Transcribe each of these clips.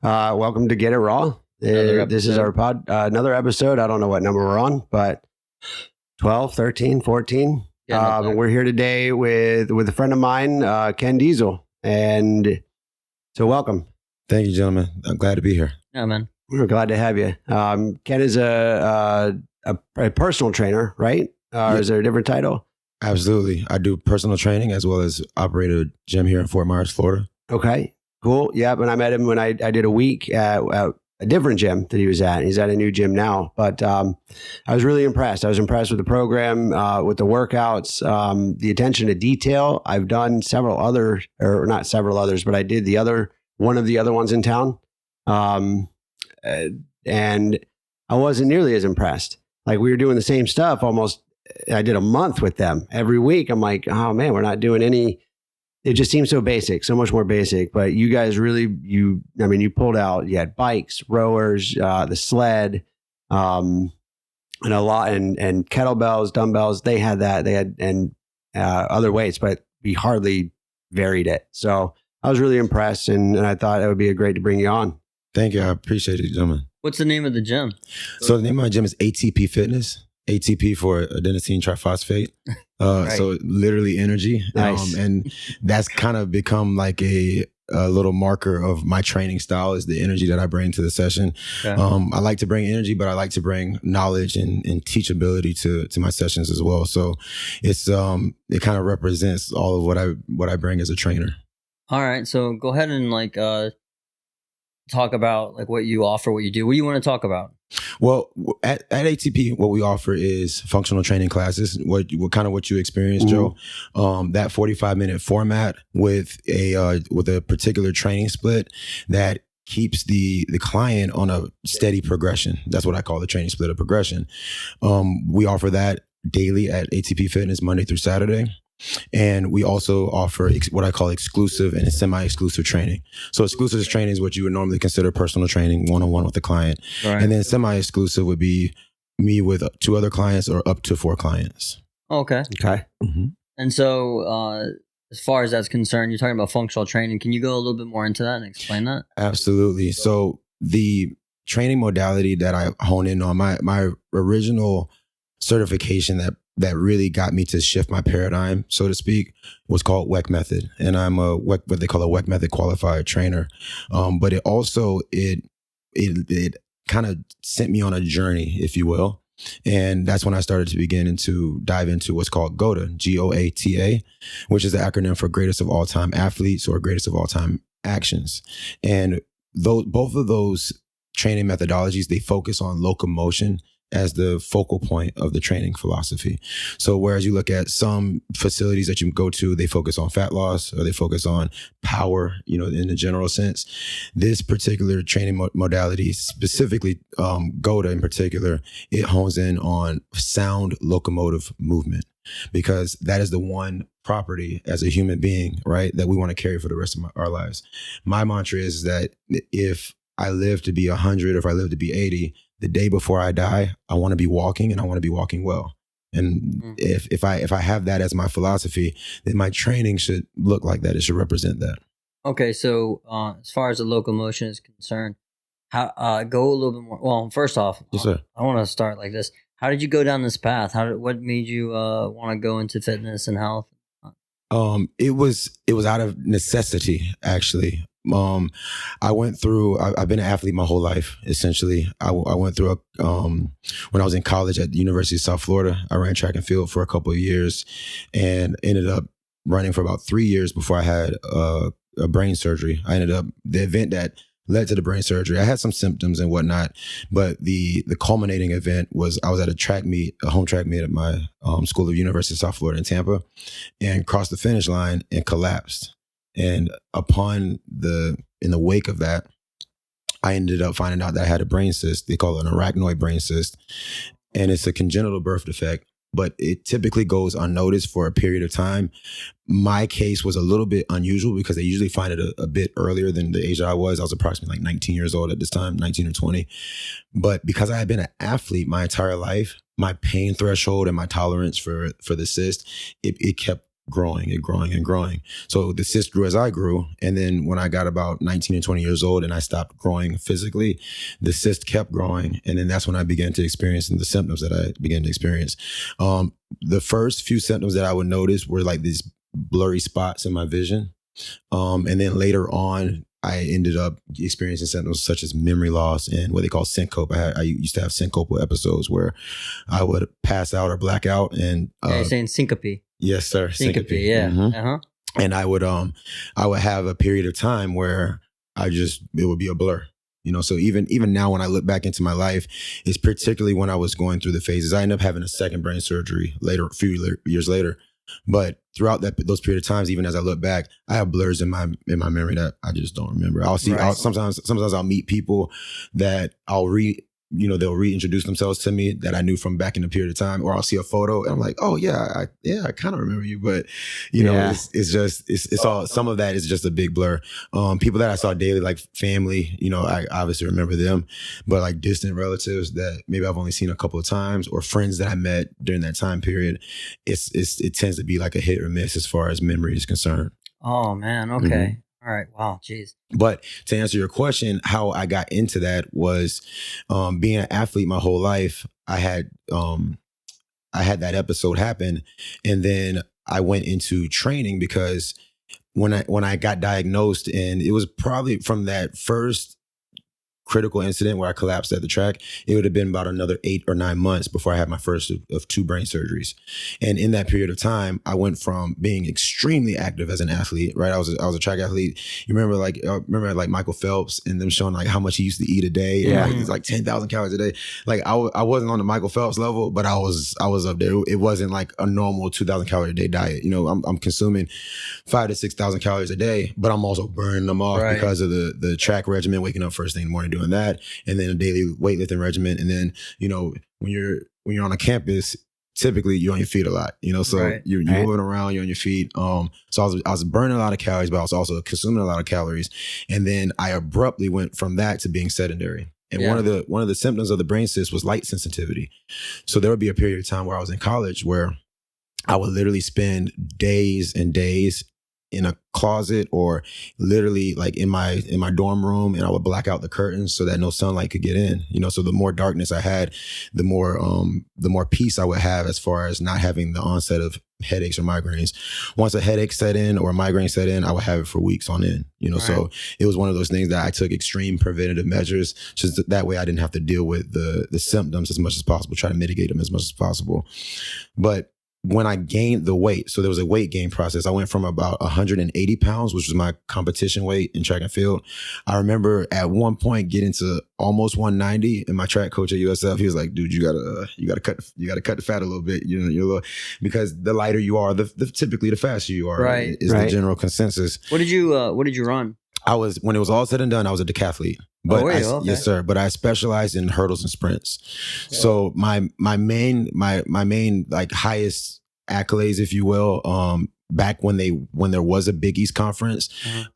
Welcome to Get It Raw. This is our another episode. I don't know what number we're on, but 12, 13, 14. We're here today with a friend of mine, KenDiesel. And so welcome. Thank you, gentlemen. I'm glad to be here. Yeah, man. We're glad to have you. Ken is a personal trainer, right? Yeah. Is there a different title? Absolutely. I do personal training as well as operate a gym here in Fort Myers, Florida. Okay, cool. Yeah, and I met him when I did a week at a different gym that he was at. He's at a new gym now, but I was really impressed. I was impressed with the program, with the workouts, the attention to detail. I've done several other, or not several others, but I did one of the other ones in town. And I wasn't nearly as impressed. Like, we were doing the same stuff almost. I did a month with them every week. I'm like, oh man, we're not doing any. It just seems so basic, so much more basic. But you guys really, you pulled out. You had bikes, rowers, the sled, and a lot, and kettlebells, dumbbells. They had that. They had other weights, but we hardly varied it. So I was really impressed, and I thought it would be great to bring you on. Thank you. I appreciate it, gentlemen. What's the name of the gym? So the name of my gym is ATP Fitness. ATP for adenosine triphosphate. Right. So literally energy. Nice. And that's kind of become like a little marker of my training style, is the energy that I bring to the session. Okay. I like to bring energy, but I like to bring knowledge and teachability to my sessions as well. So it's it kind of represents all of what I bring as a trainer. All right. So go ahead and talk about like what you offer, what you do. What do you want to talk about? Well, at ATP, what we offer is functional training classes. What you experienced, Joe? That 45-minute format with a particular training split that keeps the client on a steady progression. That's what I call the training split of progression. We offer that daily at ATP Fitness, Monday through Saturday. And we also offer what I call exclusive and semi-exclusive training. So exclusive training is what you would normally consider personal training, one-on-one with the client. Right. And then semi-exclusive would be me with 2 other clients or up to 4 clients. Okay. Okay. Mm-hmm. And so as far as that's concerned, you're talking about functional training. Can you go a little bit more into that and explain that? Absolutely. So the training modality that I hone in on, my original certification that really got me to shift my paradigm, so to speak, was called WeckMethod. And I'm what they call a WeckMethod qualified trainer. But it also, it kind of sent me on a journey, if you will. And that's when I started to dive into what's called GOATA, GOATA, which is the acronym for greatest of all time athletes or greatest of all time actions. And both of those training methodologies, they focus on locomotion as the focal point of the training philosophy. So whereas you look at some facilities that you go to, they focus on fat loss or they focus on power, in the general sense. This particular training modality, specifically GOATA in particular, it hones in on sound locomotive movement, because that is the one property as a human being, right, that we want to carry for the rest of our lives. My mantra is that if I live to be 100, or if I live to be 80, the day before I die, I want to be walking, and I want to be walking well. And if I have that as my philosophy, then my training should look like that. It should represent that. Okay. So as far as the locomotion is concerned, how go a little bit more. Well, first off, Yes, sir. I want to start like this. How did you go down this path? What made you want to go into fitness and health? It was out of necessity, actually. I went through, I've been an athlete my whole life, essentially. I went through when I was in college at the University of South Florida, I ran track and field for a couple of years and ended up running for about 3 years before I had a brain surgery. The event that led to the brain surgery, I had some symptoms and whatnot, but the culminating event was I was at a home track meet at my school of University of South Florida in Tampa, and crossed the finish line and collapsed. And in the wake of that, I ended up finding out that I had a brain cyst. They call it an arachnoid brain cyst. And it's a congenital birth defect, but it typically goes unnoticed for a period of time. My case was a little bit unusual because they usually find it a bit earlier than the age I was. I was approximately like 19 years old at this time, 19 or 20. But because I had been an athlete my entire life, my pain threshold and my tolerance for the cyst, it kept growing and growing and growing. So the cyst grew as I grew. And then when I got about 19 and 20 years old and I stopped growing physically, the cyst kept growing. And then that's when I began to experience the symptoms that I began to experience. The first few symptoms that I would notice were like these blurry spots in my vision. And then later on, I ended up experiencing symptoms such as memory loss and what they call syncope. I used to have syncopal episodes where I would pass out or black out. And you're saying syncope. Yes, sir. Syncope, yeah. Mm-hmm. And I would have a period of time where it would be a blur. So even now when I look back into my life, it's particularly when I was going through the phases. I ended up having a second brain surgery a few years later. But throughout those period of times, even as I look back, I have blurs in my memory that I just don't remember. Sometimes I'll meet people that they'll reintroduce themselves to me that I knew from back in the period of time, or I'll see a photo and I'm like, oh yeah, I kind of remember you, but it's all, some of that is just a big blur. People that I saw daily, like family, I obviously remember them, but like distant relatives that maybe I've only seen a couple of times, or friends that I met during that time period, it tends to be like a hit or miss as far as memory is concerned. Oh man, okay. Mm-hmm. All right. Wow. Jeez. But to answer your question, how I got into that was being an athlete my whole life. I had that episode happen, and then I went into training because when I got diagnosed, and it was probably from that first critical incident where I collapsed at the track, it would have been about another 8 or 9 months before I had my first of 2 brain surgeries. And in that period of time, I went from being extremely active as an athlete, right? I was a track athlete. You remember like Michael Phelps and them showing like how much he used to eat a day. Yeah. And it's like 10,000 calories a day. Like I wasn't on the Michael Phelps level, but I was up there. It wasn't like a normal 2,000 calorie a day diet. I'm consuming 5,000 to 6,000 calories a day, but I'm also burning them off because of the track regimen, waking up first thing in the morning, doing that, and then a daily weightlifting regimen. And then, when you're on a campus, typically you're on your feet a lot, so you're moving around, you're on your feet. So I was burning a lot of calories, but I was also consuming a lot of calories. And then I abruptly went from that to being sedentary. And one of the symptoms of the brain cyst was light sensitivity. So there would be a period of time where I was in college where I would literally spend days and days in a closet, or literally like in my dorm room, and I would black out the curtains so that no sunlight could get in. So the more darkness I had, the more peace I would have as far as not having the onset of headaches or migraines. Once a headache set in or a migraine set in, I would have it for weeks on end. So it was one of those things that I took extreme preventative measures, just that way I didn't have to deal with the symptoms as much as possible, try to mitigate them as much as possible. But when I gained the weight, so there was a weight gain process. I went from about 180 pounds, which was my competition weight in track and field. I remember at one point getting to almost 190, and my track coach at USF, he was like, "Dude, you gotta cut the fat a little bit. You're a little, because the lighter you are, typically the faster you are. Right. Is the general consensus." What did you run? When it was all said and done, I was a decathlete. But okay. Yes, sir. But I specialized in hurdles and sprints. Yeah. So my main like highest accolades, if you will, back when there was a Big East conference,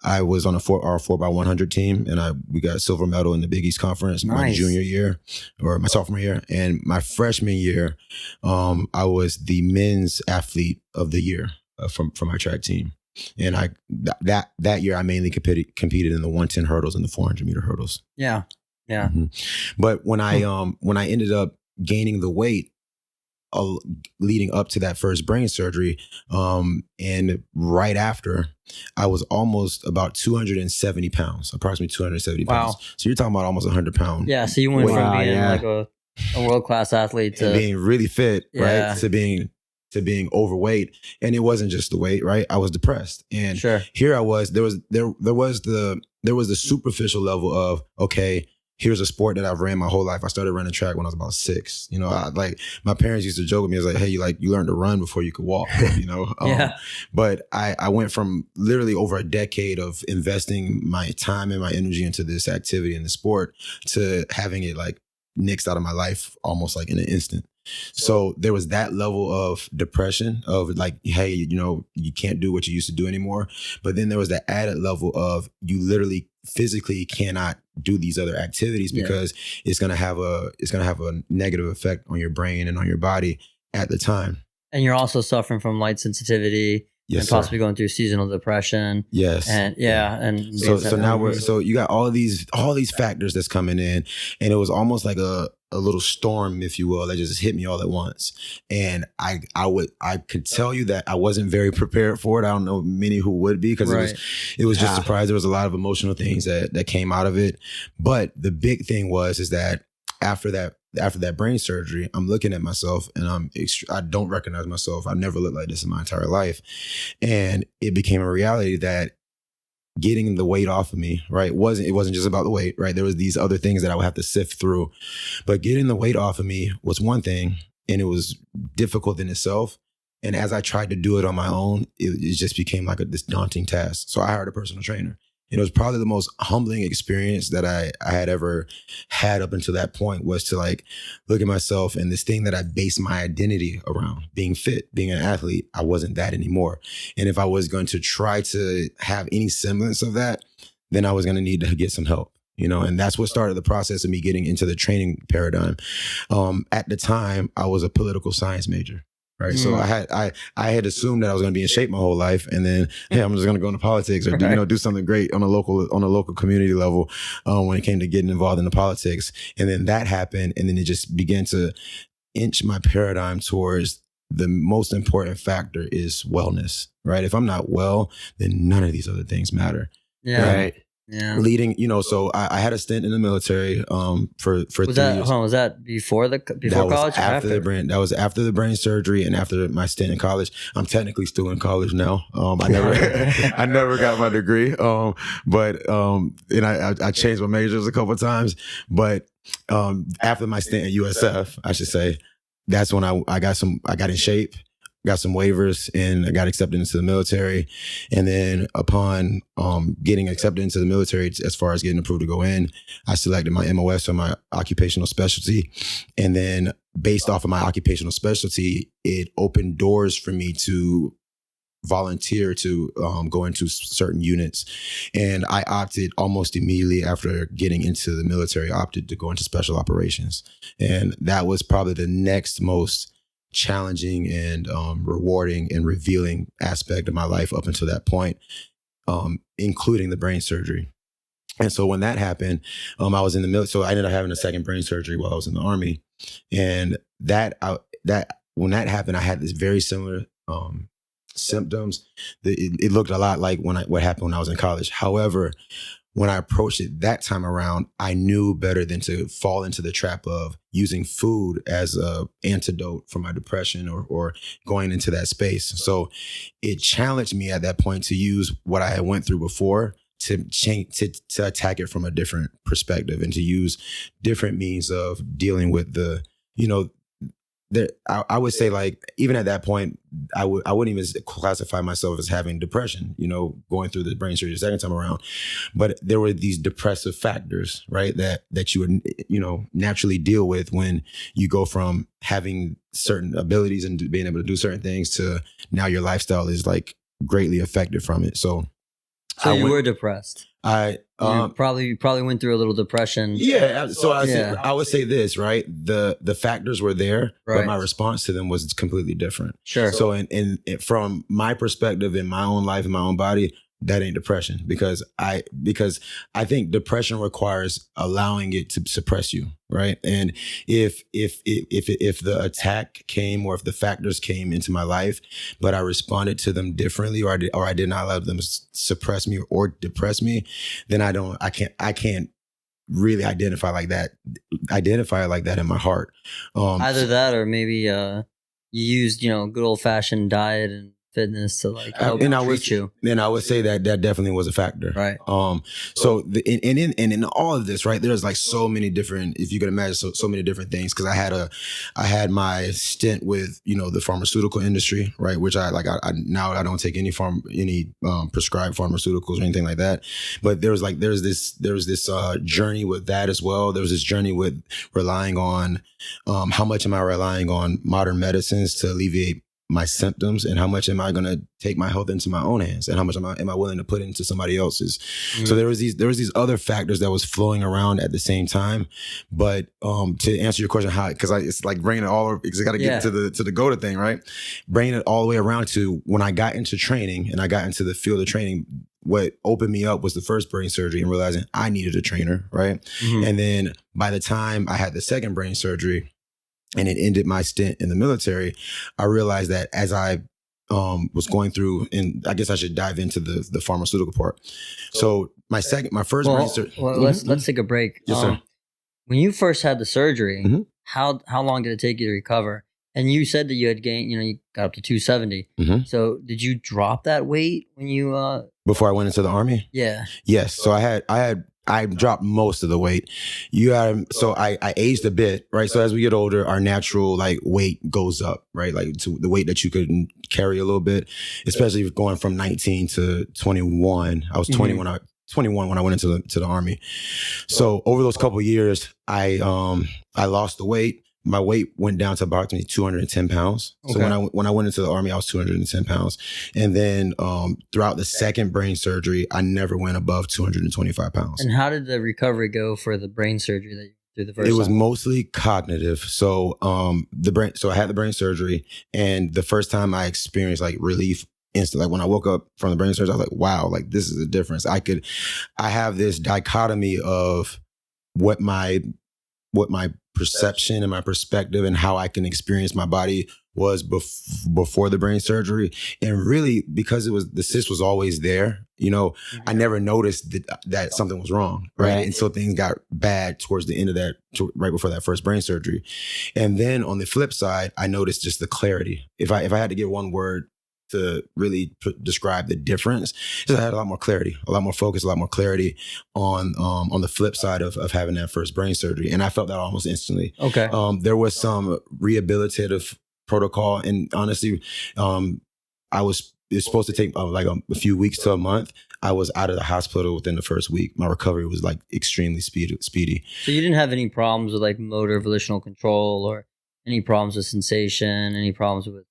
I was on our 4x100 team, and we got a silver medal in the Big East conference my junior year or my sophomore year. And my freshman year, I was the men's athlete of the year from our track team. And that year I mainly competed in the 110 hurdles and the 400 meter hurdles. Yeah. Yeah. Mm-hmm. But when I ended up gaining the weight leading up to that first brain surgery, and right after, I was almost about 270 pounds, approximately 270 pounds. Wow. So you're talking about almost 100 pounds. Yeah. So you went from being like a world-class athlete to being really fit, right? To being overweight. And it wasn't just the weight, right? I was depressed. And here I was, there was the superficial level of, okay, here's a sport that I've ran my whole life. I started running track when I was about 6. My parents used to joke with me. I was like, hey, you learned to run before you could walk, But I went from literally over a decade of investing my time and my energy into this activity and the sport to having it like nixed out of my life almost like in an instant. So there was that level of depression of like, hey, you can't do what you used to do anymore. But then there was that added level of you literally physically cannot do these other activities because it's going to have a negative effect on your brain and on your body at the time. And you're also suffering from light sensitivity. Yes, and sir. possibly going through seasonal depression. Yes. And and So now you got all these factors that's coming in, and it was almost like a little storm, if you will, that just hit me all at once. And I could tell you that I wasn't very prepared for it. I don't know many who would be, because it was just a surprise. There was a lot of emotional things that came out of it. But the big thing is that after that brain surgery, I'm looking at myself and I don't recognize myself. I've never looked like this in my entire life. And it became a reality that getting the weight off of me, right? It wasn't just about the weight, right? There was these other things that I would have to sift through. But getting the weight off of me was one thing, and it was difficult in itself. And as I tried to do it on my own, it just became like this daunting task. So I hired a personal trainer. It was probably the most humbling experience that I had ever had up until that point, was to like look at myself and this thing that I based my identity around, being fit, being an athlete. I wasn't that anymore. And if I was going to try to have any semblance of that, then I was going to need to get some help. And that's what started the process of me getting into the training paradigm. At the time, I was a political science major. Right. So I had assumed that I was going to be in shape my whole life, and then, hey, I'm just going to go into politics or do something great on a local community level when it came to getting involved in the politics. And then that happened, and then it just began to inch my paradigm towards the most important factor is wellness. Right. If I'm not well, then none of these other things matter. Yeah. Right. Yeah. Leading, so I had a stint in the military for 3 years. Was that before college? That was after the brain surgery and after my stint in college. I'm technically still in college now. I never got my degree. But I changed my majors a couple of times. But after my stint at USF, I should say, that's when I got in shape. Got some waivers, and I got accepted into the military. And then upon getting accepted into the military, as far as getting approved to go in, I selected my MOS, or my occupational specialty. And then based off of my occupational specialty, it opened doors for me to volunteer to go into certain units. And I opted almost immediately after getting into the military, opted to go into special operations. And that was probably the next most challenging and rewarding and revealing aspect of my life up until that point, including the brain surgery. And so when that happened, I was in the military. So I ended up having a second brain surgery while I was in the Army. And when that happened, I had this very similar symptoms. It looked a lot like what happened when I was in college. However, when I approached it that time around, I knew better than to fall into the trap of using food as an antidote for my depression or going into that space. So it challenged me at that point to use what I had went through before to attack it from a different perspective, and to use different means of dealing with I would say, like, even at that point, I wouldn't even classify myself as having depression, going through the brain surgery the second time around. But there were these depressive factors, right, that you would, naturally deal with when you go from having certain abilities and being able to do certain things to now your lifestyle is like greatly affected from it. So you were depressed. You probably went through a little depression. Yeah. So I would say this, right? The factors were there, but my response to them was completely different. Sure. So from my perspective in my own life, in my own body, that ain't depression, because I think depression requires allowing it to suppress you, right? And if the attack came, or if the factors came into my life, but I responded to them differently, or I did not allow them to suppress me or depress me, then I can't really identify like that in my heart. Either that, or maybe you used good old fashioned diet and fitness to like help treat you. Then I would say that definitely was a factor. Right. So in all of this, right, there's like so many different, if you could imagine, so many different things. Cause I had my stint with, the pharmaceutical industry, right? Which I now I don't take any prescribed pharmaceuticals or anything like that. But there was this journey with that as well. There was this journey with relying on, how much am I relying on modern medicines to alleviate my symptoms and how much am I going to take my health into my own hands and how much am I willing to put into somebody else's. So there was these other factors that was flowing around at the same time. But to answer your question, how, because it's like bringing it all, because I got to get to the GOATA thing, right? Bringing it all the way around to when I got into training and I got into the field of training, what opened me up was the first brain surgery and realizing I needed a trainer, right? And then by the time I had the second brain surgery and it ended my stint in the military, I realized that as I was going through, and I guess I should dive into the pharmaceutical part. So my first brain surgery. Let's take a break. Yes, sir. When you first had the surgery, how long did it take you to recover? And you said that you had gained, you got up to 270. So did you drop that weight when you before I went into the Army? Yeah. Yes. So I dropped most of the weight. So I aged a bit, right? So as we get older, our natural like weight goes up, right? Like to the weight that you could carry a little bit, especially going from 19 to 21. I was 21 when I went into the Army. So over those couple of years, I lost the weight. My weight went down to approximately 210 pounds. So when I went into the Army, I was 210 pounds. And then throughout the second brain surgery, I never went above 225 pounds. And how did the recovery go for the brain surgery that you did the first time? It was mostly cognitive. So so I had the brain surgery, and the first time I experienced like relief instantly. Like when I woke up from the brain surgery, I was like, wow, like this is a difference. I have this dichotomy of what my perception and my perspective and how I can experience my body was before the brain surgery. And really, because the cyst was always there, I never noticed that something was wrong. Right. And so things got bad towards the end of that, right before that first brain surgery. And then on the flip side, I noticed just the clarity. If I had to give one word to really describe the difference, is I had a lot more clarity, a lot more focus, a lot more clarity on the flip side of having that first brain surgery. And I felt that almost instantly. Okay. There was some rehabilitative protocol, and honestly, it's supposed to take like a few weeks to a month. I was out of the hospital within the first week. My recovery was like extremely speedy. So you didn't have any problems with like motor volitional control or any problems with sensation, any problems with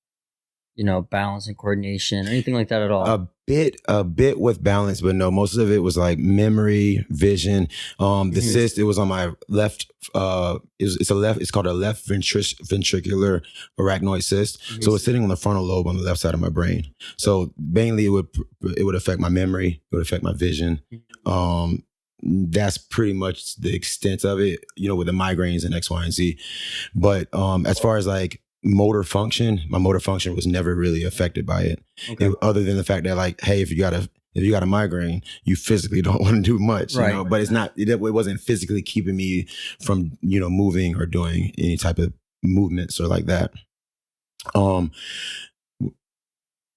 balance and coordination, anything like that at all? A bit with balance, but no, most of it was like memory, vision. The cyst, it was on my left, it's called a left ventricular arachnoid cyst. So it's sitting on the frontal lobe on the left side of my brain. So mainly it would affect my memory, it would affect my vision. That's pretty much the extent of it, with the migraines and X, Y, and Z. But as far as like my motor function was never really affected by it. Other than the fact that like, hey, if you got a migraine, you physically don't want to do much, but it wasn't physically keeping me from, moving or doing any type of movements or like that.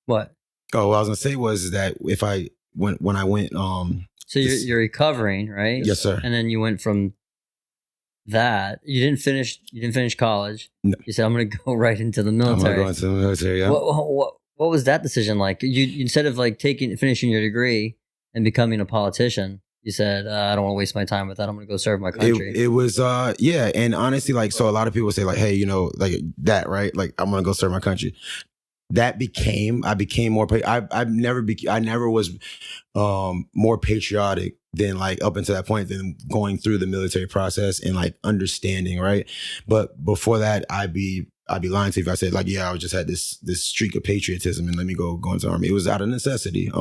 What? Oh, what I was gonna say was that when I went, so you're recovering, right? Yes, sir. And then you went from that, you didn't finish college. No. You said, I'm going to go right into the military. I'm going to go into the military, yeah. What was that decision like? You instead of like finishing your degree and becoming a politician, you said, I don't want to waste my time with that. I'm going to go serve my country. It was, yeah. And honestly, like, so a lot of people say like, hey, like that, right? Like, I'm going to go serve my country. I became more, I never was more patriotic than like up until that point, than going through the military process and like understanding, right? But before that, I'd be lying to you if I said like, yeah, I just had this streak of patriotism and let me go into the Army. It was out of necessity.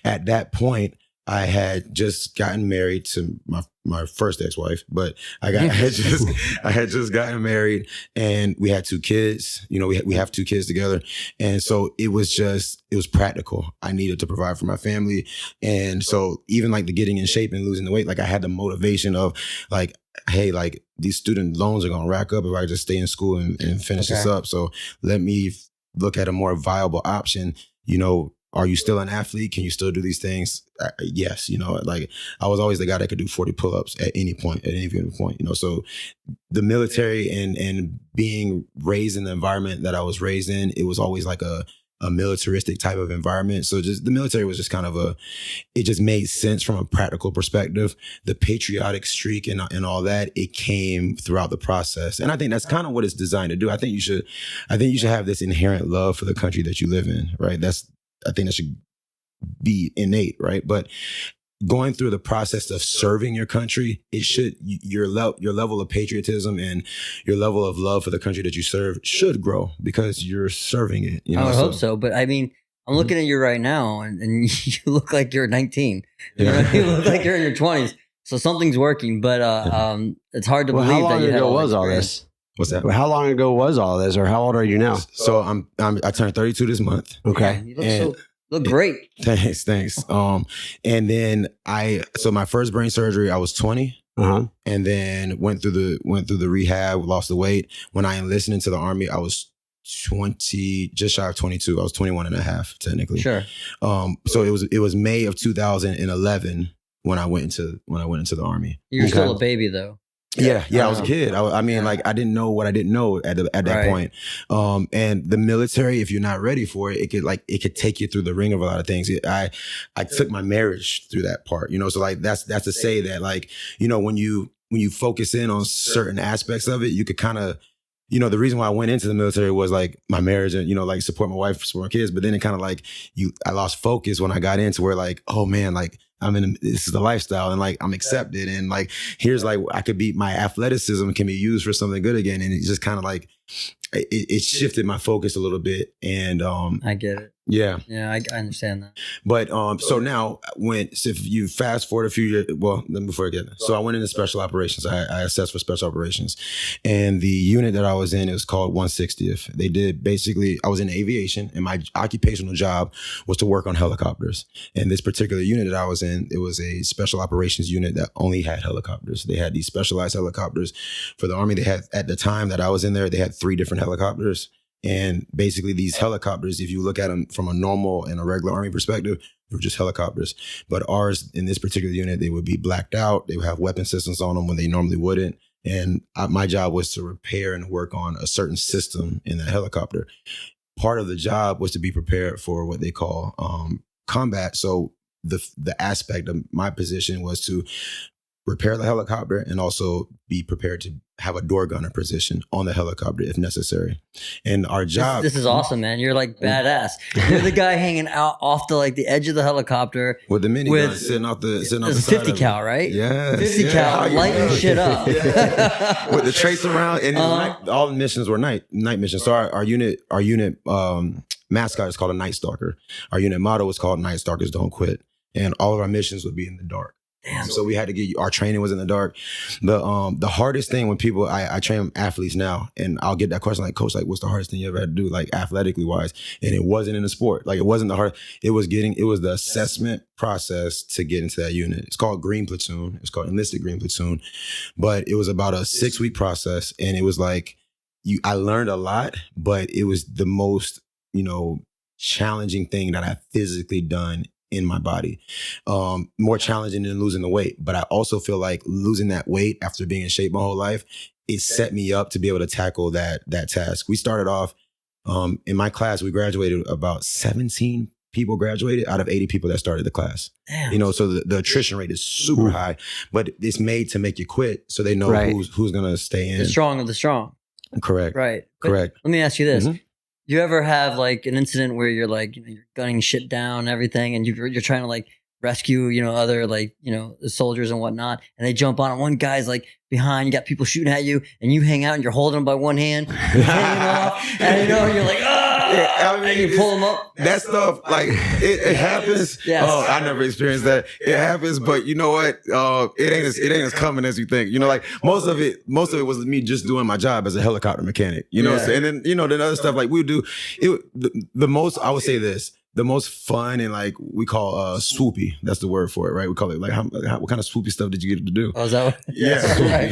At that point, I had just gotten married to my first ex-wife, but I had just gotten married, and we had 2 kids. We have 2 kids together, and so it was practical. I needed to provide for my family, and so even like the getting in shape and losing the weight, like I had the motivation of like, hey, like these student loans are gonna rack up if I just stay in school and finish this up. So let me look at a more viable option. Are you still an athlete? Can you still do these things? Yes. Like I was always the guy that could do 40 pull-ups at any given point, so the military and being raised in the environment that I was raised in, it was always like a militaristic type of environment. So just the military was just kind of it just made sense from a practical perspective. The patriotic streak and all that, it came throughout the process. And I think that's kind of what it's designed to do. I think you should have this inherent love for the country that you live in, right? I think that should be innate, right? But going through the process of serving your country, your level of patriotism and your level of love for the country that you serve should grow because you're serving it. I would hope so. But I mean, I'm looking at you right now and you look like you're 19. You look like you're in your 20s. So something's working, but it's hard to believe that you had all was all this. What's that? Well, how long ago was all this, or how old are you now? So I turned 32 this month. Okay. Yeah, you look great. Thanks. And then so my first brain surgery, I was 20. And then went through the rehab, lost the weight. When I enlisted into the Army, I was 20, just shy of 22. I was 21 and a half, technically. Sure. So it was May of 2011 when I went into the Army. You're still a baby though. Yeah, I was a kid. I mean, like I didn't know what I didn't know at that point. And the military, if you're not ready for it, it could take you through the ring of a lot of things. I took my marriage through that part, so like that's to say that like, when you focus in on certain aspects of it, you could kind of, the reason why I went into the military was like my marriage and, like support my wife, support my kids. But then it kind of like I lost focus when I got into where like, oh man, like this is the lifestyle and like I'm accepted. And like, here's like, I could be, my athleticism can be used for something good again. And it just kind of like, it shifted my focus a little bit. And I get it. Yeah. Yeah, I understand that. But so now if you fast forward a few years, well, before I get there. So I went into special operations. I assessed for special operations. And the unit that I was in is called 160th. They did basically, I was in aviation and my occupational job was to work on helicopters. And this particular unit that I was in, it was a special operations unit that only had helicopters. They had these specialized helicopters for the Army. They had, at the time that I was in there, they had 3 different helicopters. And basically these helicopters, if you look at them from a normal and a regular Army perspective, they were just helicopters. But ours, in this particular unit, they would be blacked out. They would have weapon systems on them when they normally wouldn't. And my job was to repair and work on a certain system in that helicopter. Part of the job was to be prepared for what they call combat. So the aspect of my position was to repair the helicopter and also be prepared to have a door gunner position on the helicopter if necessary. And our job... This is awesome, man. You're like badass. You're the guy hanging out off the edge of the helicopter. With the minigun sitting off the side 50 cal, right? Yeah. 50 cal, lighting shit up. Yeah. With the trace around. And all the missions were night missions. So our unit mascot is called a Night Stalker. Our unit motto is called Night Stalkers Don't Quit. And all of our missions would be in the dark. Damn. So we had to our training was in the dark. The hardest thing when people, I train athletes now and I'll get that question like, coach, like what's the hardest thing you ever had to do, like athletically wise? And it wasn't in the sport. Like it wasn't it was the assessment process to get into that unit. It's called Green Platoon. It's called Enlisted Green Platoon. But it was about a 6-week process. And it was like, I learned a lot, but it was the most, challenging thing that I've physically done in my body. More challenging than losing the weight. But I also feel like losing that weight after being in shape my whole life, it set me up to be able to tackle that task. We started off in my class, we graduated, about 17 people graduated out of 80 people that started the class. Damn. So the attrition rate is super high, but it's made to make you quit so they know who's going to stay in. The strong of the strong. Correct. Right. Correct. But let me ask you this. You ever have like an incident where you're like, you're gunning shit down and everything and you're trying to like rescue, other like, the soldiers and whatnot, and they jump on it. One guy's like behind, you got people shooting at you and you hang out and you're holding them by one hand, you're hanging off, and you're like, and you pull them up. That stuff, like it happens. Yes. Oh, I never experienced that. It happens, but you know what? It ain't as common as you think. Like most of it was me just doing my job as a helicopter mechanic. And then then other stuff like we would do. The most, I would say this. The most fun and like we call swoopy. That's the word for it, right? We call it like what kind of swoopy stuff did you get to do? Oh, is that what? Yeah, right.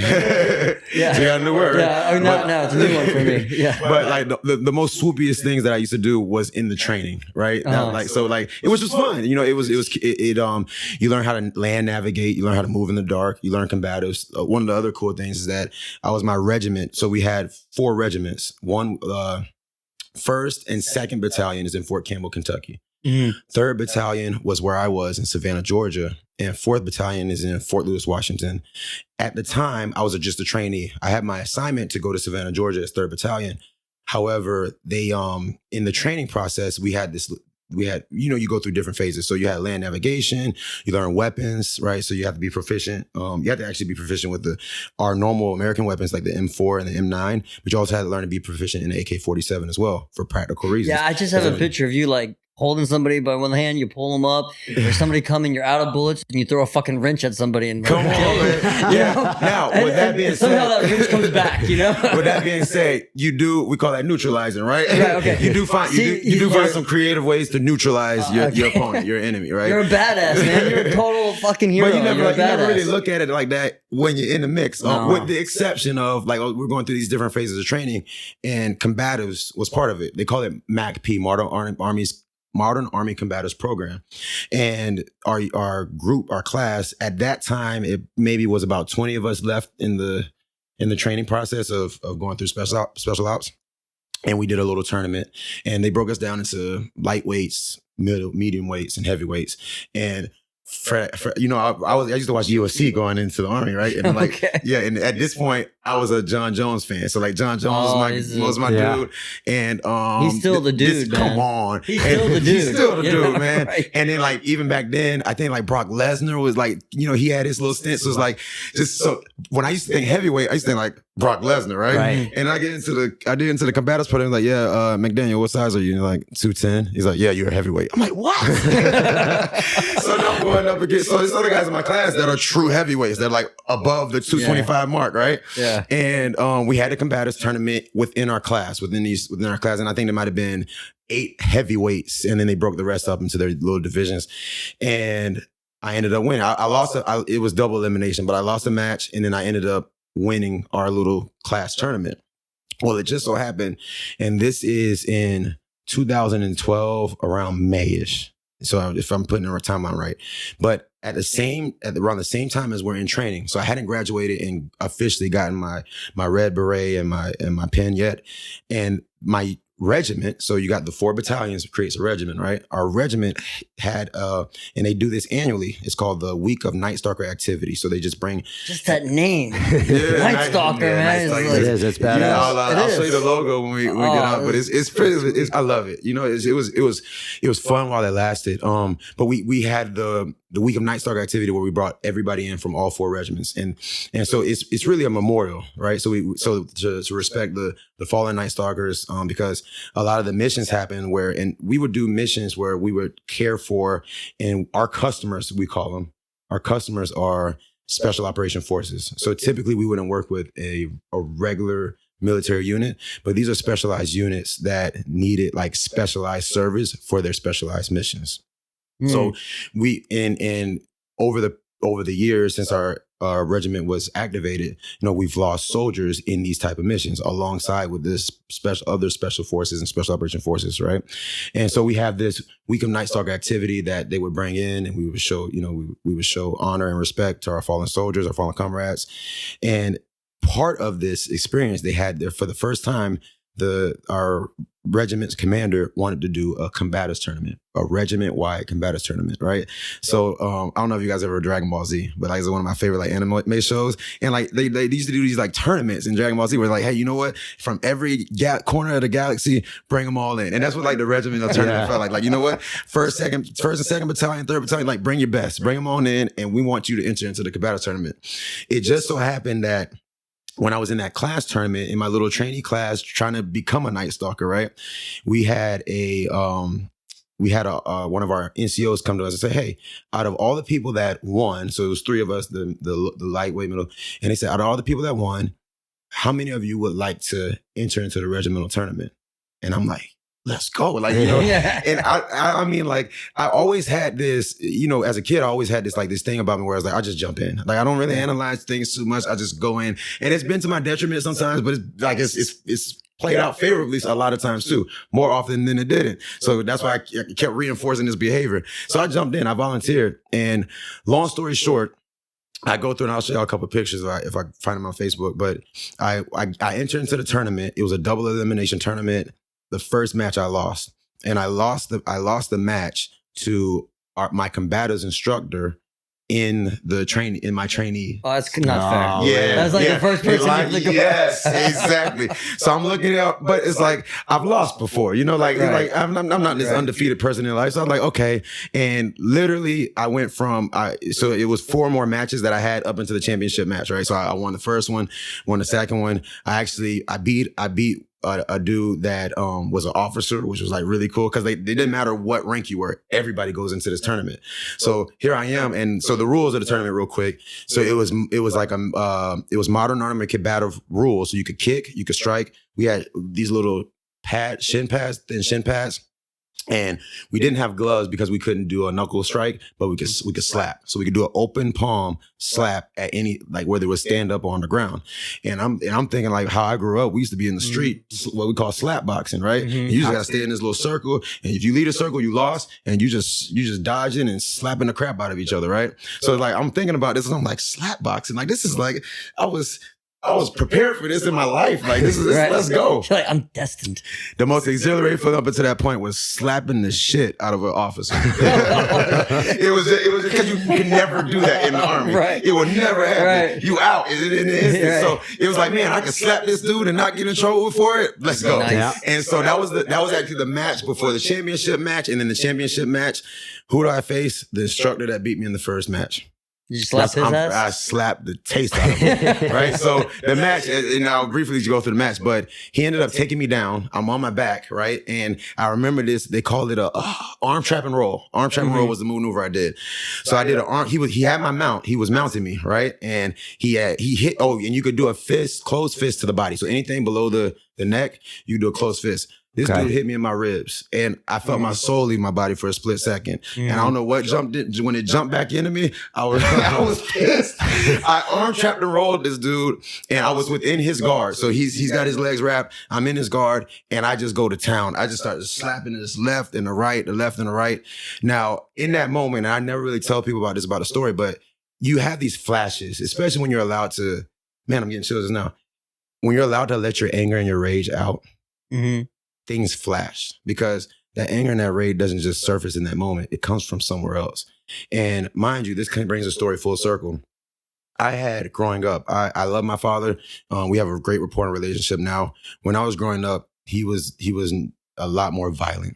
Yeah. So you got a new word. Yeah, now it's a new one for me. Yeah, but like the most swoopiest things that I used to do was in the training, right? It was just fun. You learn how to land navigate. You learn how to move in the dark. You learn combatives. One of the other cool things is that I was my regiment. So we had 4 regiments. One 1st and 2nd Battalion is in Fort Campbell, Kentucky. Mhm. 3rd Battalion was where I was in Savannah, Georgia. And 4th Battalion is in Fort Lewis, Washington. At the time, I was just a trainee. I had my assignment to go to Savannah, Georgia as 3rd Battalion. However, they in the training process, we had, you go through different phases. So you had land navigation, you learn weapons, right? So you have to be proficient. You have to actually be proficient with our normal American weapons like the M4 and the M9, but you also had to learn to be proficient in the AK-47 as well for practical reasons. Yeah, I just have a picture of you like holding somebody by one hand, you pull them up. There's somebody coming, you're out of bullets, and you throw a fucking wrench at somebody and come on, man. Yeah. Now, with that being said, somehow that wrench comes back. With that being said, we call that neutralizing, right? Right. Okay. You do find find some creative ways to neutralize your opponent, your enemy, right? You're a badass, man. You're a total fucking hero. But you never never really look at it like that when you're in the mix, with the exception of like we're going through these different phases of training, and combatives was part of it. They call it MACP, Modern Army Combatives Program. And our group, our class, at that time, it maybe was about 20 of us left in the training process of going through special ops. And we did a little tournament, and they broke us down into lightweights, medium weights, and heavyweights. And I used to watch UFC going into the Army, right? And and at this point, I was a John Jones fan. So like John Jones was my dude. And he's still the dude, man. Come on. He's still the dude. He's still the dude, man. Right. And then like even back then, I think like Brock Lesnar was like, he had his little stints. So it was like just so when I used to think heavyweight, I used to think like Brock Lesnar, right? And I did into the combatives program, like, McDaniel, what size are you? And like 210. He's like, yeah, you're a heavyweight. I'm like, what? So now I'm going up against there's other guys in my class that are true heavyweights. They're like above the 225 mark, right? Yeah. And we had a combatives tournament within our class, and I think there might have been 8 heavyweights, and then they broke the rest up into their little divisions. And I ended up winning. I lost. It was double elimination, but I lost a match, and then I ended up winning our little class tournament. Well, it just so happened, and this is in 2012, around May-ish. So if I'm putting our timeline right, but around the same time as we're in training. So I hadn't graduated and officially gotten my red beret and my pin yet, and my regiment. So you got the 4 battalions creates a regiment, right? Our regiment had, and they do this annually. It's called the Week of Night Stalker Activity. So they just bring that name, Night Stalker, man. It is. It's badass. I'll show you the logo when we get out, but it's pretty. I love it. It was fun while it lasted. But we had the Week of Night Stalker Activity where we brought everybody in from all 4 regiments, and so it's really a memorial, right? So to respect the fallen Night Stalkers, because a lot of the missions happen and we would do missions where we would care for, and our customers, we call them, our customers are special operation forces. So typically we wouldn't work with a regular military unit, but these are specialized units that needed like specialized service for their specialized missions. So we and over the years since our regiment was activated, we've lost soldiers in these type of missions alongside with this other special forces and special operation forces, right? And so we have this Week of Night Stalker activity that they would bring in, and we would show, we would show honor and respect to our fallen soldiers, our fallen comrades. And part of this experience they had there for the first time, our regiment's commander wanted to do a combatives tournament, a regiment-wide combatives tournament, right? So I don't know if you guys ever Dragon Ball Z, but like it's one of my favorite like anime shows, and like they used to do these like tournaments in Dragon Ball Z where like, hey, you know what? From every corner of the galaxy, bring them all in, and that's what like the regimental tournament felt like. Like, you know what? First and second battalion, 3rd battalion, like bring your best, bring them on in, and we want you to enter into the combatives tournament. It just so happened that when I was in that class tournament, in my little trainee class, trying to become a Night Stalker, right? We had one of our NCOs come to us and say, hey, out of all the people that won, so it was 3 of us, the lightweight, middle, and they said, out of all the people that won, how many of you would like to enter into the regimental tournament? And I'm like, let's go. Like, and I mean, like, I always had this, as a kid, I always had this, like, this thing about me where I was like, I just jump in. Like, I don't really analyze things too much. I just go in, and it's been to my detriment sometimes, but it's like, it's played out favorably a lot of times too, more often than it didn't. So that's why I kept reinforcing this behavior. So I jumped in, I volunteered, and long story short, I go through and I'll show you a couple of pictures if I find them on Facebook, but I entered into the tournament. It was a double elimination tournament. the first match I lost, and I lost the match to my combatives instructor in my trainee. Oh, that's not fair. Yeah, That's like the first person you have to go. Yes, exactly. So I'm looking up, but it's like I've lost before, you know, like, Right. I'm not this undefeated person in life. So I'm like, okay. And literally I went from, so it was 4 more matches that I had up into the championship match, right? So I won the first one, won the second one. I beat a dude that was an officer, which was like really cool because they didn't matter what rank you were. Everybody goes into this tournament. So here I am, and so the rules of the tournament, real quick. So it was like it was modern armament combative rules. So you could kick, you could strike. We had these little thin shin pads. And we didn't have gloves because we couldn't do a knuckle strike, but we could slap. So we could do an open palm slap at any, like whether it was stand up or on the ground. And I'm thinking like how I grew up. We used to be in the street, what we call slap boxing, right? And you just gotta stay in this little circle. And if you lead a circle, you lost, and you just dodging and slapping the crap out of each other, right? So like I'm thinking about this, and I'm like, slap boxing, like this is like I was prepared for this in my life. Like this is Right. let's go. You're like, I'm destined. The most exhilarating feeling up until that point was slapping the shit out of an officer. it was because you can never do that in the army. Right. It will never happen. Right. You out in an instant. Right. So it was like, man, I can slap this dude and not get in trouble for it. Let's go. Nice. Yeah. And so that was actually the match before the championship match, and then the championship match. Who do I face? The instructor that beat me in the first match. You slap his ass? I slapped the taste out of him, right? So the match, and I'll briefly go through the match, but he ended up taking me down. I'm on my back, right? And I remember this, they called it a arm trap and roll. Arm trap and roll was the maneuver I did. So I did an arm, he had my mount, he was mounting me, right? And he hit, and you could do a fist, closed fist to the body. So anything below the neck, you do a closed fist. This dude hit me in my ribs, and I felt my soul leave my body for a split second. And I don't know what when it jumped back into me, I was pissed. I arm trapped and rolled this dude, and I was within his guard. So he's got his legs wrapped. I'm in his guard, and I just go to town. I just started slapping this left and the right, the left and the right. Now, in that moment, and I never really tell people about the story, but you have these flashes, especially when you're allowed to, man, I'm getting chills now. When you're allowed to let your anger and your rage out, things flash, because that anger and that rage doesn't just surface in that moment. It comes from somewhere else. And mind you, this kind of brings the story full circle. I had growing up, I love my father. We have a great rapport and relationship now. When I was growing up, he was a lot more violent.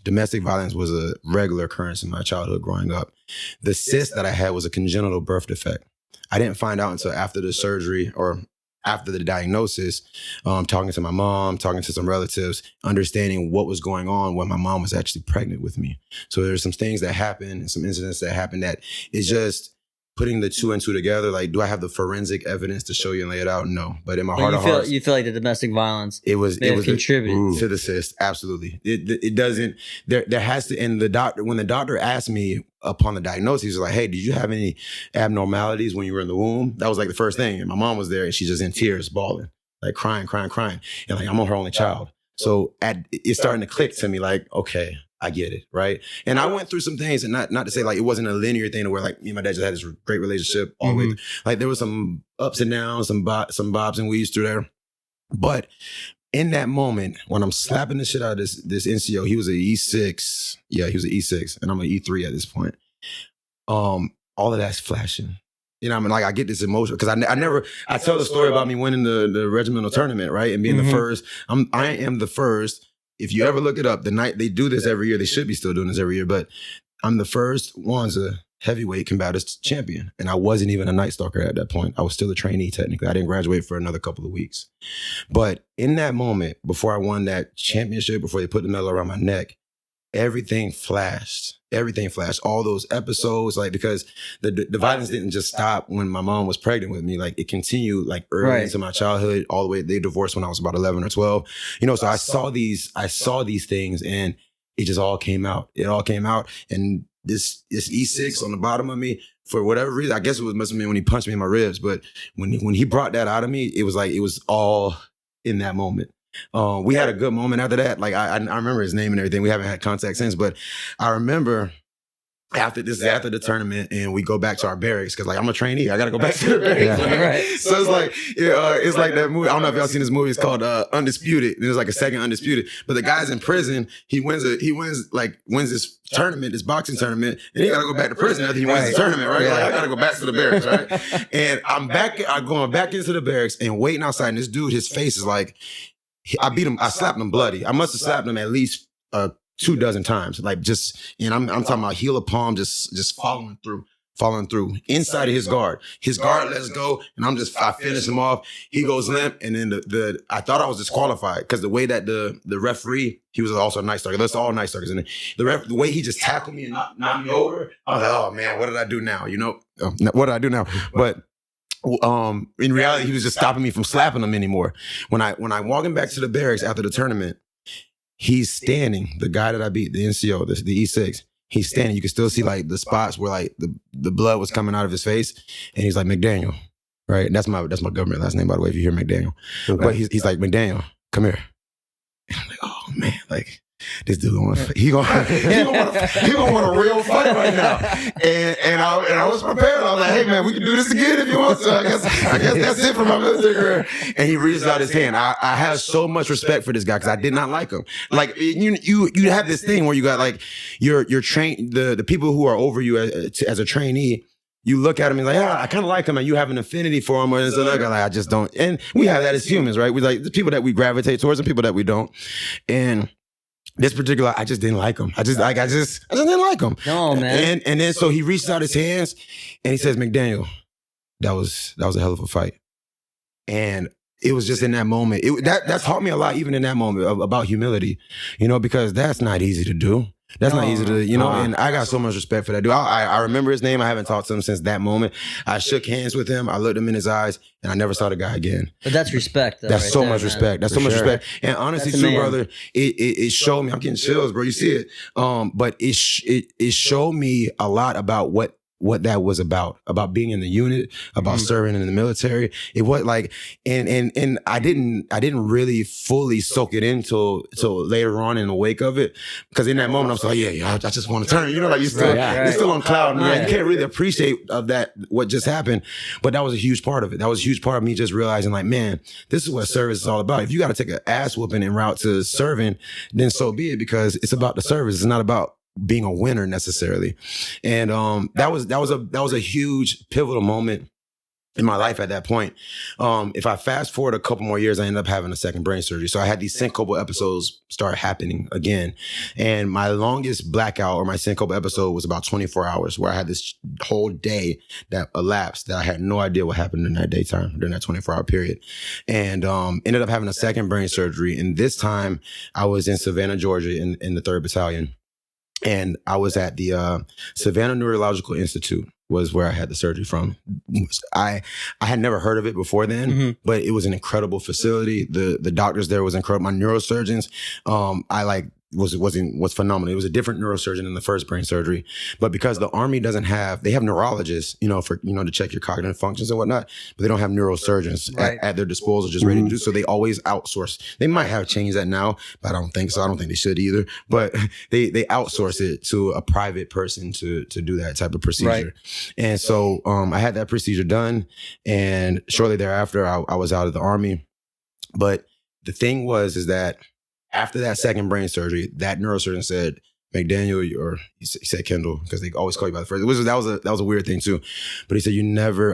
Domestic violence was a regular occurrence in my childhood growing up. The cyst that I had was a congenital birth defect. I didn't find out until after the surgery or after the diagnosis, talking to my mom, talking to some relatives, understanding what was going on when my mom was actually pregnant with me. So there's some things that happened and some incidents that happened that is just putting the two and two together. Like, do I have the forensic evidence to show you and lay it out? No. But in my heart of hearts, you feel like the domestic violence it was contributed to the cyst. Absolutely. It doesn't, there has to, and when the doctor asked me upon the diagnosis, he was like, hey, did you have any abnormalities when you were in the womb? That was like the first thing. And my mom was there, and she's just in tears, bawling, like crying. And like, I'm her only child. So it's starting to click to me like, okay, I get it, right? And I went through some things, and not to say like it wasn't a linear thing where like me and my dad just had this great relationship all the way. Like there was some ups and downs, some bobs and weaves through there. But in that moment, when I'm slapping the shit out of this NCO, he was an E6. Yeah, he was an E6, and I'm an E3 at this point. All of that's flashing. You know, I mean, like I get this emotion because I tell the story about me winning the regimental tournament, right, and being the first. I am the first. If you ever look it up, the night they do this every year, they should be still doing this every year, but I'm the first Wanza heavyweight combative champion. And I wasn't even a Night Stalker at that point. I was still a trainee technically. I didn't graduate for another couple of weeks. But in that moment, before I won that championship, before they put the medal around my neck, everything flashed. All those episodes, like, because the violence didn't just stop when my mom was pregnant with me. Like, it continued like early into my childhood, all the way. They divorced when I was about 11 or 12. You know, so I saw these things, and it just all came out. It all came out. And this E6 on the bottom of me, for whatever reason, I guess it must have been when he punched me in my ribs. But when he brought that out of me, it was like, it was all in that moment. We had a good moment after that. Like I remember his name and everything. We haven't had contact since, but I remember after the tournament, and we go back to our barracks because like I'm a trainee, I gotta go back to the barracks. Yeah. Right. So it's like that movie. I don't know if y'all seen this movie. It's called Undisputed. There's like a second Undisputed, but the guy's in prison. He wins this tournament, this boxing tournament, and he gotta go back to prison after he wins the tournament, right? Yeah. Like, I gotta go back to the barracks, right? And I'm going back into the barracks and waiting outside. And this dude, his face is like, I beat him. I slapped him bloody. I must have slapped him at least 2 dozen times, like just, and I'm talking about heel of palm, just following through inside of his guard. His guard lets go, and I finish him off. He goes limp, and then I thought I was disqualified because the way that the referee, he was also a nice striker. That's all nice strikers, and the way he just tackled me and knocked me over, I was like, oh man, what did I do now? You know, what did I do now? But in reality, he was just stopping me from slapping him anymore. When I walking back to the barracks after the tournament, he's standing, the guy that I beat, the NCO, the E6, he's standing. You can still see like the spots where like the blood was coming out of his face. And he's like, McDaniel, right? And that's my government last name, by the way, if you hear McDaniel. Okay. But he's like, McDaniel, come here. And I'm like, oh man, like this dude he gonna want a real fight right now. And I was prepared. I was like, hey man, we can do this again if you want to. I guess that's it for my military career. And he reaches out his hand. I have so much respect for this guy because I did not like him. Like you have this thing where you got like you're trained, the people who are over you as a trainee. You look at him and like, I kind of like him, and you have an affinity for him. And so like, I just don't. And we have that as humans, right? We like the people that we gravitate towards and people that we don't. And this particular, I just didn't like him. I just didn't like him. No, man. And then so he reaches out his hands and he says, McDaniel, that was a hell of a fight. And it was just in that moment. That taught me a lot, even in that moment, about humility, you know, because that's not easy to do. That's not easy to, you know, and I got so much respect for that dude. I remember his name. I haven't talked to him since that moment. I shook hands with him. I looked him in his eyes, and I never saw the guy again. But that's respect, though. That's right so there, much man. respect. That's For so much sure. respect. And honestly, That's a too, man. brother, it showed me. I'm getting chills, bro. You see it. But it showed me a lot about what that was about being in the unit, about serving in the military. It was like, and I didn't really fully soak it in till later on in the wake of it. Because in that moment, I was like, yeah, I just want to turn, you know, like you're still on cloud, man. Right. You can't really appreciate of that, what just happened. But that was a huge part of it. That was a huge part of me just realizing like, man, this is what service is all about. If you got to take an ass whooping en route to serving, then so be it, because it's about the service. It's not about being a winner necessarily. And that was a huge pivotal moment in my life at that point. If I fast forward a couple more years, I ended up having a second brain surgery. So I had these syncopal episodes start happening again. And my longest blackout or my syncopal episode was about 24 hours, where I had this whole day that elapsed that I had no idea what happened in that daytime during that 24-hour period. And ended up having a second brain surgery. And this time I was in Savannah, Georgia in the 3rd Battalion. And I was at the Savannah Neurological Institute was where I had the surgery from. I had never heard of it before then, but it was an incredible facility. The doctors there was incredible. My neurosurgeons, was phenomenal. It was a different neurosurgeon than the first brain surgery, but because the Army they have neurologists, to check your cognitive functions and whatnot, but they don't have neurosurgeons at their disposal, just ready to do. So they always outsource. They might have changed that now, but I don't think so. I don't think they should either. But they outsource it to a private person to do that type of procedure. Right. And so I had that procedure done, and shortly thereafter, I was out of the Army. But the thing is that after that second brain surgery, that neurosurgeon said, McDaniel, or he said Kendall, because they always call you by the first. That was a weird thing too. But he said, you never,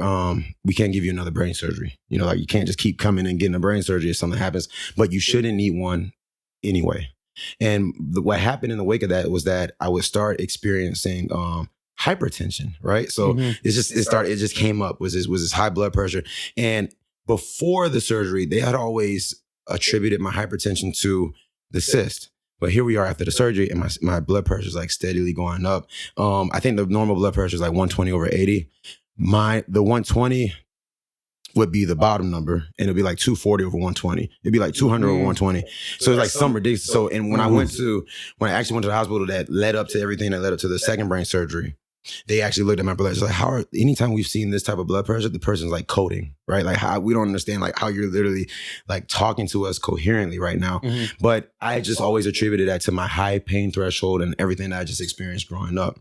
we can't give you another brain surgery. You know, like you can't just keep coming and getting a brain surgery if something happens, but you shouldn't need one anyway. And what happened in the wake of that was that I would start experiencing hypertension, right? So it just came up, was this high blood pressure. And before the surgery, they had always attributed my hypertension to the cyst. But here we are after the surgery, and my blood pressure is like steadily going up. I think the normal blood pressure is like 120 over 80. The 120 would be the bottom number, and it'd be like 240 over 120. It'd be like 200 over 120. So it's like some ridiculous. So, and when I actually went to the hospital that led up to everything that led up to the second brain surgery, they actually looked at my blood. It's like, anytime we've seen this type of blood pressure, the person's like coding, right? Like we don't understand like how you're literally like talking to us coherently right now. But I just always attributed that to my high pain threshold and everything that I just experienced growing up.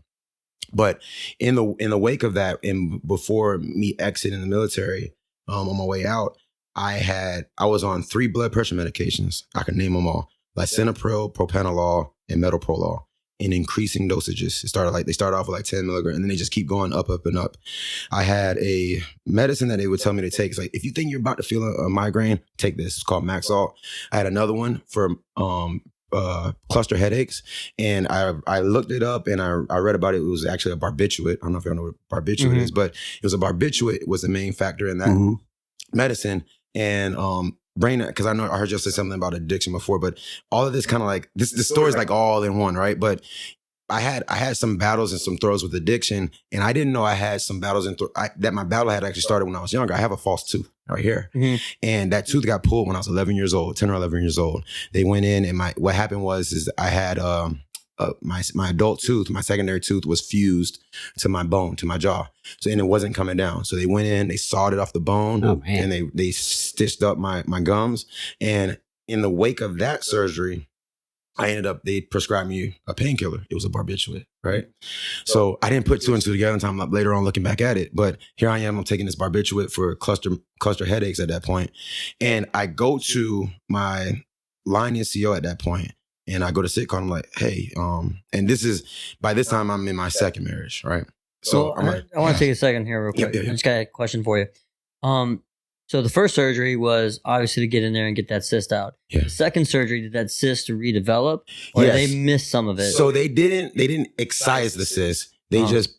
But in the wake of that, and before me exiting the military, on my way out, I was on 3 blood pressure medications. I can name them all: lisinopril, propranolol, and metoprolol, in increasing dosages. They started off with like 10 milligrams, and then they just keep going up, up, and up. I had a medicine that they would tell me to take. It's like, if you think you're about to feel a migraine, take this. It's called Maxalt. I had another one for cluster headaches, and I looked it up, and I read about it. It was actually a barbiturate. I don't know if y'all know what barbiturate is, but it was a barbiturate was the main factor in that medicine. And brain, because I heard you say something about addiction before, but all of this kind of like this story is like all in one, right? But I had some battles and some throws with addiction, and I didn't know I had some battles that my battle had actually started when I was younger. I have a false tooth right here, and that tooth got pulled when I was 11 years old, 10 or 11 years old. They went in, and what happened was I had my adult tooth, my secondary tooth, was fused to my bone, to my jaw. So, and it wasn't coming down. So they went in, they sawed it off the bone, and they stitched up my gums. And in the wake of that surgery, they prescribed me a painkiller. It was a barbiturate, right? So I didn't put 2 and 2 together until I'm later on looking back at it. But here I am, I'm taking this barbiturate for cluster headaches at that point. And I go to my line NCO at that point, and I go to sit call. I'm like, hey, and by this time I'm in my second marriage, right? So I want to take a second here real quick. I just got a question for you. So the first surgery was obviously to get in there and get that cyst out. Yeah. The second surgery, did that cyst redevelop, or did they miss some of it? So they didn't excise the cyst. They just.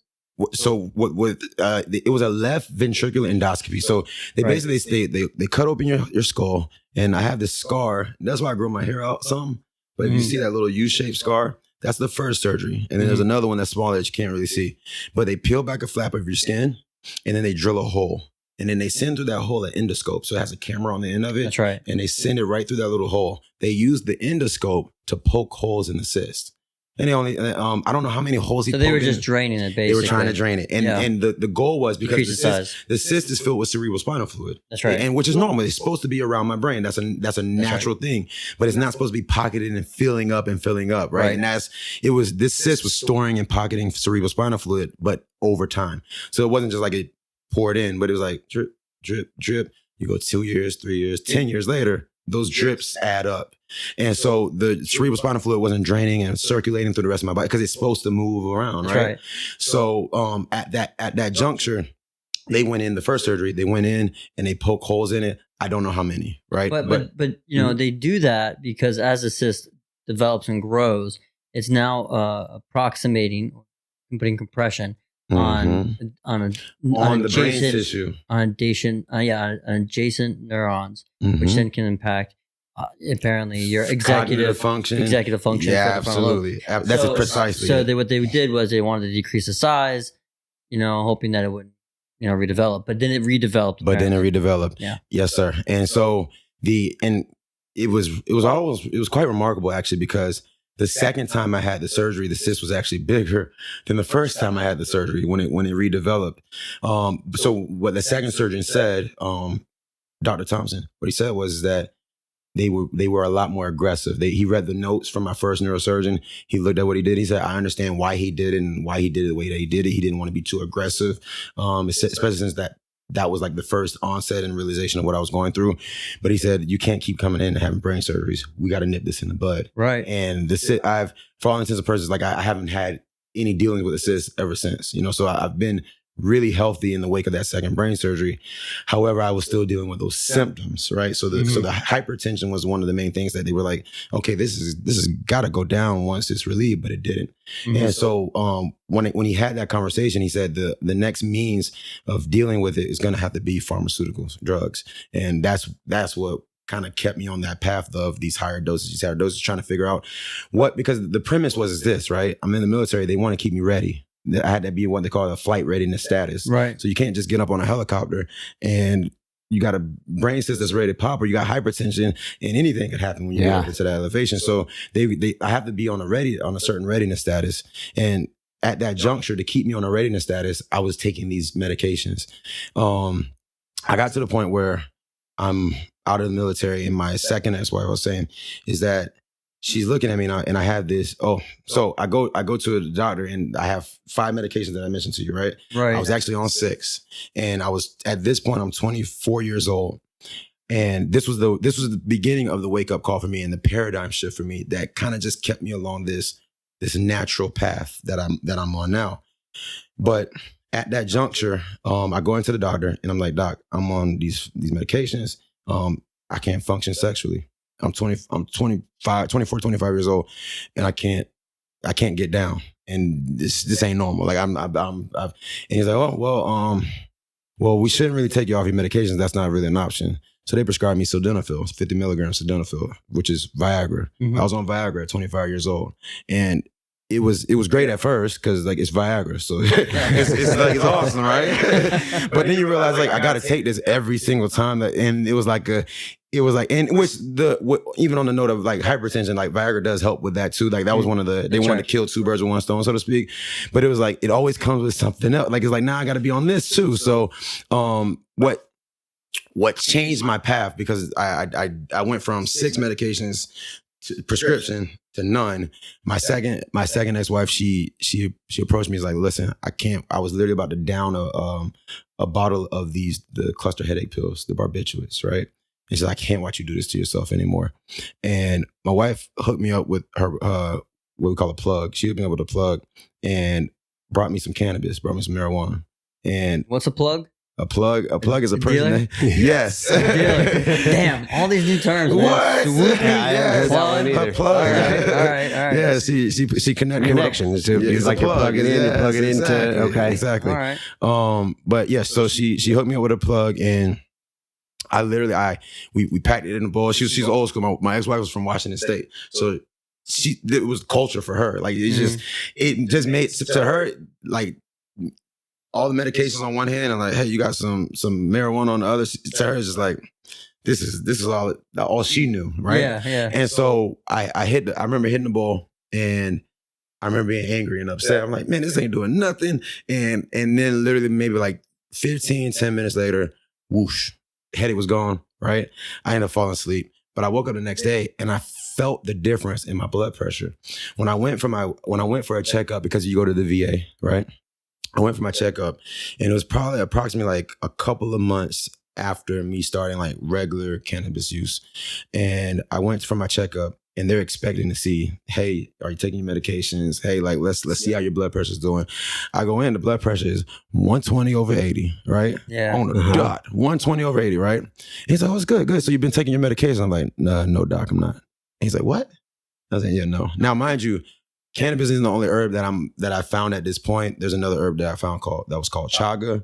So it was a left ventricular endoscopy. So they basically they cut open your skull, and I have this scar. That's why I grew my hair out some. But if you see that little U-shaped scar, that's the first surgery. And then there's another one that's smaller that you can't really see. But they peel back a flap of your skin, and then they drill a hole. And then they send through that hole an endoscope. So it has a camera on the end of it. That's right. And they send it right through that little hole. They use the endoscope to poke holes in the cyst. And they only, I don't know how many holes he poked in. So they were just draining it, basically. They were trying to drain it. And the goal was, because the cyst is filled with cerebrospinal fluid. That's right. And which is normal. It's supposed to be around my brain. That's a natural thing. But it's not supposed to be pocketed and filling up, right? And this cyst was storing and pocketing cerebrospinal fluid, but over time. So it wasn't just like it poured in, but it was like drip, drip, drip. You go 2 years, 3 years, 10 years later, those drips add up. And so the cerebrospinal fluid wasn't draining and circulating through the rest of my body, because it's supposed to move around, right? So at that juncture, they went in the first surgery. They went in and they poke holes in it. I don't know how many, right? But you know, they do that because as the cyst develops and grows, it's now approximating, putting compression on the brain tissue, on adjacent neurons, which then can impact apparently your executive function. Yeah, absolutely. That's precisely. So what they did was they wanted to decrease the size, hoping that it would, redevelop. But then it redeveloped. Yeah. Yes, sir. And so it was quite remarkable, actually, because the second time I had the surgery, the cyst was actually bigger than the first time I had the surgery when it redeveloped. So what the second surgeon said, Dr. Thompson, what he said was that they were a lot more aggressive. He read the notes from my first neurosurgeon. He looked at what he did. He said, I understand why he did it and why he did it the way that he did it. He didn't want to be too aggressive, especially since that was like the first onset and realization of what I was going through. But he said, you can't keep coming in and having brain surgeries. We got to nip this in the bud. Right. And for all intents and purposes, like I haven't had any dealings with a cyst ever since, so I've been really healthy in the wake of that second brain surgery. However, I was still dealing with those symptoms, right? So the hypertension was one of the main things that they were like, okay, this has got to go down once it's relieved, but it didn't. And so when he had that conversation, he said the next means of dealing with it is going to have to be pharmaceuticals, drugs. And that's what kind of kept me on that path of these higher doses, trying to figure out because the premise was this, right? I'm in the military. They want to keep me ready. I had to be what they call a flight readiness status. Right. So you can't just get up on a helicopter and you got a brain cyst that's ready to pop, or you got hypertension, and anything could happen when you get into that elevation. So I have to be on a certain readiness status. And at that juncture, to keep me on a readiness status, I was taking these medications. I got to the point where I'm out of the military, and my second ex-wife was saying is that she's looking at me and I have this. Oh, so I go to the doctor and I have 5 medications that I mentioned to you, right? Right. I was actually on 6, and I was at this point I'm 24 years old, and this was the beginning of the wake up call for me and the paradigm shift for me that kind of just kept me along this natural path that I'm on now. But at that juncture, I go into the doctor and I'm like, Doc, I'm on these medications. I can't function sexually. I'm 24, 25 years old, and I can't get down. And this ain't normal. Like and he's like, oh, well, we shouldn't really take you off your medications. That's not really an option. So they prescribed me sildenafil, 50 milligrams sildenafil, which is Viagra. I was on Viagra at 25 years old, and it was great at first because like it's Viagra, so it's like it's awesome, right? But then you realize like I got to take this every single time, and it was like and which even on the note of like hypertension, like Viagra does help with that too. Like that was one of they wanted to kill 2 birds with 1 stone, so to speak. But it was like it always comes with something else. Like it's like now I got to be on this too. So what changed my path, because I went from 6 medications to prescription to none. My second ex-wife, she approached me, is like, listen, I was literally about to down a bottle of the cluster headache pills, the barbiturates, right? And she's like, I can't watch you do this to yourself anymore. And my wife hooked me up with her what we call a plug. She hooked me up with a plug and brought me some cannabis, brought me some marijuana. And what's a plug? A plug is a person that, yes. Damn, all these new terms. What? Yeah, plug. All right. Yeah, she connected connections. It's like you plug it in, you plug it into. Okay, exactly. All right. But yeah, so she hooked me up with a plug, and I literally we packed it in a bowl. She's old school. My ex-wife was from Washington State, so it was culture for her. Like it just made to her like. All the medications on one hand, and like, hey, you got some marijuana on the other. To her, it's just like, this is all she knew, right? Yeah. And so I remember hitting the ball, and I remember being angry and upset. I'm like, man, this ain't doing nothing. And then literally maybe like 10 minutes later, whoosh, headache was gone, right? I ended up falling asleep. But I woke up the next day and I felt the difference in my blood pressure. When I went for a checkup, because you go to the VA, right? I went for my checkup, and it was probably approximately like a couple of months after me starting like regular cannabis use. And I went for my checkup, and they're expecting to see, hey, are you taking your medications? Hey, like let's see how your blood pressure is doing. I go in, the blood pressure is 120/80, right? Yeah. On the dot, 120/80, right? And he's like, oh, it's good. So you've been taking your medication? I'm like, no, doc, I'm not. And he's like, what? I was like, yeah, no. Now, mind you, cannabis isn't the only herb that I found at this point. There's another herb that I found that was called chaga.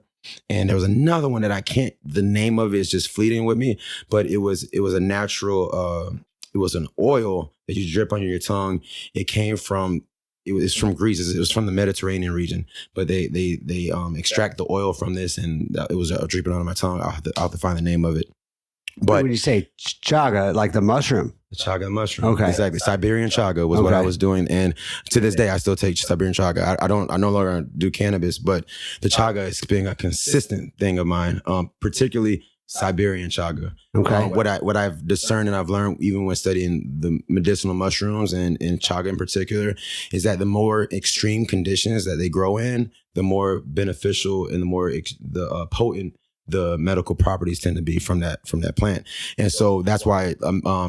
And there was another one that the name of it is just fleeting with me, but it was a natural, it was an oil that you drip on your tongue. It came from, it's from Greece. It was from the Mediterranean region, but they extract the oil from this, and it was dripping on my tongue. I'll have to find the name of it. But when you say chaga, like the mushroom? The chaga mushroom. Okay. Exactly. Siberian chaga was what I was doing. And to this day, I still take Siberian chaga. I no longer do cannabis, but the chaga has been a consistent thing of mine, particularly Siberian chaga. Okay. What I've discerned and I've learned even when studying the medicinal mushrooms and chaga in particular is that the more extreme conditions that they grow in, the more beneficial and the more potent the medical properties tend to be from that plant. And so that's why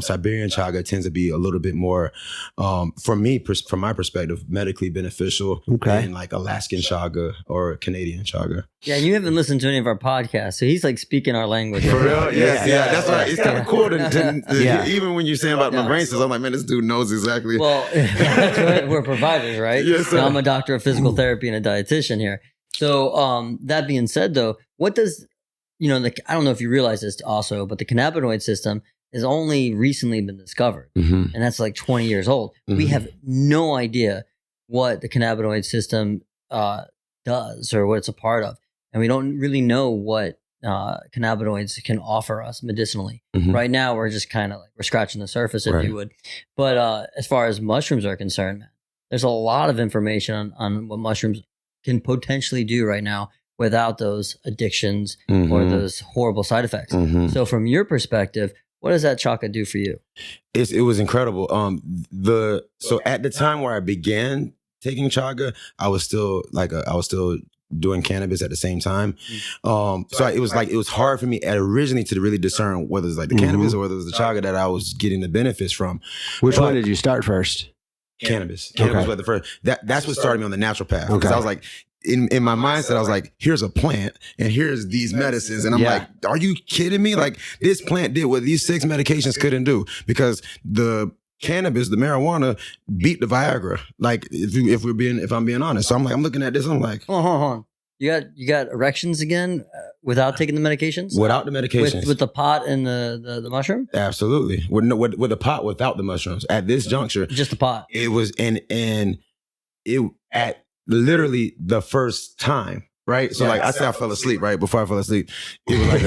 Siberian chaga tends to be a little bit more, from my perspective, medically beneficial than like Alaskan chaga or Canadian chaga. Yeah, and you haven't listened to any of our podcasts, so he's like speaking our language. For real? Yeah. That's right. It's kind of cool to even when you're saying about my brain cells, I'm like, man, this dude knows exactly. Well, that's what we're providers, right? Yes, sir. Now, I'm a doctor of physical therapy and a dietitian here. So that being said, though, what does I don't know if you realize this also, but the cannabinoid system has only recently been discovered, and that's like 20 years old. We have no idea what the cannabinoid system does or what it's a part of, and we don't really know what cannabinoids can offer us medicinally. Right now, we're just kind of like we're scratching the surface, if you would. But as far as mushrooms are concerned, man, there's a lot of information on what mushrooms can potentially do right now without those addictions or those horrible side effects. So from your perspective, What does that chaga do for you? It was incredible. So at the time where I began taking chaga, I was still doing cannabis at the same time. So it was hard for me originally to really discern whether it's like the cannabis or whether it was the chaga that I was getting the benefits from. Which one did you start first? Cannabis. Cannabis was the first. That's what started me on the natural path. Because I was like, in my mindset, I was like, here's a plant and here's these medicines. And I'm like, are you kidding me? Like, this plant did what these 6 medications couldn't do, because the cannabis, the marijuana, beat the Viagra. Like, if I'm being honest. So I'm looking at this, I'm like, hold on. You got erections again without taking the medications? Without the medications. With the pot and the mushroom? Absolutely. With the pot without the mushrooms. At this juncture. Just the pot. It was, and it at literally the first time. Right. So like I said, I fell asleep right before I fell asleep. It was like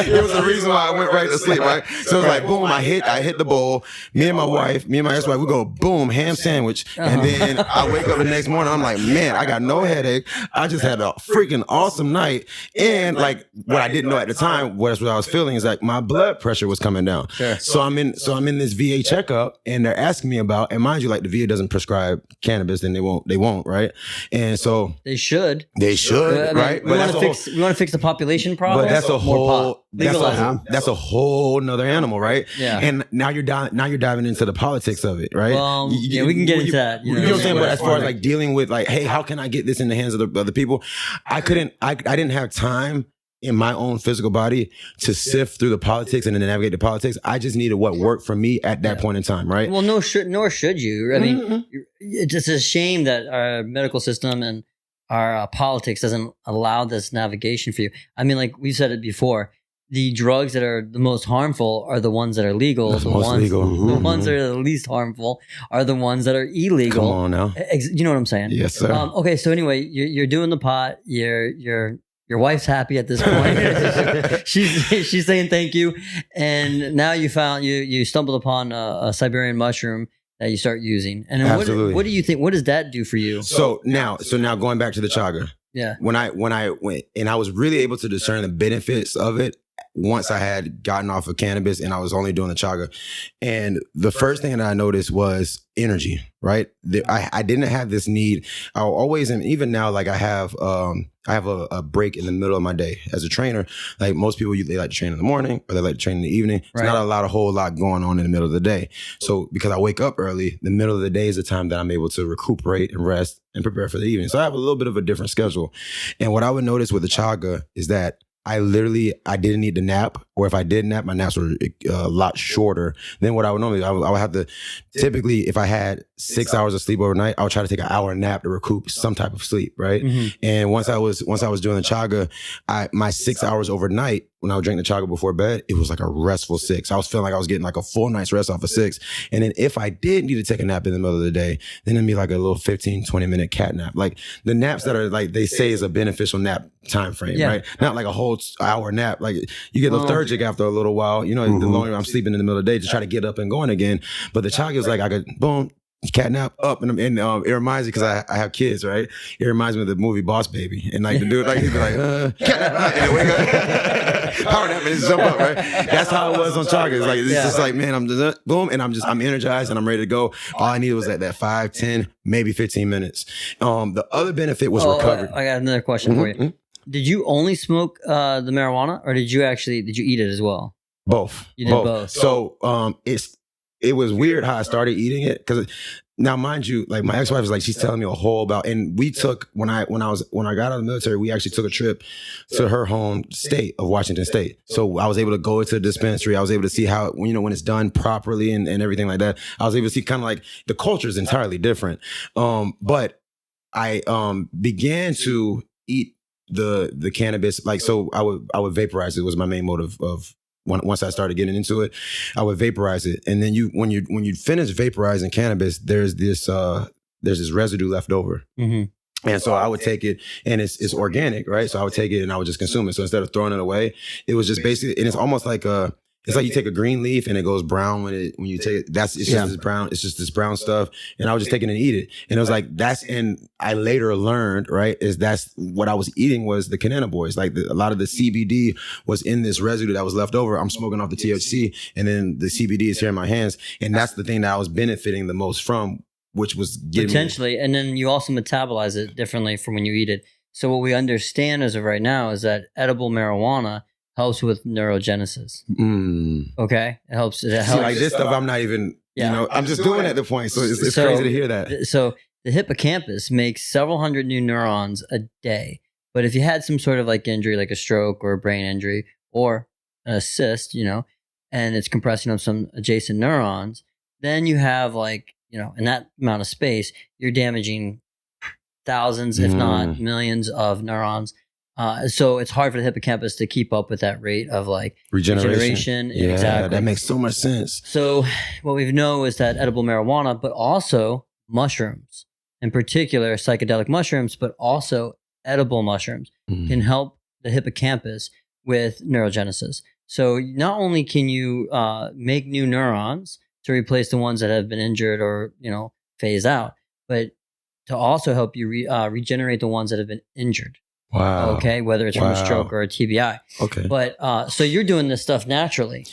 it was the reason why I went right to sleep. Right. So it was like, boom, I hit the bowl. Me and my ex-wife, we go, boom, ham sandwich. And then I wake up the next morning. I'm like, man, I got no headache. I just had a freaking awesome night. And like what I didn't know at the time, what I was feeling is like my blood pressure was coming down. Sure. So I'm in this VA checkup and they're asking me about, and mind you, like the VA doesn't prescribe cannabis, then they won't. Right. And so they should. They should, right? We want to fix the population problem. But that's a whole that's a whole nother animal, right? Yeah. And now you're diving into the politics of it, right? Well, we can get into that. You know what I'm saying? But as far as like dealing with like, hey, how can I get this in the hands of the people? I didn't have time in my own physical body to sift through the politics and then navigate the politics. I just needed what worked for me at that point in time, right? Well, nor should you. I mean, it's just a shame that our medical system and our politics doesn't allow this navigation for you. I mean, like we've said it before, the drugs that are the most harmful are the ones that are legal. The ones that are the least harmful are the ones that are illegal. Come on now. You know what I'm saying? Yes, sir. Okay, so anyway, you're doing the pot. Your wife's happy at this point. she's saying thank you, and now you stumbled upon a Siberian mushroom that you start using. And Absolutely. What do you think? What does that do for you? So now going back to the chaga. Yeah. When I went and I was really able to discern the benefits of it once I had gotten off of cannabis and I was only doing the chaga. And the first thing that I noticed was energy, right? I didn't have this need. I always, and even now, like I have a break in the middle of my day as a trainer. Like most people, they like to train in the morning or they like to train in the evening. It's not a whole lot going on in the middle of the day. So because I wake up early, the middle of the day is the time that I'm able to recuperate and rest and prepare for the evening. So I have a little bit of a different schedule. And what I would notice with the chaga is that I didn't need to nap, or if I did nap, my naps were a lot shorter than what I would normally. I would have to, typically, if I had 6 hours of sleep overnight, I would try to take an hour nap to recoup some type of sleep, right? Mm-hmm. And once I was doing the chaga, my 6 hours overnight, when I would drink the chaga before bed, it was like a restful 6. I was feeling like I was getting like a full night's rest off of 6. And then if I did need to take a nap in the middle of the day, then it'd be like a little 15, 20 minute cat nap. Like the naps that are like, they say is a beneficial nap time frame, right? Not like a whole hour nap. Like you get lethargic after a little while, you know, the longer I'm sleeping in the middle of the day to try to get up and going again. But the chaga is like, I could, boom, cat nap up, and it reminds me, because I have kids, right? It reminds me of the movie Boss Baby, and like the dude, like he'd be like, cat nap, and wake up, power nap, and just jump up, right? That's how it was on chaga. It's like it's just like, man, I'm just boom, and I'm energized and I'm ready to go. All I needed was that 5, 10, maybe 15 minutes. The other benefit was recovery. I got another question for you. Did you only smoke the marijuana, or did you eat it as well? Both. You did both. So it was weird how I started eating it, because now, mind you, like my ex-wife is like, she's telling me a whole about, and we took, when I got out of the military, we actually took a trip to her home state of Washington State. So I was able to go to the dispensary. I was able to see how, you know, when it's done properly and everything like that. I was able to see kind of like the culture is entirely different. But I began to eat the cannabis, like, so I would vaporize it. Was my main motive of once I started getting into it. I would vaporize it, and then when you finish vaporizing cannabis, there's this residue left over. Mm-hmm. And so I would take it, and it's organic, right? So I would take it and I would just consume it. So instead of throwing it away, it was just basically, and it's almost like It's like you take a green leaf and it goes brown when you take it. It's just this brown stuff. And I was just taking it and eat it. And it was like, and I later learned, right, that's what I was eating was the cannabinoids. Like a lot of the CBD was in this residue that was left over. I'm smoking off the THC and then the CBD is here in my hands. And that's the thing that I was benefiting the most from, which was potentially. And then you also metabolize it differently from when you eat it. So what we understand as of right now is that edible marijuana helps with neurogenesis. Okay, it helps. It helps. See, like this stuff, I'm not even. I'm just doing it at the point. So it's crazy to hear that. So the hippocampus makes several hundred new neurons a day. But if you had some sort of like injury, like a stroke or a brain injury or a cyst, and it's compressing on some adjacent neurons, then you have like in that amount of space, you're damaging thousands, if not millions, of neurons. So it's hard for the hippocampus to keep up with that rate of like regeneration. Yeah, exactly. That makes so much sense. So what we know is that edible marijuana, but also mushrooms, in particular psychedelic mushrooms, but also edible mushrooms can help the hippocampus with neurogenesis. So not only can you make new neurons to replace the ones that have been injured or phase out, but to also help you regenerate the ones that have been injured. Wow. Okay, whether it's from a stroke or a TBI. Okay. But so you're doing this stuff naturally,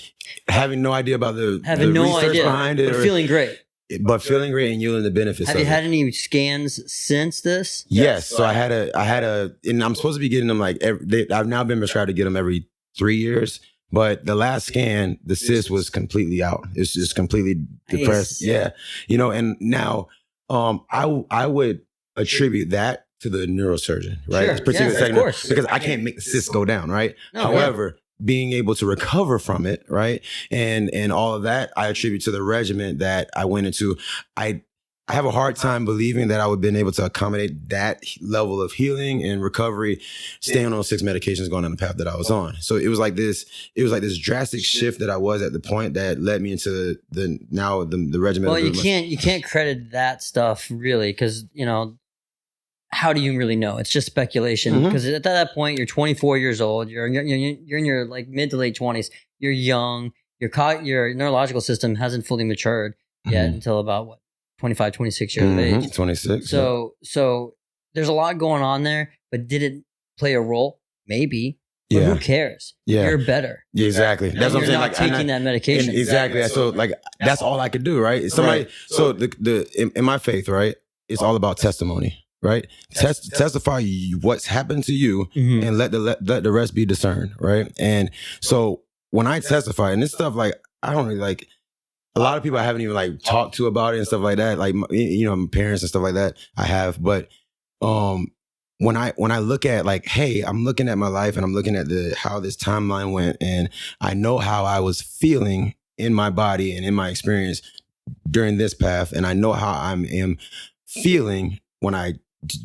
having no idea about the research behind it, but feeling great. But feeling great and yielding the benefits. Have you had any scans since this? Yes. So I had a, and I'm supposed to be getting them like I've now been prescribed to get them every 3 years. But the last scan, the cyst was completely out. It's just completely depressed. Yeah. And now I would attribute that to the neurosurgeon, right? Sure. Yes, of course. Because I can't make the cyst go down, right? No, however, being able to recover from it, right? And all of that, I attribute to the regimen that I went into. I have a hard time believing that I would have been able to accommodate that level of healing and recovery, staying on 6 medications, going on the path that I was on. So it was like this drastic shift that I was at the point that led me into the regimen. Well, you can't credit that stuff really, because how do you really know? It's just speculation. Because at that point, you're 24 years old. You're in your like mid to late 20s. You're young. Your neurological system hasn't fully matured yet until about 25, 26 years of age. 26. So there's a lot going on there. But did it play a role? Maybe. But who cares? Yeah. You're better. Yeah, exactly. That's what I'm saying. You're not taking that medication. Exactly. So like that's all I could do, right? Somebody. Right. So in my faith, right, it's all about testimony. Right, testify what's happened to you, and let the rest be discerned. Right, and so when I testify, and this stuff, like I don't really like. A lot of people I haven't even like talked to about it and stuff like that. Like my parents and stuff like that I have, but when I look at like, hey, I'm looking at my life and I'm looking at how this timeline went, and I know how I was feeling in my body and in my experience during this path, and I know how I am feeling when I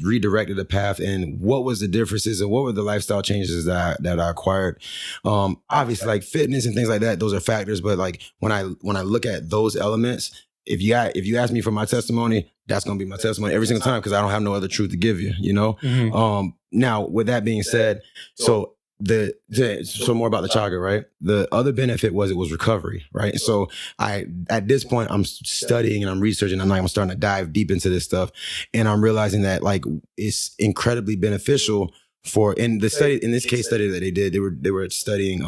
redirected the path, and what was the differences and what were the lifestyle changes that I acquired. Obviously like fitness and things like that, those are factors. But like when I look at those elements, if you ask me for my testimony, that's going to be my testimony every single time, because I don't have no other truth to give you, Now with that being said, so more about the chaga, right? The other benefit was it was recovery, right? So at this point, I'm studying and I'm researching. I'm starting to dive deep into this stuff, and I'm realizing that like it's incredibly beneficial in this case study that they did. They were studying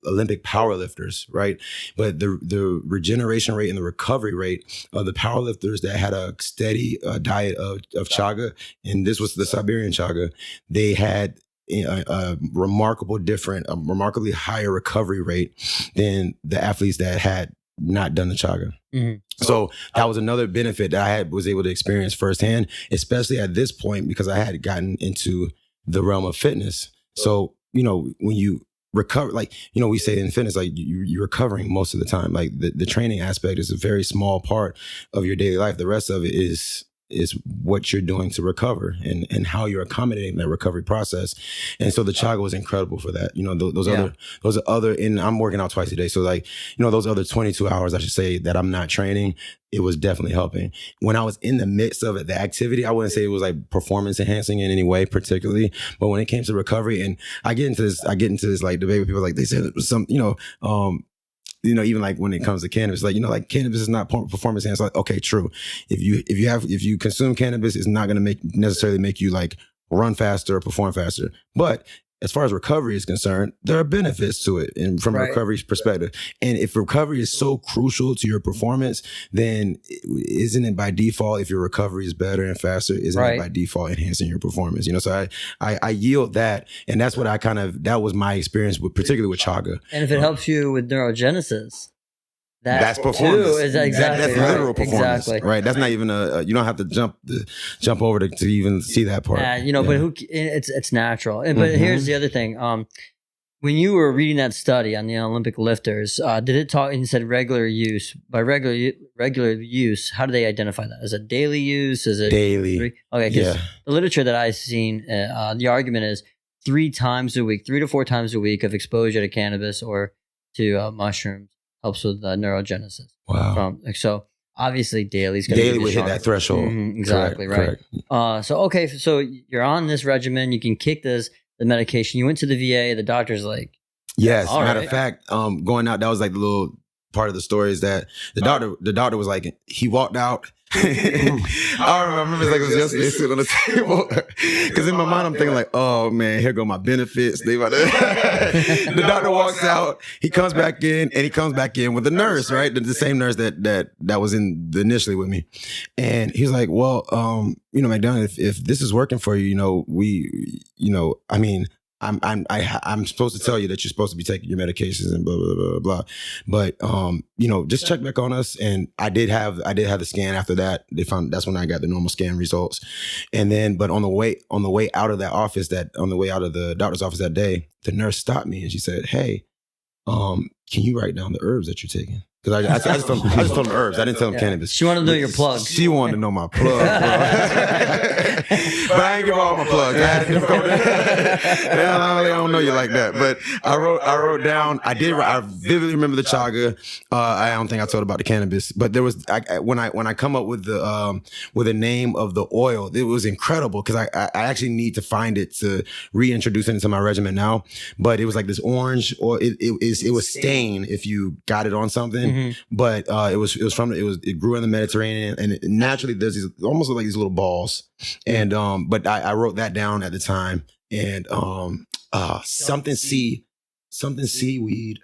Olympic powerlifters, right? But the regeneration rate and the recovery rate of the powerlifters that had a steady diet of chaga, and this was the Siberian chaga, they had a remarkably higher recovery rate than the athletes that had not done the chaga. So that was another benefit that I was able to experience firsthand, especially at this point, because I had gotten into the realm of fitness. So, when you recover, like, we say in fitness, like you're recovering most of the time. Like the training aspect is a very small part of your daily life. The rest of it is what you're doing to recover and how you're accommodating that recovery process. And so the chaga was incredible for that. Those other, and I'm working out twice a day. So like, those other 22 hours, I should say, that I'm not training, it was definitely helping. When I was in the midst of it, the activity, I wouldn't say it was like performance enhancing in any way particularly, but when it came to recovery, and I get into this like debate with people, like they said it was some, even like when it comes to cannabis, like, like cannabis is not performance enhancing. Like, okay, true. If you consume cannabis, it's not going to necessarily make you like run faster or perform faster. But as far as recovery is concerned, there are benefits to it, and from a recovery perspective. And if recovery is so crucial to your performance, then isn't it by default, if your recovery is better and faster, isn't it by default enhancing your performance? So I yield that, and that's what that was my experience with, particularly with chaga. And if it helps you with neurogenesis, that's performance. Too, is exactly that's literal performance, exactly. right? That's not even you don't have to jump over to even see that part. But it's natural. But here's the other thing. When you were reading that study on the Olympic lifters, did it talk? And you said regular use. By regular use, how do they identify that? Is it daily use? Is it daily? Okay, because the literature that I've seen, the argument is 3 times a week, 3 to 4 times a week of exposure to cannabis or to mushrooms helps with neurogenesis. Wow. So obviously daily is going to be would hit that threshold. Exactly. Correct. So you're on this regimen. You can kick the medication. You went to the VA. The doctor's like, yes. Matter of fact, going out, that was like the little part of the story is that the doctor was like, he walked out. I remember it's like it was yesterday sitting on the table. Because in my mind, I'm thinking like, oh man, here go my benefits. The doctor walks out, he comes back in, and he comes back in with the nurse, right? The same nurse that was in initially with me. And he's like, well, McDonough, if this is working for you, I'm supposed to tell you that you're supposed to be taking your medications and blah blah blah blah. But just check back on us. And I did have the scan after that. They found that's when I got the normal scan results. And then, but on the way out of that office, on the way out of the doctor's office that day, the nurse stopped me and she said, "Hey, can you write down the herbs that you're taking?" Because I just told him herbs. I didn't tell him cannabis. She wanted to know your plugs. She wanted to know my plug, bro. But I ain't give all my plugs. I had a difficulty. I don't know you like that. But I wrote down. I vividly remember the chaga. I don't think I told about the cannabis. But there was when I come up with the name of the oil, it was incredible because I actually need to find it to reintroduce it into my regimen now. But it was like this orange, or it was stain if you got it on something. But it grew in the Mediterranean, and naturally there's these almost like these little balls. And but I wrote that down at the time, and something seaweed.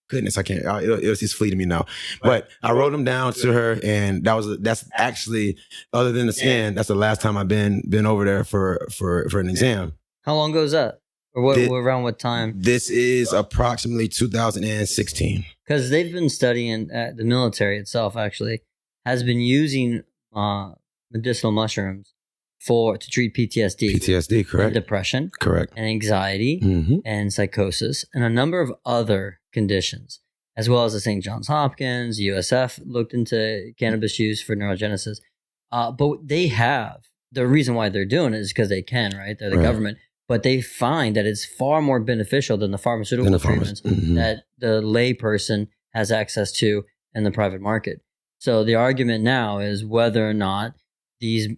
Goodness, I can't. It's fleeting me now. But I wrote them down to her, and that's actually, other than the scan, that's the last time I've been over there for an exam. How long ago was that? Or around what time? This is approximately 2016. Because they've been studying, the military itself actually has been using medicinal mushrooms to treat PTSD. PTSD, correct. And depression. Correct. And anxiety and psychosis and a number of other conditions, as well as the St. Johns Hopkins, USF looked into cannabis use for neurogenesis. But they have, the reason why they're doing it is because they can, right? They're the government. But they find that it's far more beneficial than the pharmaceutical treatments that the lay person has access to in the private market. So the argument now is whether or not these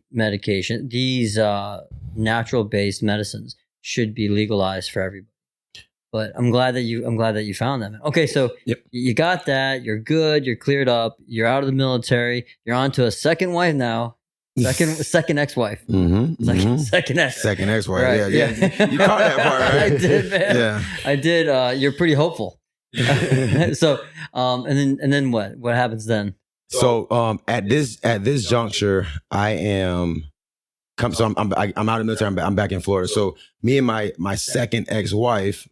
natural-based medicines should be legalized for everybody. But I'm glad that you found them. Okay, so you got that. You're good. You're cleared up. You're out of the military. You're on to a second wife now. Second ex-wife. Second ex-wife. Right. Yeah. You caught that part, right? I did, man. Yeah. I did. You're pretty hopeful. So, and then what? What happens then? So, at this juncture, I am. So I'm out of the military. I'm back in Florida. So me and my second ex-wife.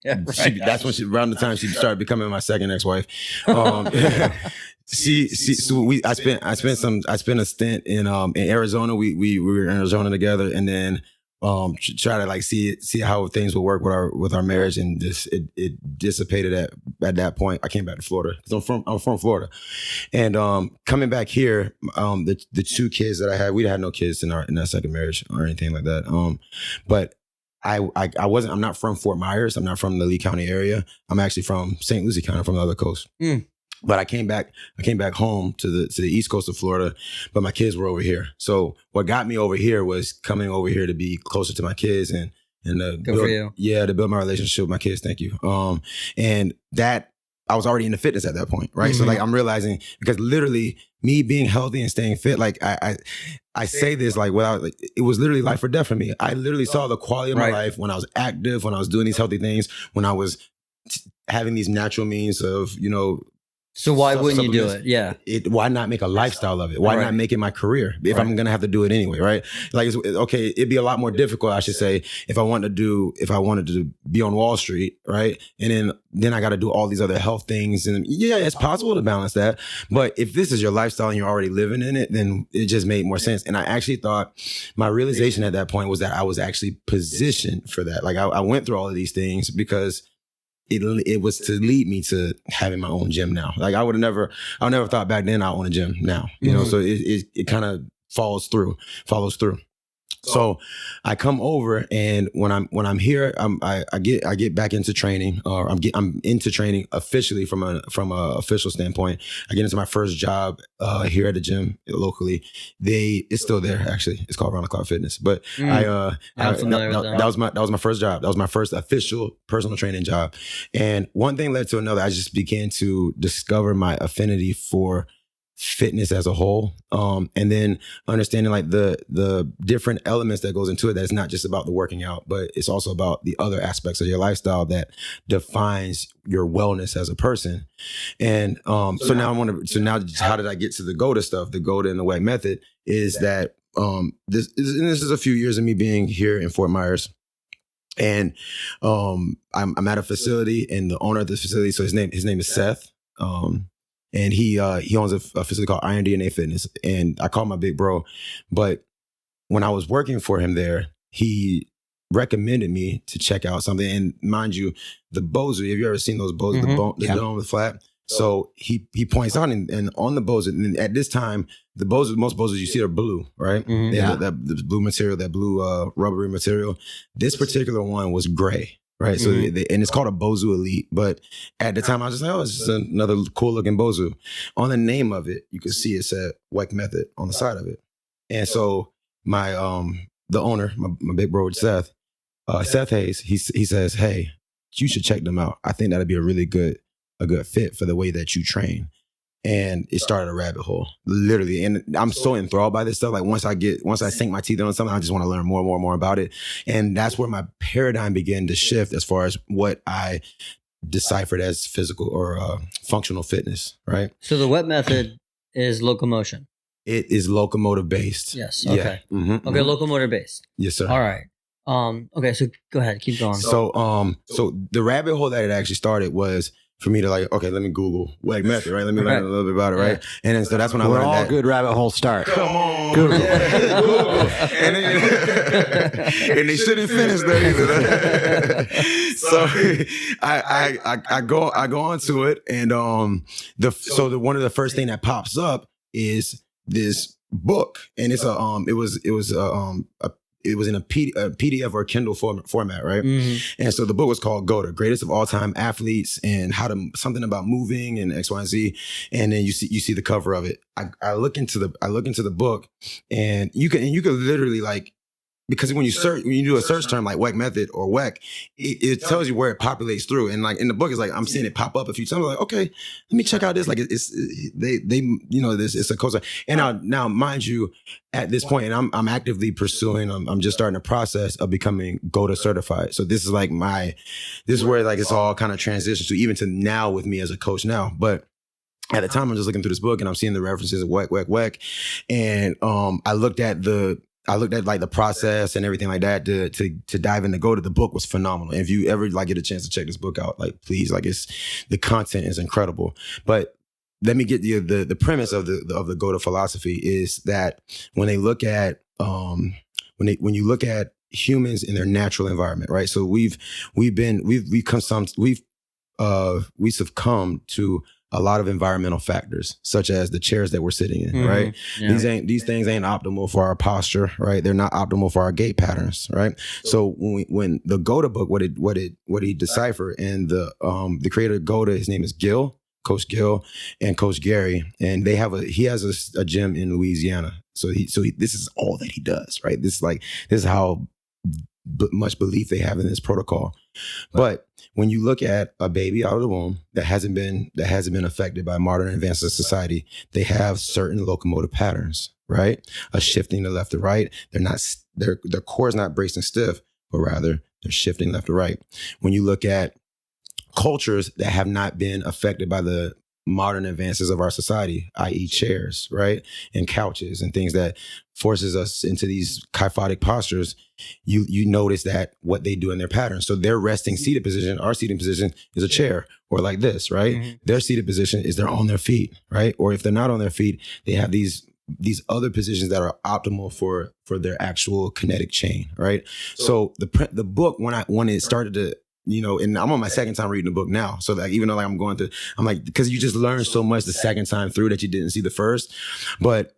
Yeah, right. That's when around the time she started becoming my second ex-wife. I spent a stint in Arizona. We were in Arizona together, and then try to like see how things would work with our marriage, and it dissipated at that point. I came back to Florida because I'm from Florida, and coming back here, the 2 kids that I had, we had no kids in that second marriage or anything like that. But I'm not from Fort Myers. I'm not from the Lee County area. I'm actually from St. Lucie County, from the other coast. But I came back home to the east coast of Florida, but my kids were over here. So what got me over here was coming over here to be closer to my kids and to build my relationship with my kids. Thank you. And that I was already into fitness at that point, right? So like I'm realizing, because literally me being healthy and staying fit, like I say this like without, like, it was literally life or death for me. I literally saw the quality of my life when I was active, when I was doing these healthy things, when I was having these natural means of, you know. So why wouldn't you do it? Yeah. Why not make a lifestyle of it? Why not make it my career if I'm going to have to do it anyway, right? Like, okay, it'd be a lot more difficult, I should say, if I wanted to be on Wall Street, right? And then I got to do all these other health things. And yeah, it's possible to balance that. But if this is your lifestyle and you're already living in it, then it just made more sense. And I actually thought, my realization at that point was that I was actually positioned for that. Like I went through all of these things because it was to lead me to having my own gym now. Like I never thought back then I own a gym now, you know, so it kind of follows through. So I come over, and when I'm here, I get back into training, or I'm into training officially from a official standpoint. I get into my first job here at the gym locally. It's still there, actually. It's called Round the Clock Fitness. But that was my first job. That was my first official personal training job. And one thing led to another. I just began to discover my affinity for fitness as a whole, and then understanding like the different elements that goes into it. That's not just about the working out, but it's also about the other aspects of your lifestyle that defines your wellness as a person. And so now how did I get to the GOATA stuff? The GOATA and the WeckMethod is that this is a few years of me being here in Fort Myers. And I'm at a facility, and the owner of this facility, so his name is Seth. And he owns a facility called Iron DNA Fitness. And I call him my big bro. But when I was working for him there, he recommended me to check out something. And mind you, the Bozu, have you ever seen those Bozu, the dome, the flat? So he points out, and on the Bozu, and at this time, most Bozos you see are blue, right? They have that blue material, that blue rubbery material. This particular one was gray. Right. So, and it's called a Bozu Elite. But at the time, I was just like, oh, it's just another cool looking Bozu. On the name of it, you could see it said WeckMethod on the side of it. And so my the owner, my big bro, Seth Hayes, he says, hey, you should check them out. I think that'd be a good fit for the way that you train. And it started a rabbit hole, literally. And I'm so enthralled by this stuff. Like once I sink my teeth on something, I just want to learn more and more and more about it. And that's where my paradigm began to shift as far as what I deciphered as physical or functional fitness, right? So the WeckMethod is locomotion. It is locomotive based. Yes. Okay. Yeah. Okay. Locomotive based. Yes, sir. All right. Okay. So go ahead. Keep going. So the rabbit hole that it actually started was for me to like, okay, let me Google WeckMethod, right? Let me learn a little bit about it, right? And then so that's when I learned that. Good rabbit hole start. Come on, Google. Yeah, Google. And they shouldn't finish there either. So I go onto it, and one of the first thing that pops up is this book, and it's it was in a PDF or a Kindle format, right? And so the book was called GOATA, Greatest of All Time Athletes, and something about moving and X, Y, and Z. And then you see the cover of it. I look into the book, and you can literally like, because when you do a search term like WeckMethod or Weck, it tells you where it populates through. And like in the book, it's like I'm seeing it pop up a few times. I'm like, okay, let me check out this. Like it's a course. And now mind you, at this point, and I'm actively pursuing. I'm just starting a process of becoming GOATA certified. So this is where like it's all kind of transitioned to, even to now with me as a coach now. But at the time, I'm just looking through this book, and I'm seeing the references of Weck, and I looked at like the process and everything like that to dive into GOATA. The book was phenomenal. And if you ever like get a chance to check this book out, like please, like the content is incredible. But let me get the premise of the GOATA philosophy is that when they look at when you look at humans in their natural environment, right? So we succumb to a lot of environmental factors, such as the chairs that we're sitting in, right? Yeah. These things ain't optimal for our posture, right? They're not optimal for our gait patterns, right? So when the GOATA book, what he deciphered, and the creator of GOATA, his name is Coach Gil and Coach Gary, and he has a gym in Louisiana. So this is all that he does, right? This is how much belief they have in this protocol. But when you look at a baby out of the womb that hasn't been affected by modern advances of society, they have certain locomotive patterns, right? A shifting to left to right. Their core is not braced and stiff, but rather they're shifting left to right. When you look at cultures that have not been affected by the modern advances of our society, i.e. chairs, right? And couches and things that forces us into these kyphotic postures, you notice that what they do in their patterns. So their resting seated position, our seating position is a chair or like this, right? Mm-hmm. Their seated position is they're on their feet, right? Or if they're not on their feet, they have these other positions that are optimal for their actual kinetic chain, right? So the book, when it started to, and I'm on my second time reading the book now. So like, even though like I'm going through, I'm like, because you just learn so much the second time through that you didn't see the first. But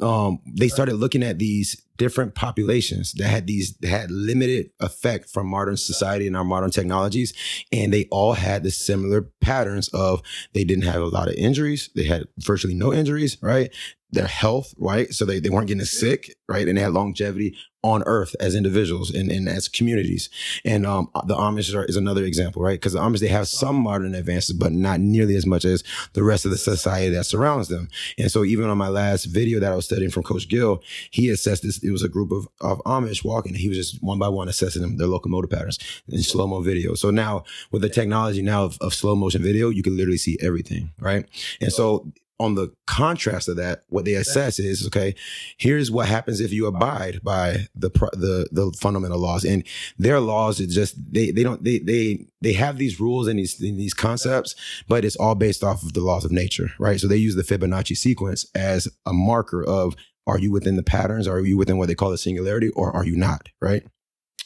they started looking at these different populations that had limited effect from modern society and our modern technologies. And they all had the similar patterns of they didn't have a lot of injuries. They had virtually no injuries, right? Their health, right? So they weren't getting sick, right? And they had longevity on earth as individuals and as communities. And the Amish is another example, right? Because the Amish, they have some modern advances, but not nearly as much as the rest of the society that surrounds them. And so even on my last video that I was studying from Coach Gill, he assessed this. It was a group of Amish walking, and he was just one by one assessing them, their locomotive patterns in slow-mo video. So now with the technology now of slow motion video, you can literally see everything, right? And so on the contrast of that, what they assess is, okay, here's what happens if you abide by the fundamental laws. And their laws is just they have these rules and these concepts, but it's all based off of the laws of nature, right? So they use the Fibonacci sequence as a marker of, are you within the patterns? Are you within what they call the singularity, or are you not, right?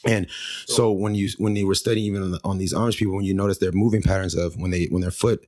And so when they were studying even on these Amish people, when you notice their moving patterns of when their foot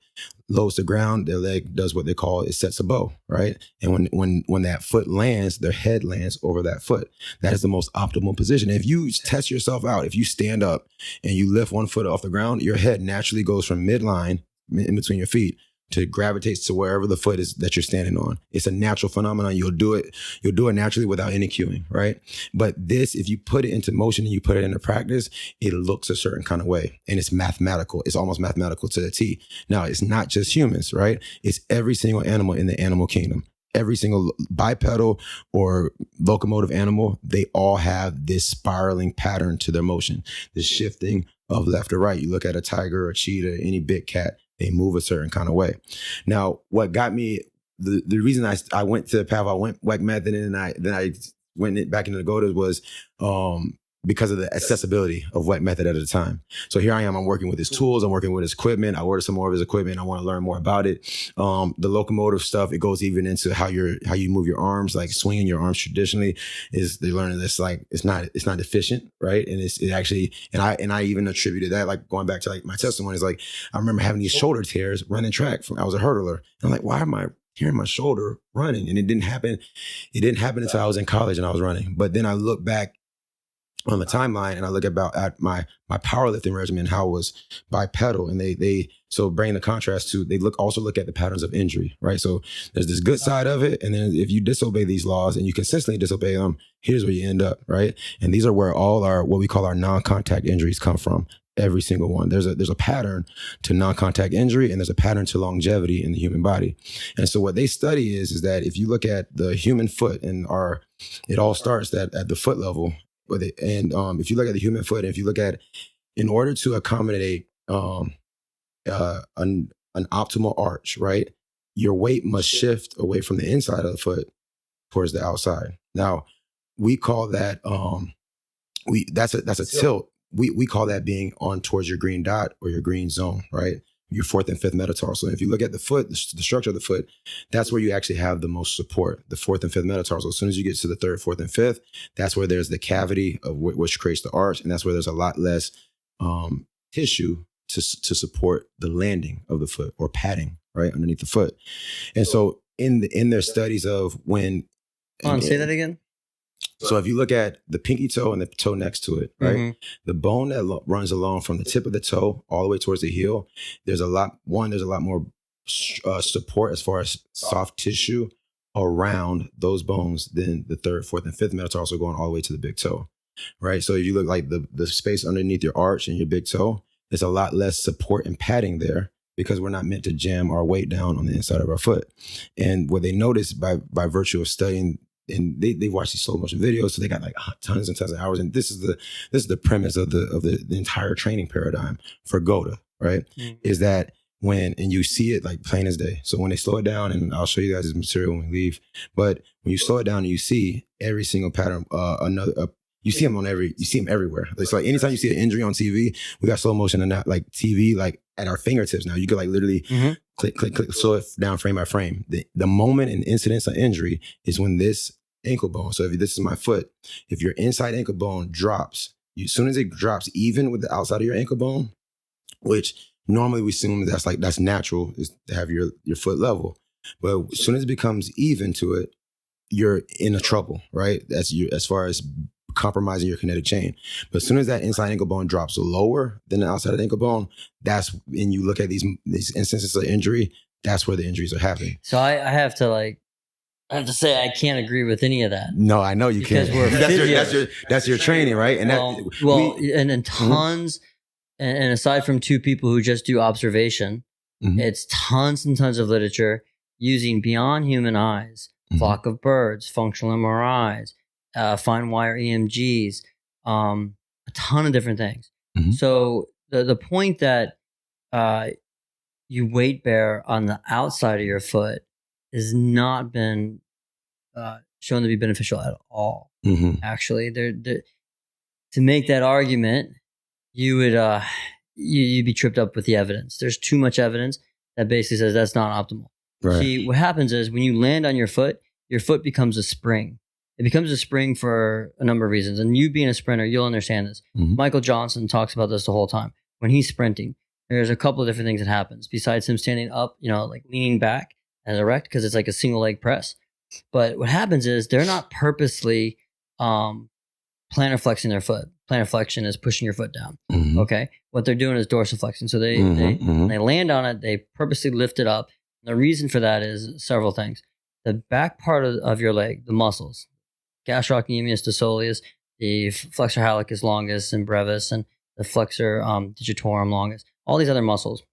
lowers the ground, their leg does what they call, it sets a bow, right? And when that foot lands, their head lands over that foot. That is the most optimal position. If you test yourself out, if you stand up and you lift one foot off the ground, your head naturally goes from midline in between your feet to gravitates to wherever the foot is that you're standing on. It's a natural phenomenon. You'll do it naturally without any cueing, right? But this, if you put it into motion and you put it into practice, it looks a certain kind of way. And it's mathematical. It's almost mathematical to the T. Now, it's not just humans, right? It's every single animal in the animal kingdom. Every single bipedal or locomotive animal, they all have this spiraling pattern to their motion, this shifting of left to right. You look at a tiger, a cheetah, any big cat, they move a certain kind of way. Now, what got me, the reason I went to the path, I went WeckMethod, and then I went back into the GOATA was because of the accessibility of WeckMethod at the time. So here I am, I'm working with his tools, I'm working with his equipment. I ordered some more of his equipment. I want to learn more about it. The locomotive stuff, it goes even into how you move your arms, like swinging your arms traditionally is they're learning this, like, it's not efficient, right? And it actually, and I even attributed that, like going back to like my testimony is like, I remember having these shoulder tears running track I was a hurdler. And I'm like, why am I tearing my shoulder running? And it didn't happen until I was in college and I was running. But then I look back on the timeline and I look at my powerlifting regimen, how it was bipedal, and they so bring the contrast to, they also look at the patterns of injury, right? So there's this good side of it, and then if you disobey these laws and you consistently disobey them, here's where you end up, right? And these are where all our, what we call our non-contact injuries come from. Every single one. There's a pattern to non-contact injury, and there's a pattern to longevity in the human body. And so what they study is that if you look at the human foot and it all starts at the foot level. And if you look at the human foot, and if you look at, in order to accommodate an optimal arch, right, your weight must shift away from the inside of the foot towards the outside. Now, we call that that's a tilt. We call that being on towards your green dot or your green zone, right? Your fourth and fifth metatarsal. And if you look at the foot, the structure of the foot, that's where you actually have the most support, the fourth and fifth metatarsal. As soon as you get to the third, fourth, and fifth, that's where there's the cavity of which creates the arch. And that's where there's a lot less tissue to support the landing of the foot, or padding, right, underneath the foot. And so in their studies of when... say that again? So if you look at the pinky toe and the toe next to it, right, mm-hmm. the bone that runs along from the tip of the toe all the way towards the heel, there's a lot more support as far as soft tissue around those bones than the third, fourth, and fifth metatarsal going all the way to the big toe, right? So if you look like the space underneath your arch and your big toe, there's a lot less support and padding there because we're not meant to jam our weight down on the inside of our foot. And what they noticed by virtue of studying, and they watch these slow motion videos, so they got like tons and tons of hours. And this is the premise of the entire training paradigm for GOATA, right? Mm-hmm. Is that and you see it like plain as day. So when they slow it down, and I'll show you guys this material when we leave, but when you slow it down and you see every single pattern, you see them everywhere. It's like anytime you see an injury on TV, we got slow motion and like TV, like at our fingertips now. You could like literally click, slow it down frame by frame. The moment and incidence of injury is when this ankle bone, so if this is my foot, if your inside ankle bone drops, as soon as it drops even with the outside of your ankle bone, which normally we assume that's natural, is to have your foot level. But as soon as it becomes even to it, you're in a trouble, right? That's as far as compromising your kinetic chain. But as soon as that inside ankle bone drops lower than the outside of the ankle bone, that's when you look at these instances of injury, that's where the injuries are happening. So I have to say I can't agree with any of that. No, I know you can't. That's your training, right? And and tons. And aside from two people who just do observation, it's tons and tons of literature using beyond human eyes, flock of birds, functional MRIs, fine wire EMGs, a ton of different things. So the point that you weight bear on the outside of your foot has not been shown to be beneficial at all. Actually, to make that argument, you would you'd be tripped up with the evidence. There's too much evidence that basically says that's not optimal. Right. See, what happens is when you land on your foot becomes a spring. It becomes a spring for a number of reasons. And you being a sprinter, you'll understand this. Michael Johnson talks about this the whole time. When he's sprinting, there's a couple of different things that happens besides him standing up, like leaning back as erect, because it's like a single leg press. But what happens is they're not purposely plantar flexing their foot. Plantar flexion is pushing your foot down. Okay. What they're doing is dorsiflexing. So they land on it. They purposely lift it up. And the reason for that is several things. The back part of your leg, the muscles, gastrocnemius dissoleus, the flexor hallucis longus and brevis, and the flexor digitorum longus, all these other muscles,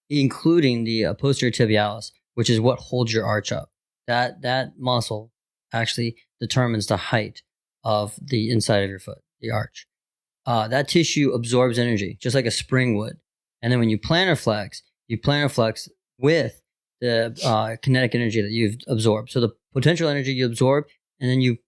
including the posterior tibialis, which is what holds your arch up. That muscle actually determines the height of the inside of your foot, the arch. That tissue absorbs energy, just like a spring would. And then when you plantar flex with the kinetic energy that you've absorbed. So the potential energy you absorb, and then you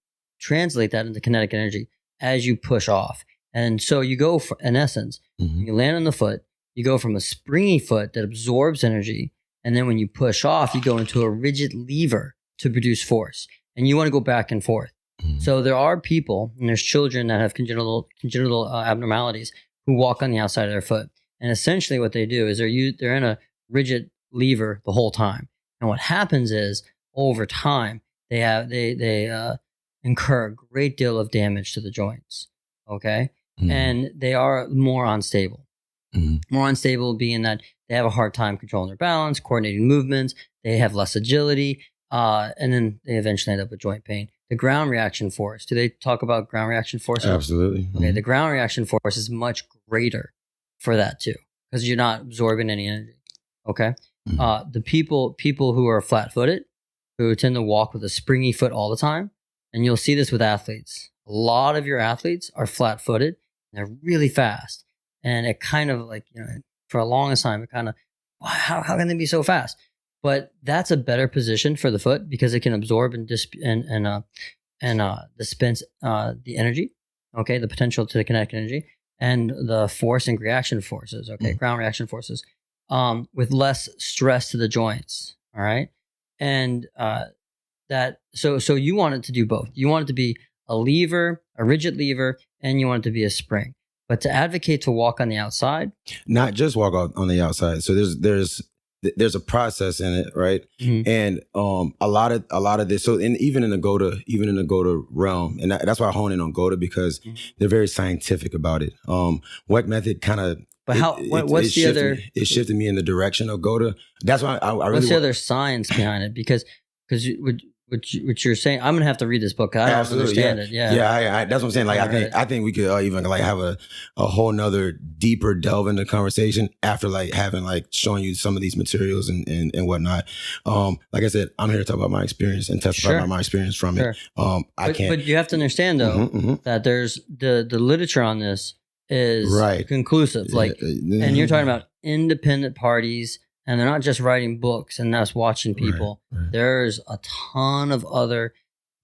translate that into kinetic energy as you push off. And so you go, in essence, you land on the foot, you go from a springy foot that absorbs energy, and then when you push off, you go into a rigid lever to produce force. And you want to go back and forth. So there are people, and there's children that have congenital abnormalities who walk on the outside of their foot. And essentially what they do is they're in a rigid lever the whole time. And what happens is over time, they incur a great deal of damage to the joints. Okay. And they are more unstable. More unstable being that they have a hard time controlling their balance, coordinating movements. They have less agility. And then they eventually end up with joint pain. The ground reaction force. Do they talk about ground reaction force? Absolutely. Okay. The ground reaction force is much greater for that too, because you're not absorbing any energy. Okay. The people who are flat-footed, who tend to walk with a springy foot all the time, and you'll see this with athletes. A lot of your athletes are flat-footed, and they're really fast. And it kind of like, for a longest time, it kind of, how can they be so fast? But that's a better position for the foot because it can absorb and dispense the energy, okay, the potential to the kinetic energy, and the force and reaction forces, okay, ground reaction forces, with less stress to the joints, all right? And so you want it to do both. You want it to be a lever, a rigid lever, and you want it to be a spring. But to advocate to walk on the outside, not just walk on the outside. So there's a process in it, right? And a lot of this. So even in the GOATA realm, and that's why I hone in on GOATA because they're very scientific about it. WeckMethod kind of. But what's the other? It shifted me in the direction of GOATA. That's why I really. What's the other science behind it? Because would what you're saying. I'm gonna have to read this book. I don't understand it. Yeah, yeah. That's what I'm saying. Like, I think we could even like have a whole nother deeper delve into conversation after like having like showing you some of these materials and whatnot. Like I said, I'm here to talk about my experience and testify about my experience from it. But you have to understand though that there's the literature on this is conclusive. Like, and you're talking about independent parties. And they're not just writing books and us watching people. There's a ton of other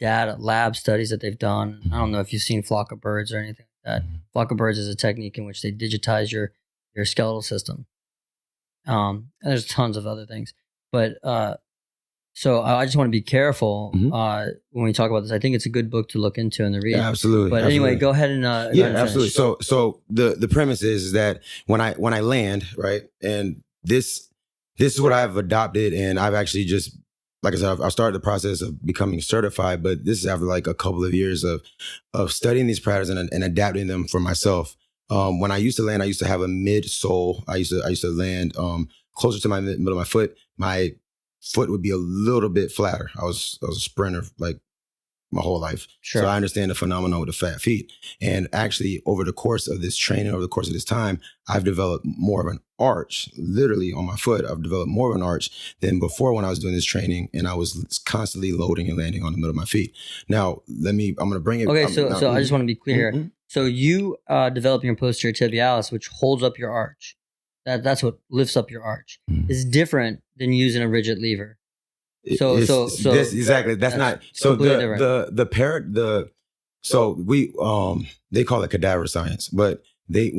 data, lab studies that they've done. I don't know if you've seen Flock of Birds or anything like that. Flock of Birds is a technique in which they digitize your skeletal system. And there's tons of other things. But so I just want to be careful when we talk about this. I think it's a good book to look into and to read. Yeah, absolutely. But anyway, go ahead and absolutely. So the premise is that when I land, right, and this is what I've adopted, and I've actually just, like I said, I've started the process of becoming certified, but this is after like a couple of years of studying these patterns and adapting them for myself. When I used to land, I used to have a midsole. I used to land closer to my middle of my foot. My foot would be a little bit flatter. I was a sprinter like my whole life. Sure. So I understand the phenomenon with the fat feet. And actually over the course of this training, over the course of this time, I've developed more of an arch, literally on my foot. I've developed more of an arch than before when I was doing this training and I was constantly loading and landing on the middle of my feet. Now, I'm going to bring it. Okay. So I just want to be clear here. So you develop your posterior tibialis, which holds up your arch. That's what lifts up your arch. It's different than using a rigid lever. So exactly. That's not so so we they call it cadaver science, but the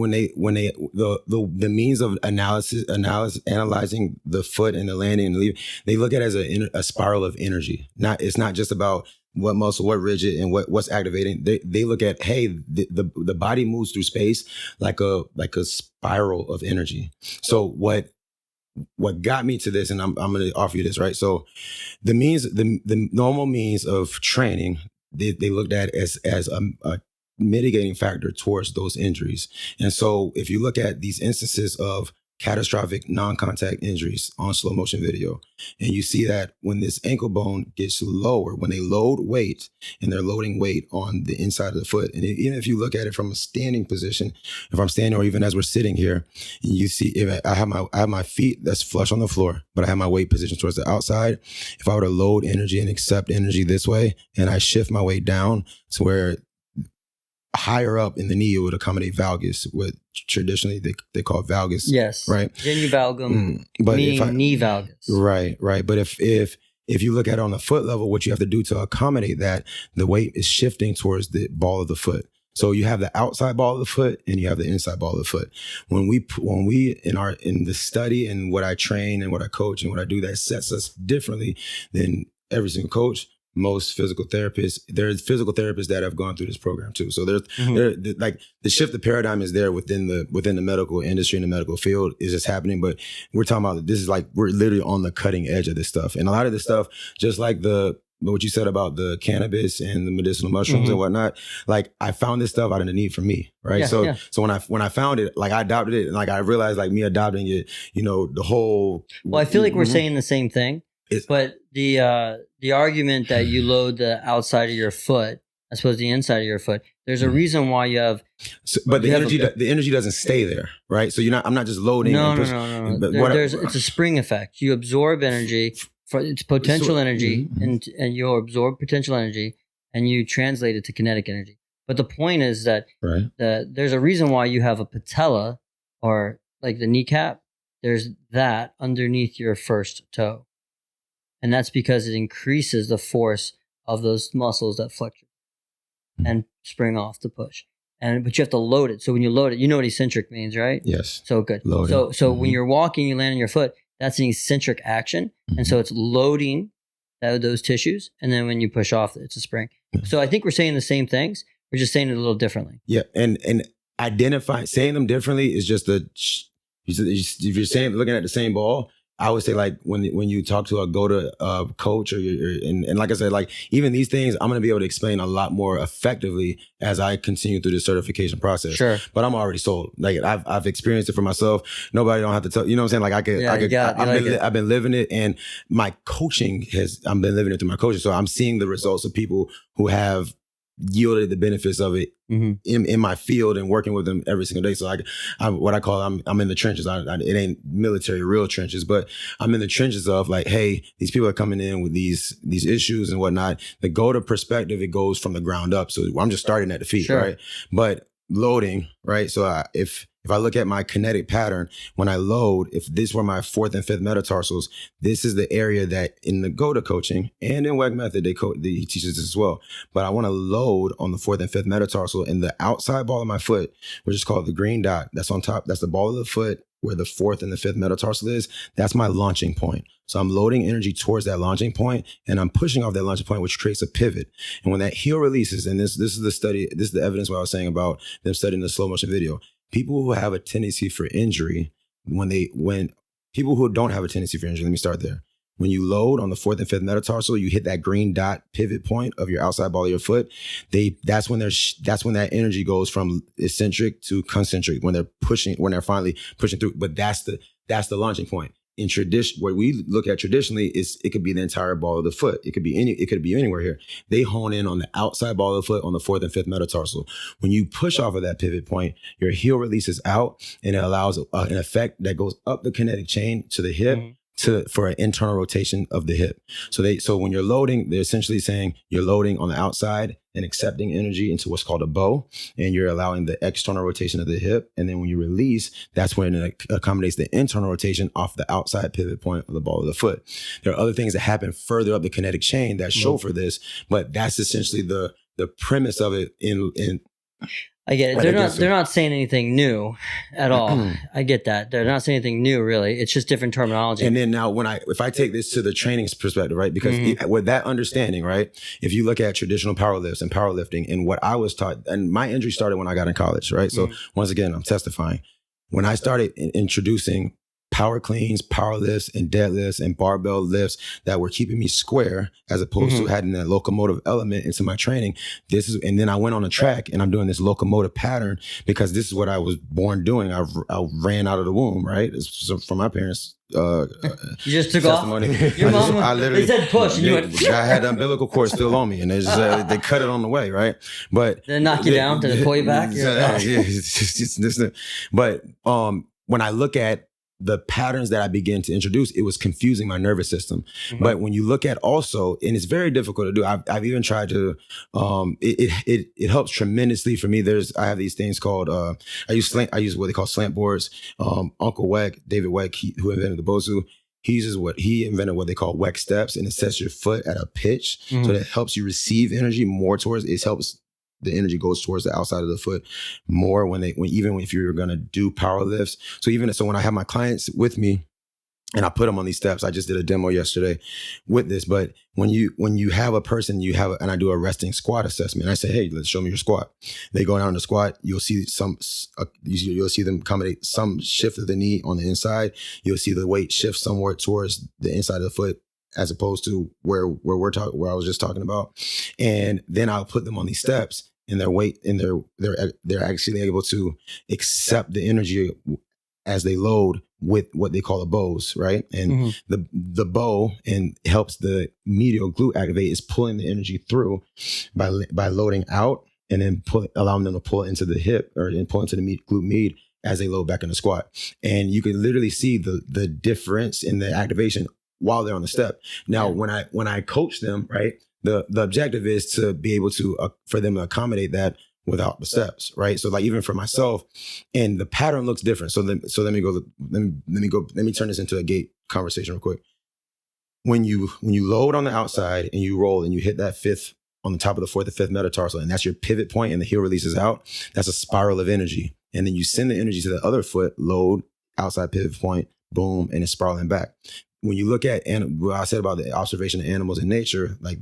means of analyzing the foot and the landing and the leaving, they look at it as a spiral of energy. It's not just about what muscle, what rigid, and what's activating. They look at, hey, the body moves through space like a spiral of energy. So what got me to this, and I'm going to offer you this, right? So the normal means of training, they looked at as a mitigating factor towards those injuries. And so if you look at these instances of catastrophic non-contact injuries on slow motion video, and you see that when this ankle bone gets lower, when they load weight and they're loading weight on the inside of the foot, and even if you look at it from a standing position, if I'm standing or even as we're sitting here, you see if I have my feet that's flush on the floor, but I have my weight positioned towards the outside. If I were to load energy and accept energy this way, and I shift my weight down to where higher up in the knee, it would accommodate valgus, what traditionally they call valgus. Yes. Right. Genu valgum, meaning knee valgus. Right. But if you look at it on the foot level, what you have to do to accommodate that, the weight is shifting towards the ball of the foot. So you have the outside ball of the foot and you have the inside ball of the foot. When we in the study and what I train and what I coach and what I do, that sets us differently than every single coach. Most physical therapists, there's physical therapists that have gone through this program too. So there's like the shift of paradigm is there within the medical industry and the medical field is just happening. But we're talking about this is like we're literally on the cutting edge of this stuff. And a lot of this stuff, just like what you said about the cannabis and the medicinal mushrooms and whatnot, like I found this stuff out of the need for me, right? So when I found it, like I adopted it, and like I realized like me adopting it, the whole. Well, I feel like we're saying the same thing. But the argument that you load the outside of your foot as opposed to the inside of your foot, there's a reason why you have. But the energy doesn't stay there, right? So I'm not just loading. No. It's a spring effect. You absorb energy it's potential energy, and you absorb potential energy, and you translate it to kinetic energy. But the point is that there's a reason why you have a patella or like the kneecap. There's that underneath your first toe. And that's because it increases the force of those muscles that flex and spring off to push. But you have to load it. So when you load it, you know what eccentric means, right? Yes. So good. Loading. So when you're walking, you land on your foot, that's an eccentric action. And so it's loading those tissues. And then when you push off, it's a spring. So I think we're saying the same things. We're just saying it a little differently. Yeah. And saying them differently is just if you're looking at the same ball, I would say like when you talk to a GOATA coach and like I said, like even these things, I'm going to be able to explain a lot more effectively as I continue through the certification process. Sure. But I'm already sold. Like I've experienced it for myself. Nobody don't have to tell, you know what I'm saying? Like I've been living it, and my coaching I've been living it through my coaching. So I'm seeing the results of people who have yielded the benefits of it in my field and working with them every single day. So I'm in the trenches. It ain't military real trenches, but I'm in the trenches of like, hey, these people are coming in with these issues and whatnot. The GOATA perspective, it goes from the ground up. So I'm just starting at the feet, right? But loading, right? So if I look at my kinetic pattern, when I load, if this were my fourth and fifth metatarsals, this is the area that in the GOATA coaching and in WeckMethod, he teaches this as well. But I want to load on the fourth and fifth metatarsal in the outside ball of my foot, which is called the green dot. That's on top. That's the ball of the foot where the fourth and the fifth metatarsal is. That's my launching point. So I'm loading energy towards that launching point, and I'm pushing off that launching point, which creates a pivot. And when that heel releases, and this is the evidence what I was saying about them studying the slow motion video. People who have a tendency for injury, when people who don't have a tendency for injury, let me start there. When you load on the fourth and fifth metatarsal, you hit that green dot pivot point of your outside ball of your foot. That's when that energy goes from eccentric to concentric, when they're finally pushing through. But that's the launching point. In tradition, what we look at traditionally is it could be the entire ball of the foot. It could be anywhere here. They hone in on the outside ball of the foot on the fourth and fifth metatarsal. When you push off of that pivot point, your heel releases out, and it allows an effect that goes up the kinetic chain to the hip. For an internal rotation of the hip. So when you're loading, they're essentially saying you're loading on the outside and accepting energy into what's called a bow, and you're allowing the external rotation of the hip. And then when you release, that's when it accommodates the internal rotation off the outside pivot point of the ball of the foot. There are other things that happen further up the kinetic chain that show for this, but that's essentially the premise of it in I get it. They're not saying anything new at all. I get that. They're not saying anything new, really. It's just different terminology. And then now if I take this to the training perspective, right? Because with that understanding, right? If you look at traditional power lifts and powerlifting and what I was taught, and my injury started when I got in college, right? So once again, I'm testifying. When I started introducing power cleans, power lifts, and deadlifts, and barbell lifts that were keeping me square, as opposed to having that locomotive element into my training. And then I went on a track, and I'm doing this locomotive pattern because this is what I was born doing. I ran out of the womb, right? It's from my parents. You just took testimony. Off. Your mom, they said push, and you went. I had the umbilical cord still on me, and they cut it on the way, right? But they knock you down to pull you back. But when I look at the patterns that I began to introduce, it was confusing my nervous system. But when you look at also, and it's very difficult to do, I've even tried to, it helps tremendously for me. I have these things called, I use what they call slant boards. Uncle Weck, David Weck, who invented the Bosu, he invented what they call Weck steps, and it sets your foot at a pitch. So that helps you receive energy more towards, it helps the energy goes towards the outside of the foot more even if you're going to do power lifts. So when I have my clients with me and I put them on these steps, I just did a demo yesterday with this, but when you have a person, and I do a resting squat assessment, I say, hey, let's show me your squat. They go down to squat. You'll see you'll see them accommodate some shift of the knee on the inside. You'll see the weight shift somewhat towards the inside of the foot, as opposed to where I was just talking about. And then I'll put them on these steps, and their weight, and they're actually able to accept the energy as they load with what they call a bows, right? And the bow and helps the medial glute activate, is pulling the energy through by loading out, and then allowing them to pull into the hip and pull into the glute med as they load back in the squat. And you can literally see the difference in the activation while they're on the step. Now, when I coach them, right, the objective is to be able to for them to accommodate that without the steps, right? So like even for myself, and the pattern looks different. So let me turn this into a gait conversation real quick. When you load on the outside and you roll and you hit that fifth on the top of the fourth or fifth metatarsal, and that's your pivot point, and the heel releases out, that's a spiral of energy. And then you send the energy to the other foot, load, outside pivot point, boom, and it's spiraling back. When you look at, and what I said about the observation of animals in nature, like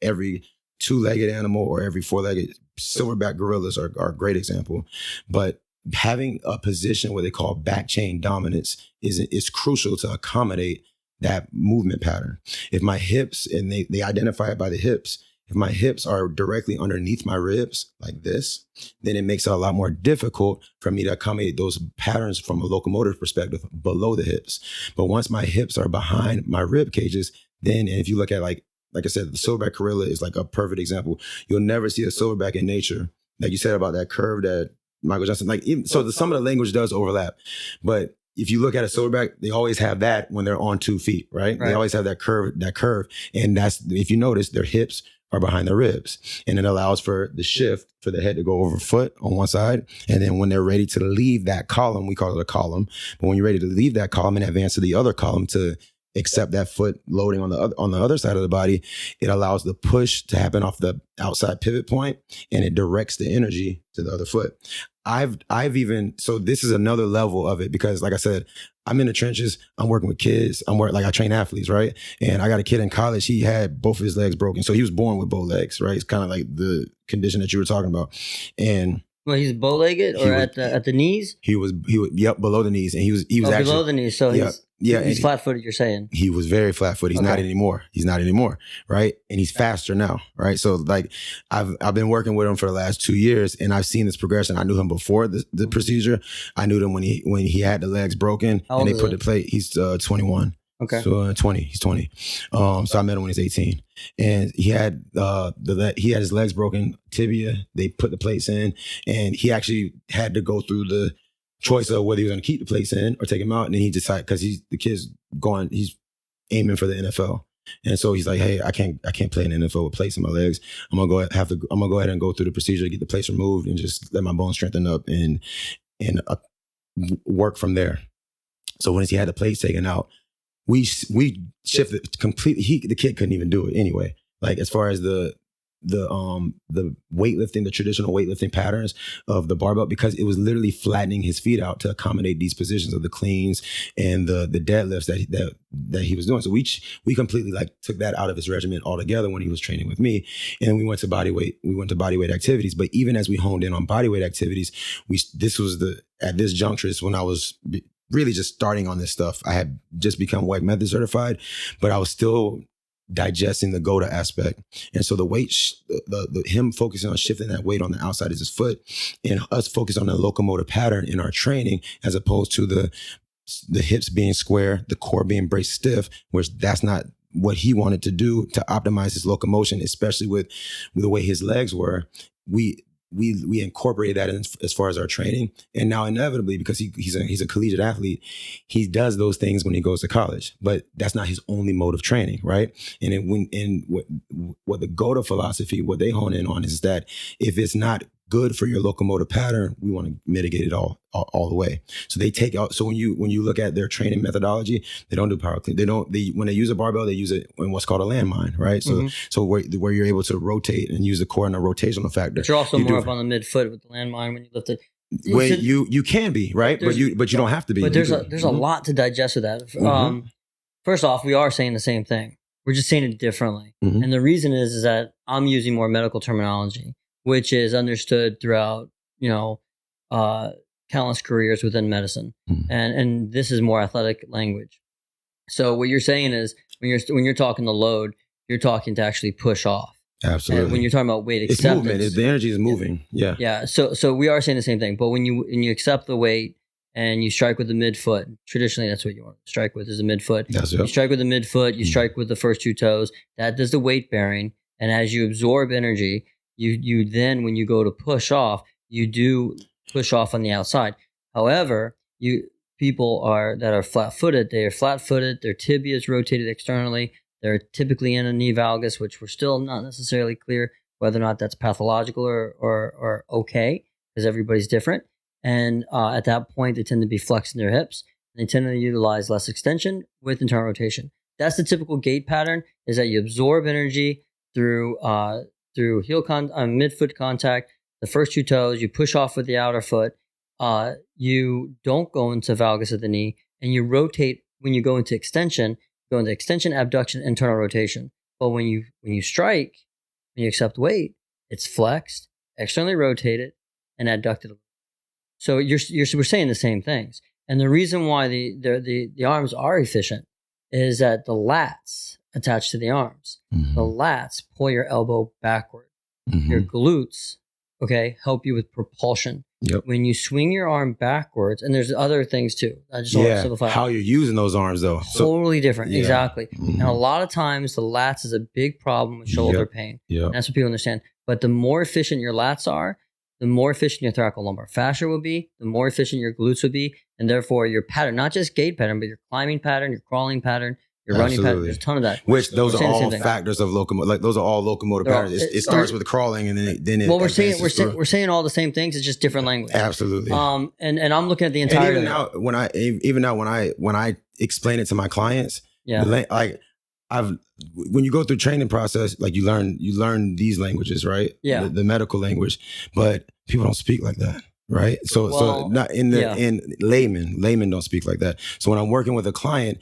every two-legged animal or every four-legged, silverback gorillas are a great example. But having a position where they call back chain dominance is crucial to accommodate that movement pattern. If my hips, and they identify it by the hips, if my hips are directly underneath my ribs like this, then it makes it a lot more difficult for me to accommodate those patterns from a locomotive perspective below the hips. But once my hips are behind my rib cages, then if you look at like I said, the silverback gorilla is like a perfect example. You'll never see a silverback in nature. Like you said about that curve that Michael Johnson, some of the language does overlap. But if you look at a silverback, they always have that when they're on 2 feet, right? They always have that curve. And that's, if you notice, their hips are behind their ribs. And it allows for the shift for the head to go over foot on one side. And then when they're ready to leave that column, we call it a column. But when you're ready to leave that column and advance to the other column to accept that foot loading on the other side of the body, it allows the push to happen off the outside pivot point, and it directs the energy to the other foot. So this is another level of it, because like I said, I'm in the trenches. I'm working with kids. I train athletes, right? And I got a kid in college. He had both of his legs broken. So he was born with bow legs, right? It's kind of like the condition that you were talking about. And well, he's bow-legged or at the knees? He was below the knees, and he was actually below the knees. So he's flat-footed. You're saying he was very flat-footed. He's not anymore, right? And he's faster now, right? So like I've been working with him for the last 2 years, and I've seen this progression. I knew him before the procedure. I knew him when he had the legs broken and they put the plate. He's 21. Okay. So 20. He's 20. So I met him when he was 18, and he had his legs broken, tibia. They put the plates in, and he actually had to go through the choice of whether he was going to keep the plates in or take them out. And then he decided, because he's aiming for the NFL. And so he's like, hey, I can't play in the NFL with plates in my legs. I'm gonna go ahead and go through the procedure, get the plates removed, and just let my bones strengthen up and work from there. So once he had the plates taken out, we shifted completely. The kid couldn't even do it anyway. Like as far as the weightlifting, the traditional weightlifting patterns of the barbell, because it was literally flattening his feet out to accommodate these positions of the cleans and the deadlifts that he was doing. So we completely took that out of his regimen altogether when he was training with me. And then we went to bodyweight activities. But even as we honed in on bodyweight activities, at this juncture is when I was really just starting on this stuff. I had just become WeckMethod certified, but I was still digesting the GOATA aspect. And so the weight, him focusing on shifting that weight on the outside of his foot, and us focus on the locomotive pattern in our training, as opposed to the hips being square, the core being braced stiff, which that's not what he wanted to do to optimize his locomotion, especially with the way his legs were. We incorporated that as far as our training. And now inevitably, because he's a collegiate athlete, he does those things when he goes to college, but that's not his only mode of training, right? And what the GOATA philosophy, what they hone in on is that if it's not good for your locomotive pattern, we want to mitigate it all the way. So they take out. So when you look at their training methodology, they don't do power clean. When they use a barbell, they use it in what's called a landmine, right? So where you're able to rotate and use the core and a rotational factor. But you're also more up on the midfoot with the landmine when you lift it. You can be, right, but you don't have to be. But there's a lot to digest with that. First off, we are saying the same thing. We're just saying it differently, and the reason is that I'm using more medical terminology, which is understood throughout, countless careers within medicine. And this is more athletic language. So what you're saying is when you're talking the load, you're talking to actually push off. Absolutely. And when you're talking about weight acceptance, it's movement. The energy is moving. Yeah. Yeah. So we are saying the same thing. But when you accept the weight and you strike with the midfoot, traditionally that's what you want to strike with, is the midfoot. You strike with the midfoot, you strike with the first 2 toes. That does the weight bearing. And as you absorb energy, you then, when you go to push off, you do push off on the outside. However, people that are flat-footed, they are flat-footed, their tibia is rotated externally, they're typically in a knee valgus, which we're still not necessarily clear whether or not that's pathological or okay, because everybody's different. And at that point, they tend to be flexing their hips, and they tend to utilize less extension with internal rotation. That's the typical gait pattern, is that you absorb energy through midfoot contact, the first 2 toes, you push off with the outer foot, you don't go into valgus of the knee, and you rotate when you go into extension, abduction, internal rotation. But when you strike, when you accept weight, it's flexed, externally rotated, and adducted. So we're saying the same things. And the reason why the arms are efficient is that the lats attached to the arms, the lats pull your elbow backward. Your glutes, okay, help you with propulsion. Yep. When you swing your arm backwards, and there's other things too. I just want to simplify how you're using those arms though. Totally different. Exactly. And a lot of times the lats is a big problem with shoulder pain. Yeah. That's what people understand. But the more efficient your lats are, the more efficient your thoracolumbar fascia will be, the more efficient your glutes will be, and therefore your pattern, not just gait pattern, but your climbing pattern, your crawling pattern, your running pattern. There's a ton of that. Which those are all factors of locomotive. Like those are all locomotive patterns. It starts with the crawling, and then it. Well, we're saying all the same things. It's just different language. Absolutely. And I'm looking at the entire. And even now, when I explain it to my clients, like when you go through training process, like you learn these languages, right? Yeah. The medical language, but people don't speak like that. Right. So not in laymen don't speak like that. So when I'm working with a client,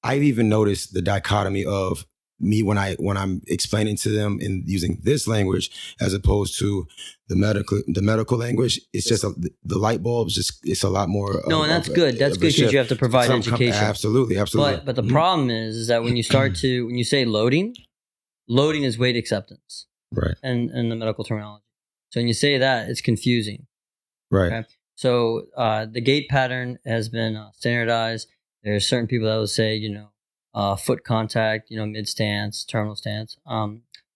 I've even noticed the dichotomy of me when I'm explaining to them in using this language as opposed to the medical language. It's just the light bulbs. It's a lot more. No, and that's good. That's good because you have to provide education. Absolutely. But the problem is that when you say loading is weight acceptance, right? And the medical terminology. So when you say that, it's confusing, right? Okay? So the gait pattern has been standardized. There's certain people that will say, foot contact, mid stance, terminal stance,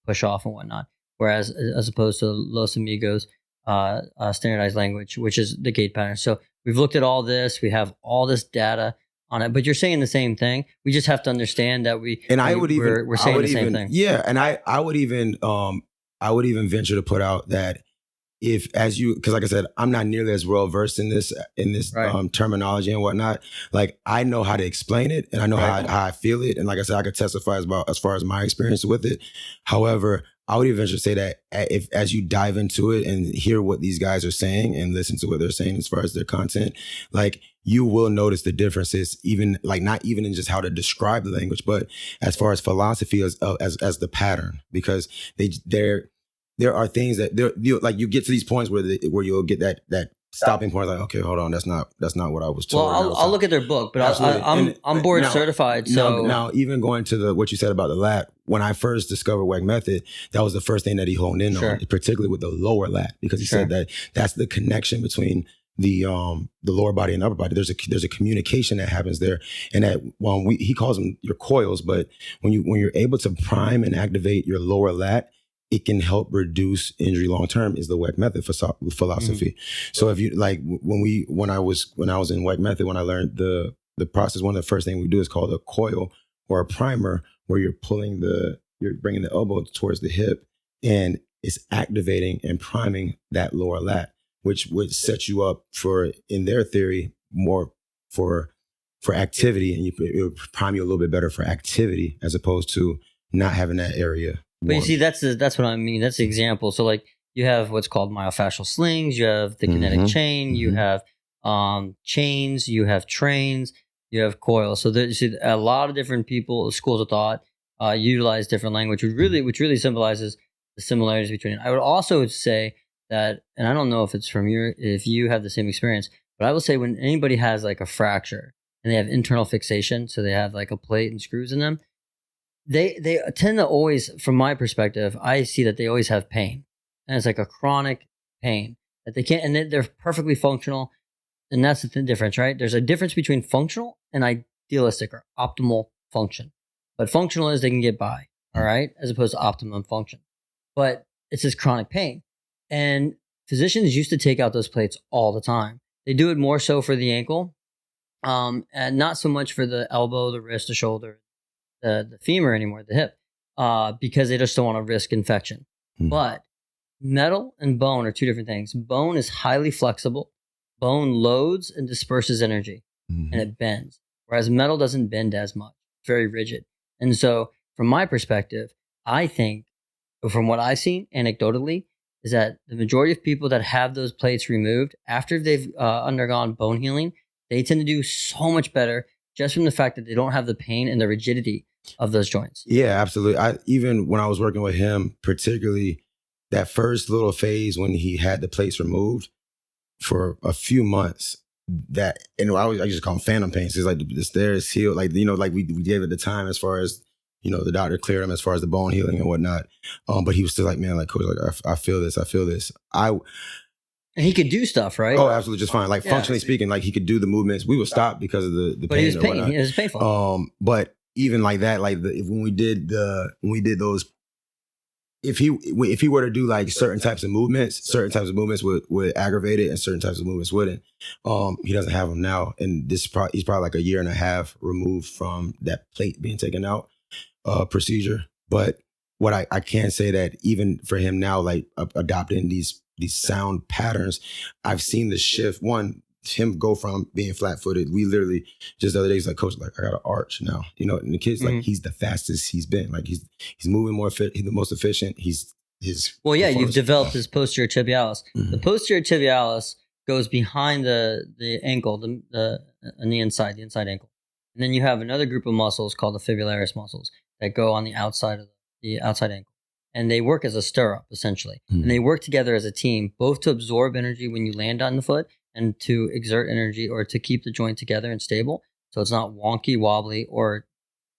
push off and whatnot. Whereas as opposed to Los Amigos, standardized language, which is the gait pattern. So we've looked at all this. We have all this data on it, but you're saying the same thing. We just have to understand that we're saying the same thing. Yeah. And I would even venture to put out that because like I said, I'm not nearly as well versed in this right. Terminology and whatnot. Like I know how to explain it and I know how I feel it. And like I said, I could testify as far as my experience with it. However, I would even say that as you dive into it and hear what these guys are saying and listen to what they're saying as far as their content, like you will notice the differences, even like not even in just how to describe the language, but as far as philosophy as the pattern, because there are things that you get to these points where you'll get that stopping point, like, okay, hold on, that's not what I was told. Well, I'll look at their book, but I'm board certified. So now even going to what you said about the lat, when I first discovered WeckMethod, that was the first thing that he honed in on, particularly with the lower lat, because he said that that's the connection between the lower body and upper body. There's a communication that happens there, and that he calls them your coils, but when you're able to prime and activate your lower lat, it can help reduce injury long term, is the WeckMethod philosophy. So if you like, when I was in WeckMethod, when I learned the process, one of the first things we do is called a coil or a primer, where you're bringing the elbow towards the hip, and it's activating and priming that lower lat, which would set you up for, in their theory, more for activity, and it would prime you a little bit better for activity as opposed to not having that area. But you see, that's what I mean. That's the example. So like you have what's called myofascial slings, you have the kinetic chain, you have chains, you have trains, you have coils. So you see a lot of different people, schools of thought, utilize different language, which really symbolizes the similarities between it. I would also say that, and I don't know if it's if you have the same experience, but I will say when anybody has like a fracture and they have internal fixation, so they have like a plate and screws in them, they tend to always, from my perspective, I see that they always have pain. And it's like a chronic pain that they can't, and they're perfectly functional. And that's the difference, right? There's a difference between functional and idealistic or optimal function. But functional is they can get by, all right, as opposed to optimum function. But it's this chronic pain. And physicians used to take out those plates all the time. They do it more so for the ankle, and not so much for the elbow, the wrist, the shoulder, the femur anymore, the hip, because they just don't want to risk infection. But metal and bone are two different things. Bone is highly flexible. Bone loads and disperses energy, and it bends. Whereas metal doesn't bend as much. It's very rigid. And so from my perspective, I think, from what I've seen anecdotally, is that the majority of people that have those plates removed, after they've undergone bone healing, they tend to do so much better just from the fact that they don't have the pain and the rigidity of those joints. Yeah, absolutely. Even when I was working with him, particularly that first little phase when he had the plates removed, for a few months that, and I just call them phantom pains. It's like the stairs healed, like, you know, like we gave it the time as far as, you know, the doctor cleared him as far as the bone healing and whatnot. But he was still like, man, like, coach, like, I feel this. And he could do stuff, right? Oh, absolutely, just fine. Like functionally speaking, like he could do the movements. We would stop because of the but pain. he was or pain. whatnot. It was painful. But even like that, like when we did those, if he were to do like certain types of movements would aggravate it, and certain types of movements wouldn't. He doesn't have them now, and he's probably like a year and a half removed from that plate being taken out procedure. But what I can say that even for him now, like adopting these sound patterns, I've seen the shift. One, him go from being flat-footed. We literally just the other day, he's like, coach, like I got an arch now, you know. And the kid's like, he's the fastest he's been. Like he's moving more fit. He's the most efficient. You've developed his posterior tibialis. The posterior tibialis goes behind the ankle, the inside ankle, and then you have another group of muscles called the fibularis muscles that go on the outside of the outside ankle. And they work as a stirrup, essentially. And they work together as a team, both to absorb energy when you land on the foot and to exert energy or to keep the joint together and stable. So it's not wonky, wobbly, or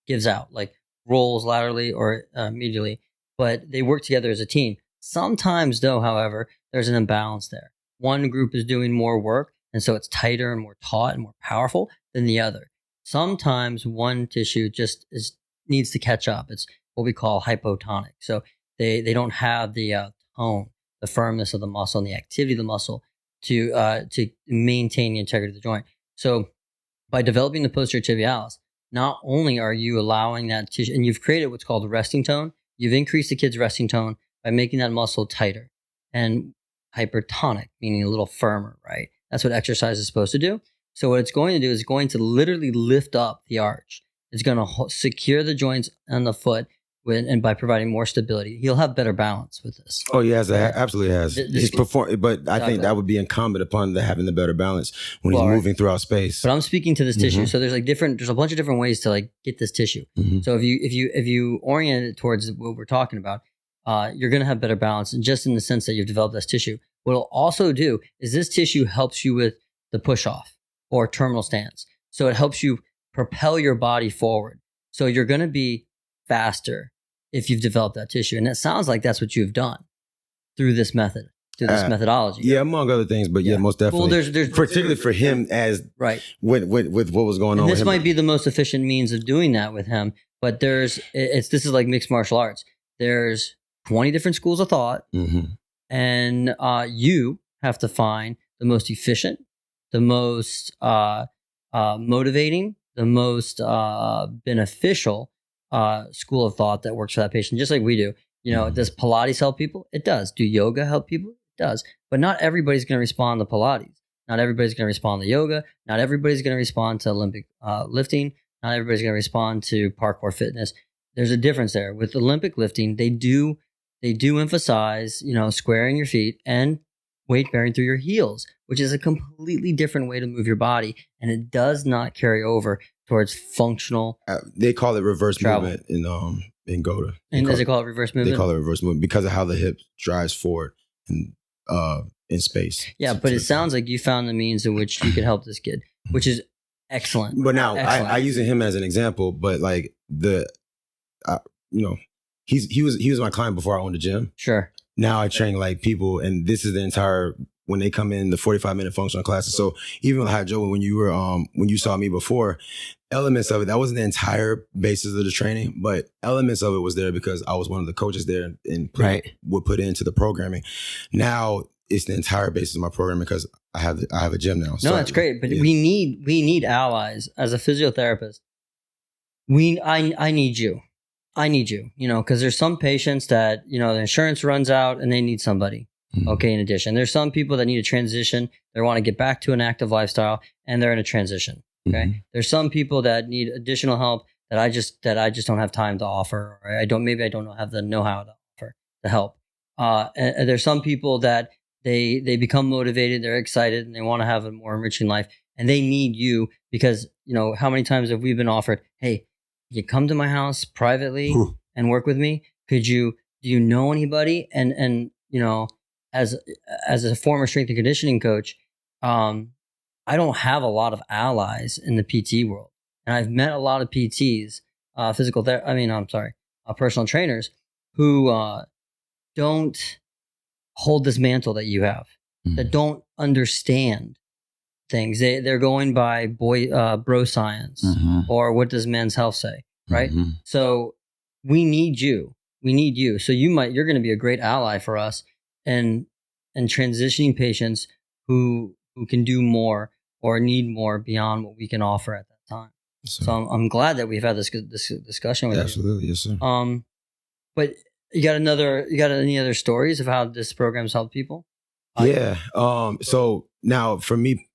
gives out, like rolls laterally or medially. But they work together as a team. Sometimes, though, however, there's an imbalance there. One group is doing more work, and so it's tighter and more taut and more powerful than the other. Sometimes one tissue just needs to catch up. It's what we call hypotonic. So they don't have the tone, the firmness of the muscle, and the activity of the muscle to maintain the integrity of the joint. So by developing the posterior tibialis, not only are you allowing that tissue, and you've created what's called a resting tone, you've increased the kid's resting tone by making that muscle tighter and hypertonic, meaning a little firmer, right? That's what exercise is supposed to do. So what it's going to do is going to literally lift up the arch. It's going to secure the joints on the foot and by providing more stability. He'll have better balance with this. Oh, he has, absolutely has. He's performing, but I think that would be incumbent upon having the better balance when he's moving throughout space. But I'm speaking to this tissue. So there's a bunch of different ways to like get this tissue. So if you orient it towards what we're talking about, you're going to have better balance, and just in the sense that you've developed this tissue. What it'll also do is this tissue helps you with the push off or terminal stance. So it helps you propel your body forward. So you're going to be faster if you've developed that tissue. And it sounds like that's what you've done through this method, through this methodology. Yeah, among other things, but yeah, most definitely. Well, there's particularly for him as with what was going on. This might be the most efficient means of doing that with him, but this is like mixed martial arts. There's 20 different schools of thought, and you have to find the most efficient, the most motivating, the most beneficial school of thought that works for that patient, just like we do. You know, does Pilates help people? It does. Do yoga help people? It does. But not everybody's going to respond to Pilates. Not everybody's going to respond to yoga. Not everybody's going to respond to Olympic lifting. Not everybody's going to respond to parkour fitness. There's a difference there. With Olympic lifting, they do emphasize, you know, squaring your feet and weight bearing through your heels, which is a completely different way to move your body, and it does not carry over towards functional. They call it reverse movement in GOATA. And does it call it reverse movement? They call it reverse movement because of how the hip drives forward in space. Yeah, but it sounds like you found the means in which you could help this kid, which is excellent. But now I using him as an example, but like you know, he was my client before I owned a gym. Sure. Now I train like people, and this is the entire, when they come in, the 45-minute functional classes. So even with Joe, when you saw me before, elements of it, that wasn't the entire basis of the training, but elements of it was there because I was one of the coaches there and would put into the programming. Now it's the entire basis of my programming because I have a gym now. No, that's great. But we need allies as a physiotherapist. I need you. I need you, you know, because there's some patients that, you know, the insurance runs out and they need somebody. Okay. In addition, there's some people that need a transition. They want to get back to an active lifestyle and they're in a transition. Okay. There's some people that need additional help that I just don't have time to offer. Or I don't have the know-how to offer to help. And there's some people that they become motivated, they're excited, and they want to have a more enriching life, and they need you because, you know, how many times have we been offered, hey, you come to my house privately and work with me? Do you know anybody? And you know, as a former strength and conditioning coach, I don't have a lot of allies in the PT world, and I've met a lot of PTs, personal trainers who don't hold this mantle that you have, that don't understand things. They're going by bro science, or what does Men's Health say, right? So we need you. We need you. So you're going to be a great ally for us, and transitioning patients who can do more or need more beyond what we can offer at that time. So I'm glad that we've had this discussion with you. Absolutely, yes, sir. But you got any other stories of how this program's helped people? Yeah. So now for me,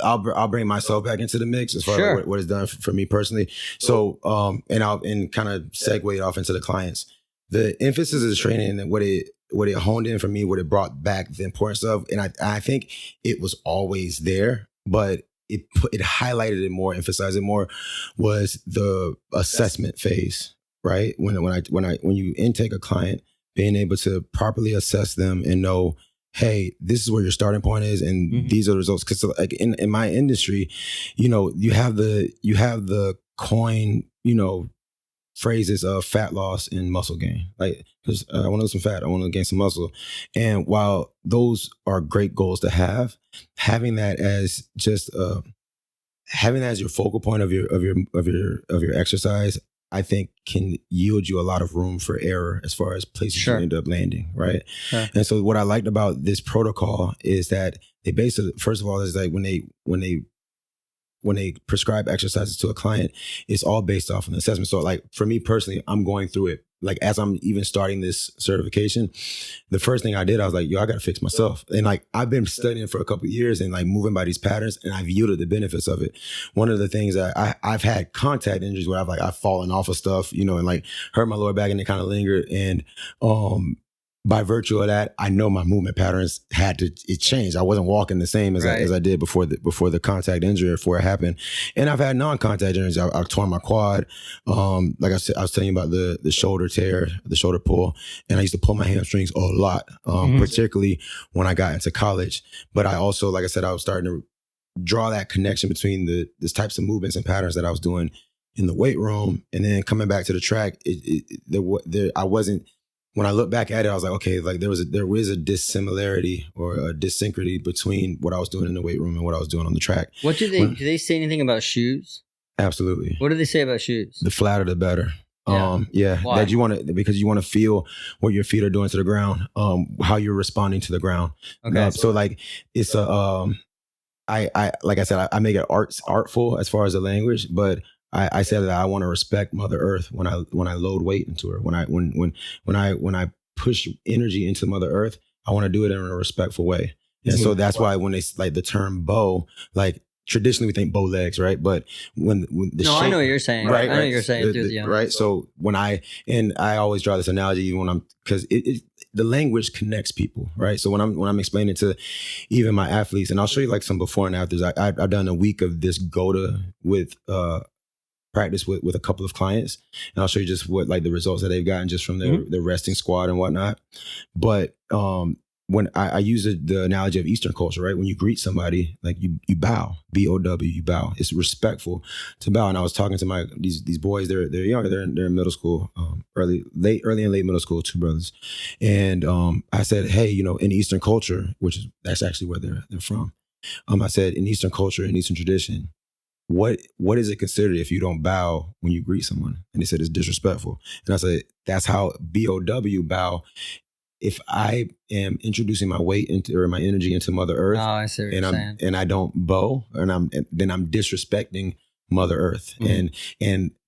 I'll bring myself back into the mix as far as what it's done for me personally. So, and kind of segue it off into the clients. The emphasis of the training and what it honed in for me, what it brought back the importance of, and I think it was always there, but it highlighted it more, emphasized it more, was the assessment phase, right? When you intake a client, being able to properly assess them and know, hey, this is where your starting point is, and these are the results. Because like in my industry, you have the coin, phrases of fat loss and muscle gain. Like, because I want to lose some fat, I want to gain some muscle, and while those are great goals to have, having that as just having that as your focal point of your exercise, I think can yield you a lot of room for error as far as places you end up landing, right? Sure. And so what I liked about this protocol is that they basically, first of all, is like when they prescribe exercises to a client, it's all based off an assessment. So like for me personally, I'm going through it. Like as I'm even starting this certification, the first thing I did, I was like, I got to fix myself. And like, I've been studying for a couple of years and like moving by these patterns, and I've yielded the benefits of it. One of the things that I've had contact injuries where I've fallen off of stuff, and like hurt my lower back and it kind of lingered. And, by virtue of that, I know my movement patterns it changed. I wasn't walking the same as I did before the contact injury, before it happened. And I've had non-contact injuries. I tore my quad. Like I said, I was telling you about the shoulder tear, the shoulder pull, and I used to pull my hamstrings a lot, particularly when I got into college. But I also, like I said, I was starting to draw that connection between these types of movements and patterns that I was doing in the weight room, and then coming back to the track. I wasn't. When I look back at it, I was like, okay, like there was a dissimilarity or a dissynchrony between what I was doing in the weight room and what I was doing on the track. What do they say anything about shoes? Absolutely. What do they say about shoes? The flatter, the better. Yeah. Why? That because you want to feel what your feet are doing to the ground, how you're responding to the ground. Okay. So like it's I like I said, I make it artful as far as the language, but I said that I want to respect Mother Earth when I load weight into her. When I push energy into Mother Earth, I want to do it in a respectful way. And so that's why when they like the term bow, like traditionally we think bow legs, right? But when the shape, I know what you're saying. Right? I know what you're saying. Right. So I always draw this analogy even because the language connects people, right? So when I'm explaining to even my athletes, and I'll show you like some before and afters. I've done a week of this GOATA with practice with a couple of clients, and I'll show you just what like the results that they've gotten just from their resting squat and whatnot. But when I use the analogy of Eastern culture, right? When you greet somebody, like you bow, B-O-W, you bow. It's respectful to bow. And I was talking to these boys. They're young. They're in middle school, early and late middle school, two brothers. And I said, hey, in Eastern culture, that's actually where they're from. I said, in Eastern culture, in Eastern tradition, what is it considered if you don't bow when you greet someone? And they said it's disrespectful. And I said, that's how B-O-W, bow. If I am introducing my weight or my energy into Mother Earth, I see what you're saying. And I don't bow, then I'm disrespecting Mother Earth. And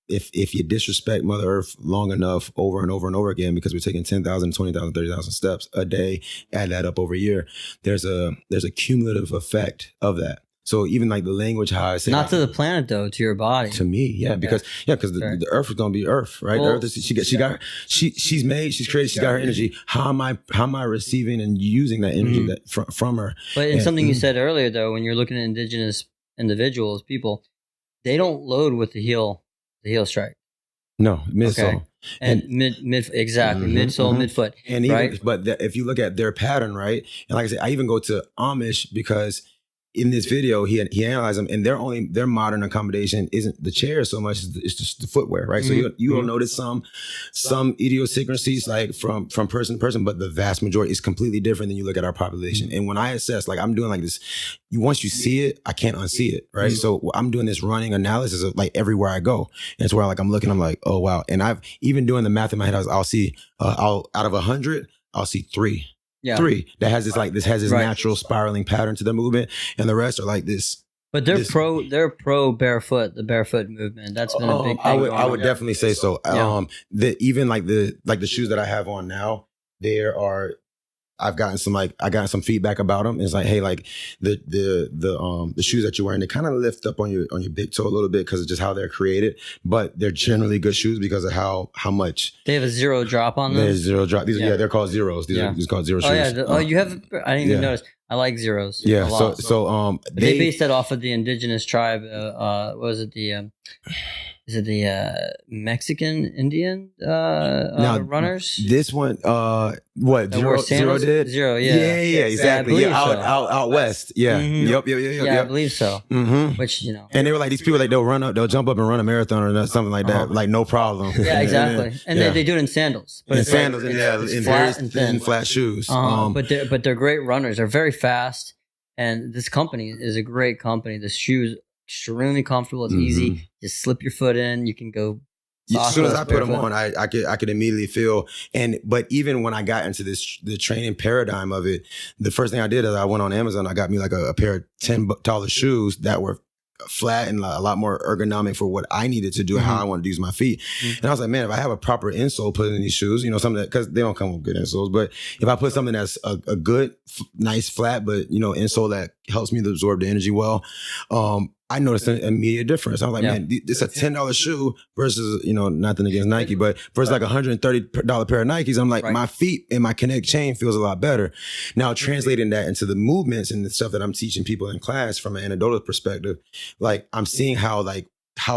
if you disrespect Mother Earth long enough over and over and over again, because we're taking 10,000, 20,000, 30,000 steps a day, add that up over a year, there's a cumulative effect of that. So even like the language, how I say, not to the planet though, to your body. To me, yeah, because the Earth is gonna be Earth, right? Well, the Earth she's made, she's created, she got her energy. How am I receiving and using that energy from her? But in something you said earlier though, when you're looking at indigenous individuals, people, they don't load with the heel strike. No, midsole. Okay. And mid exactly, midsole, midfoot. And even, right? But if you look at their pattern, right? And like I said, I even go to Amish because in this video, he analyzed them, and their modern accommodation isn't the chair so much; it's just the footwear, right? So you will notice some idiosyncrasies like from person to person, but the vast majority is completely different than you look at our population. And when I assess, like I'm doing like this, once you see it, I can't unsee it, right? So I'm doing this running analysis of like everywhere I go, and it's where like I'm looking, I'm like, oh wow, and I've even doing the math in my head, I'll see, out of 100, I'll see 3. Yeah. 3 that has this natural spiraling pattern to their movement, and the rest are like this. But they're pro barefoot, the barefoot movement. That's been a big thing. I would definitely say so. Yeah. Even like the shoes that I have on now, I've gotten some feedback about them. It's like, hey, like the shoes that you're wearing, they kind of lift up on your big toe a little bit because of just how they're created. But they're generally good shoes because of how much they have a 0 drop on them. There's 0 drop. They're called zeros. These are called 0 shoes. You have. I didn't even notice. I like zeros. Yeah. So they based that off of the indigenous tribe. What was it? Is it the Mexican Indian runners? This one, what Zero did? Zero, yeah, exactly. Yeah, out west. Yeah, Yep. I believe so. Mm-hmm. Which and they were like these people, like they'll jump up and run a marathon or something like that, like no problem. Yeah, exactly. And they do it in sandals, but in sandals and in flat and thin flat shoes. But they're great runners. They're very fast, and this company is a great company. The shoes. Extremely comfortable. It's easy. Just slip your foot in. You can go. As soon as I put them on, I could immediately feel. But even when I got into the training paradigm of it, the first thing I did is I went on Amazon. I got me like a pair of $10 shoes that were flat and a lot more ergonomic for what I needed to do and how I wanted to use my feet. And I was like, man, if I have a proper insole put in these shoes, something that, because they don't come with good insoles, but if I put something that's a good, nice flat, but insole that helps me to absorb the energy well, I noticed an immediate difference. I was like, man, it's a $10 shoe versus, nothing against Nike, but versus like $130 pair of Nikes. I'm like, my feet and my Connect chain feels a lot better. Now, translating that into the movements and the stuff that I'm teaching people in class from an anecdotal perspective, like I'm seeing how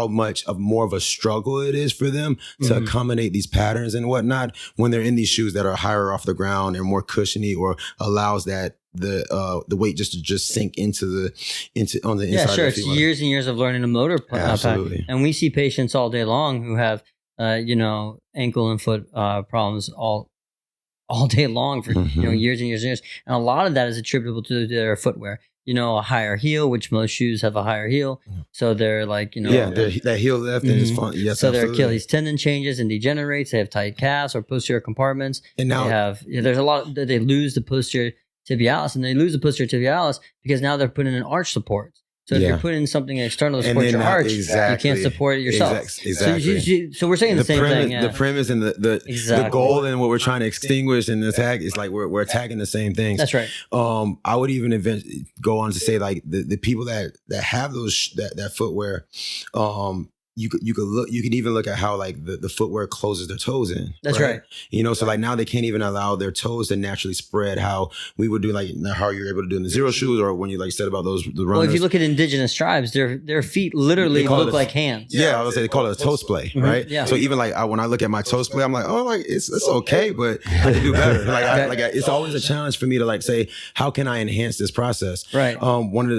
much of more of a struggle it is for them to accommodate these patterns and whatnot when they're in these shoes that are higher off the ground and more cushiony or allows that the weight just sink into the inside. Yeah, sure. Of the it's years and years of learning a motor pattern. And we see patients all day long who have ankle and foot problems all day long for years and years and years. And a lot of that is attributable to their footwear. A higher heel, which most shoes have a higher heel. So they're like, that heel lift and it's fun. Yes, so their Achilles tendon changes and degenerates. They have tight calves or posterior compartments. And now they have, there's a lot, they lose the posterior tibialis, and they lose the posterior tibialis because now they're putting in arch supports. So if you're putting something external to support your arch, you can't support it yourself. Exactly. So we're saying the same thing. Yeah. The premise and the goal and what we're trying to extinguish and attack is like we're attacking the same things. That's right. I would even go on to say like the people that have that footwear, you could even look at how like the footwear closes their toes in. That's right. So like now they can't even allow their toes to naturally spread how we would do, like how you're able to do in the zero shoes, or when you like said about the runners. Well, if you look at indigenous tribes, their feet literally look like hands. Yeah, I would say they call it a toe splay, right? Yeah. So even like when I look at my toe splay, I'm like, oh, like it's okay, but I can do better. It's always a challenge for me to like say, how can I enhance this process? Right.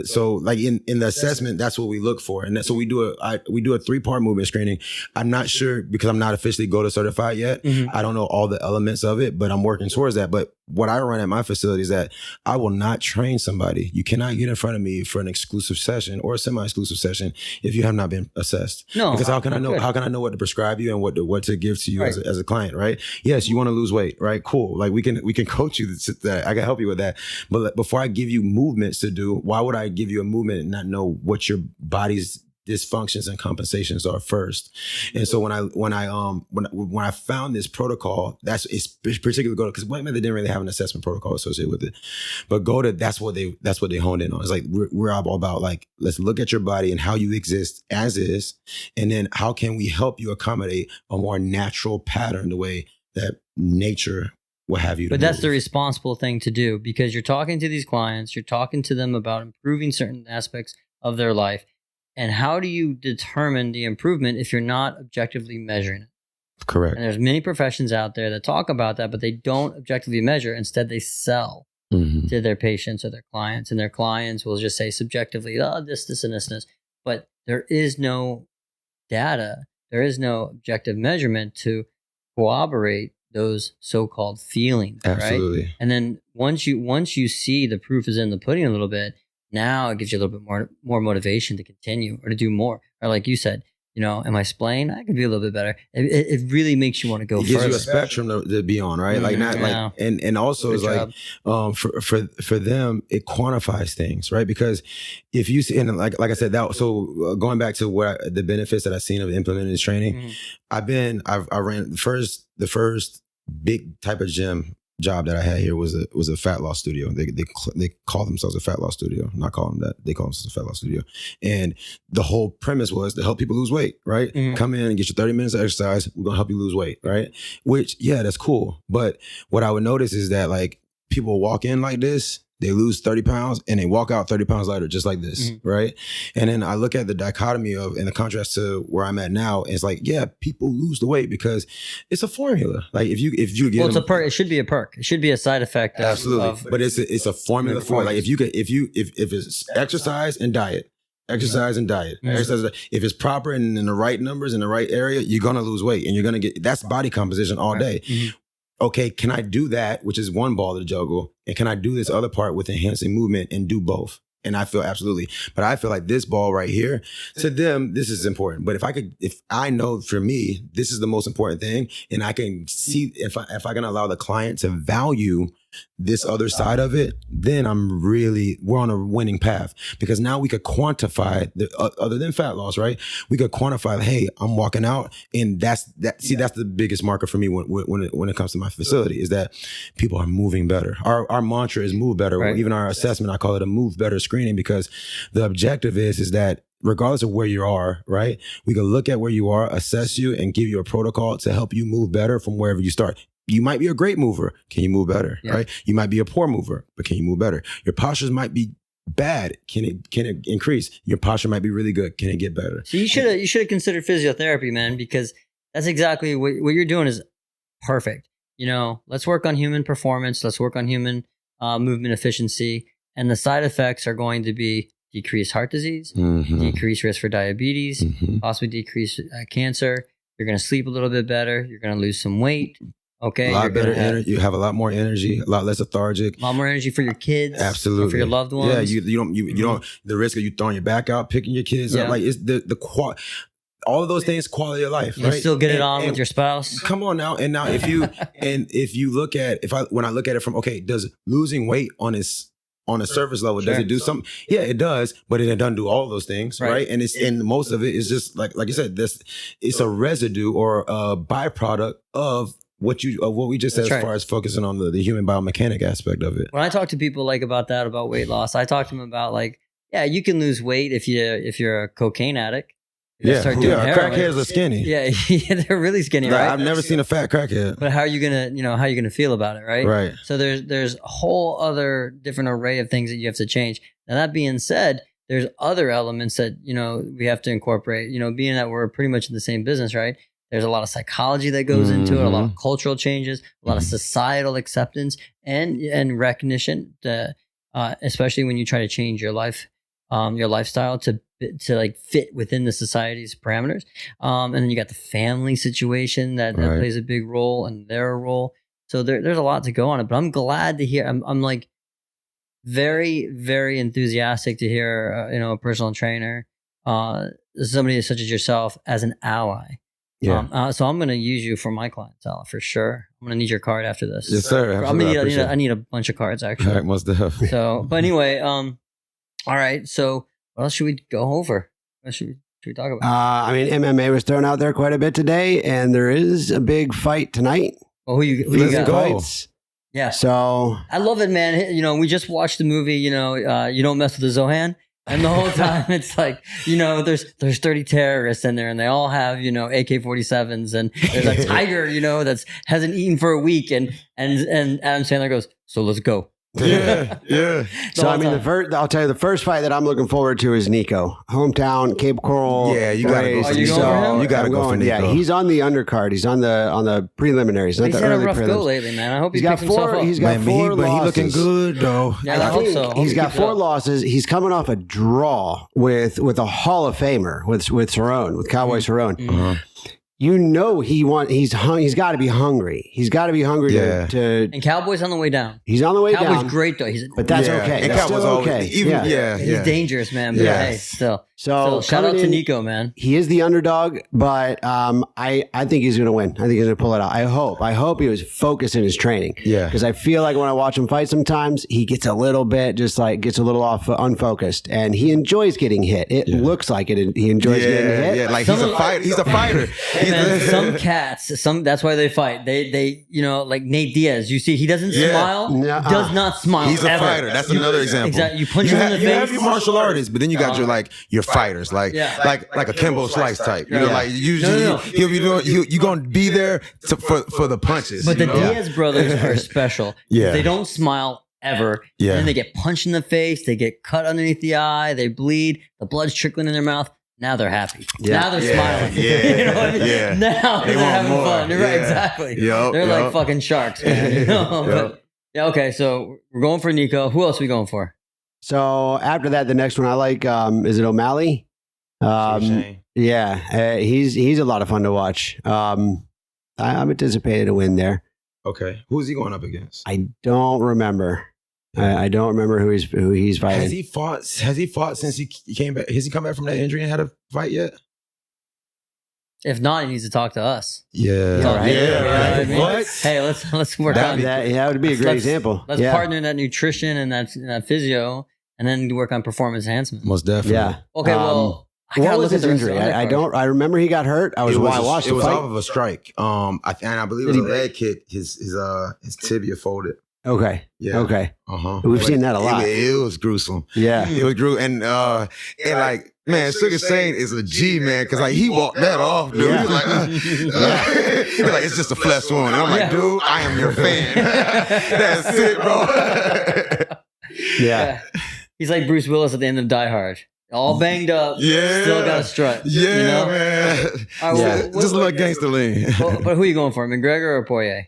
So like in the assessment, that's what we look for, and so we do a 3-part movement screening. I'm not sure because I'm not officially GOATA certified yet. I don't know all the elements of it, but I'm working towards that. But what I run at my facility is that I will not train somebody. You cannot get in front of me for an exclusive session or a semi-exclusive session if you have not been assessed. No, because how can I know? How can I know what to prescribe you and what to give to you as a client? Right? Yes, you want to lose weight, right? Cool. Like we can coach you to that. I can help you with that. But before I give you movements to do, why would I give you a movement and not know what your body's dysfunctions and compensations are first? And so when I found this protocol, it's particularly GOATA, because WeckMethod didn't really have an assessment protocol associated with it, but GOATA, that's what they honed in on. It's like we're all about like, let's look at your body and how you exist as is, and then how can we help you accommodate a more natural pattern the way that nature will have you. But that's the responsible thing to do, because you're talking to these clients, you're talking to them about improving certain aspects of their life. And how do you determine the improvement if you're not objectively measuring it? Correct. And there's many professions out there that talk about that, but they don't objectively measure. Instead, they sell to their patients or their clients, and their clients will just say subjectively, oh, this, and this. But there is no data, there is no objective measurement to corroborate those so-called feelings. Absolutely. Right? And then once you see the proof is in the pudding a little bit, now it gives you a little bit more motivation to continue or to do more. Or like you said, am I splaying? I could be a little bit better. It really makes you want to go further. It gives you a spectrum to be on, right? Like not like, and also is like, for them, it quantifies things, right? Because if you see, and like I said, going back to the benefits that I've seen of implementing this training, I ran the first big type of gym job that I had here was a fat loss studio. They call themselves a fat loss studio. I'm not calling them that. They call themselves a fat loss studio. And the whole premise was to help people lose weight, right? Come in and get your 30 minutes of exercise. We're going to help you lose weight, right? Which, yeah, that's cool. But what I would notice is that like people walk in like this, they lose 30 pounds and they walk out 30 pounds lighter, just like this, right? And then I look at the dichotomy and the contrast to where I'm at now. And it's like, yeah, people lose the weight because it's a formula. Like if you get it's a perk. It should be a perk. It should be a side effect. Absolutely. But it's a formula for it. Like if it's exercise and diet. Exercise and diet. Exercise, if it's proper and in the right numbers in the right area, you're gonna lose weight and you're gonna that's body composition all day. Okay, can I do that, which is one ball to juggle, and can I do this other part with enhancing movement and do both? And I feel absolutely, but I feel like this ball right here, to them, this is important. But if I know for me, this is the most important thing, and I can see if I can allow the client to value this other side of it, then we're on a winning path, because now we could quantify other than fat loss, right? We could quantify, hey, I'm walking out, and that's the biggest marker for me when it comes to my facility is that people are moving better. Our mantra is move better. Right. Even our assessment, I call it a move better screening, because the objective is that regardless of where you are, right? We can look at where you are, assess you, and give you a protocol to help you move better from wherever you start. You might be a great mover. Can you move better? Yeah. Right? You might be a poor mover, but can you move better? Your postures might be bad. Can it increase? Your posture might be really good. Can it get better? So you should have considered physiotherapy, man, because that's exactly what you're doing is perfect. Let's work on human performance. Let's work on human movement efficiency. And the side effects are going to be decreased heart disease, decreased risk for diabetes, possibly decreased cancer. You're going to sleep a little bit better. You're going to lose some weight. Okay. A lot better energy. You have a lot more energy, a lot less lethargic. A lot more energy for your kids. Absolutely. For your loved ones. Yeah. You don't, the risk of you throwing your back out, picking your kids up. Like it's all of those things, quality of life. You right? Still get it on with your spouse. Come on now. And now if you look at, when I look at it from, okay, does losing weight on a surface level, does it do something? Yeah, it does, but it doesn't do all those things, right? And most of it is just like you said, it's a residue or a byproduct of what we just said, as far as focusing on the human biomechanic aspect of it. When I talk to people about weight loss, I talk to them about you can lose weight if you're a cocaine addict. Crackheads are skinny. Yeah, they're really skinny, right? I've never seen a fat crackhead. But how are you gonna feel about it, right? Right. So there's a whole other different array of things that you have to change. Now that being said, there's other elements that we have to incorporate. Being that we're pretty much in the same business, right? There's a lot of psychology that goes into it, a lot of cultural changes, a lot of societal acceptance and recognition, especially when you try to change your lifestyle to fit within the society's parameters. And then you got the family situation that plays a big role and their role. So there's a lot to go on it, but I'm glad to hear, I'm like very, very enthusiastic to hear, a personal trainer, somebody such as yourself as an ally. Yeah. So I'm going to use you for my clientele for sure. I'm going to need your card after this. Yes, sir. I need a bunch of cards actually. All right, must have. So, but anyway, all right. So what else should we go over? What should we talk about? MMA was thrown out there quite a bit today, and there is a big fight tonight. Oh, who you got? Fights. Yeah. So I love it, man. We just watched the movie, You Don't Mess with the Zohan. And the whole time it's like, there's 30 terrorists in there and they all have, AK-47s, and there's a tiger, that hasn't eaten for a week. And Adam Sandler goes, so let's go. Yeah. So I mean, I'll tell you, the first fight that I'm looking forward to is Nico, hometown Cape Coral. Yeah, you gotta go raised. for you Nico. going for him? You gotta I'm go for going. Nico. Yeah, he's on the undercard. He's on the preliminaries. He's Not the had a early rough go prelims. lately, man. I hope he He's got picks himself four. up. He's got Man, four but he looking losses. good though. Yeah, I hope so. I hope He's he got keeps it 4 up. losses. He's coming off a draw with a Hall of Famer with Cerrone, with Cowboy Cerrone. Uh-huh. You know he's got to be hungry. He's got to be hungry Yeah. to. And Cowboy's on the way down. He's on the way Cowboy's down. great though. But that's Yeah. okay. And That's Cowboy's still always okay. even He's dangerous, man. But Yeah. hey, still. So Shout out coming to in, Nico, man. He is the underdog, but I think he's going to win. I think he's going to pull it out. I hope he was focused in his training. Yeah. Because I feel like when I watch him fight, sometimes he gets a little bit gets a little off unfocused, and he enjoys getting hit. It looks like it. He enjoys getting hit. Yeah, like he's a fighter. He's a fighter. Hey, man, some cats, that's why they fight. They like Nate Diaz. You see, he doesn't smile. Nuh-uh. Does not smile. He's a ever. fighter. That's another example. Exactly. You punch him in the You have face. your martial artists, but then you got your fighters, like a Kimbo Slice type. You know, like usually he'll be doing. You gonna be there for the punches. But the you know? Diaz brothers are special. Yeah. They don't smile ever. Yeah. And then they get punched in the face. They get cut underneath the eye. They bleed. The blood's trickling in their mouth. Now they're happy. Yeah. Now they're smiling. Yeah. You know what I mean? Yeah. Now They they're want having more. fun. You're right. Yeah. Exactly. Yup, They're yup. like fucking sharks, man. You know? But, yeah. Okay. So we're going for Nico. Who else are we going for? So after that, the next one I like is it O'Malley? Yeah, he's a lot of fun to watch. I'm anticipating a win there. Okay, who's he going up against? I don't remember. I don't remember who he's fighting. Has he fought since he came back? Has he come back from that injury and had a fight yet? If not, he needs to talk to us. Yeah. All right. Yeah. You know what I mean? What? Hey, let's work That'd on be- that. That would be a great example. Let's yeah. partner in that nutrition and that physio, and then work on performance enhancement. Most definitely. Yeah. Okay, well, I What gotta was look at his the rest of injury? the other I cards. don't. I remember he got hurt. I watched It the was fight. off of a strike. I believe it was a leg kick. His tibia folded. Okay. Yeah. Okay. Uh-huh. We've seen that a lot. It was gruesome. Yeah. It was gruesome. And like, man, Sugar Shane is a G, man, because like he walked that off, dude. Yeah. He was like, he was like, it's just a flesh wound. And I'm like, dude, I am your fan. That's it, bro. Yeah. He's like Bruce Willis at the end of Die Hard. All banged up. Yeah. Still got a strut. Yeah, you know? man. All right, Yeah. well, Just a little gangster lean. but who are you going for, McGregor or Poirier?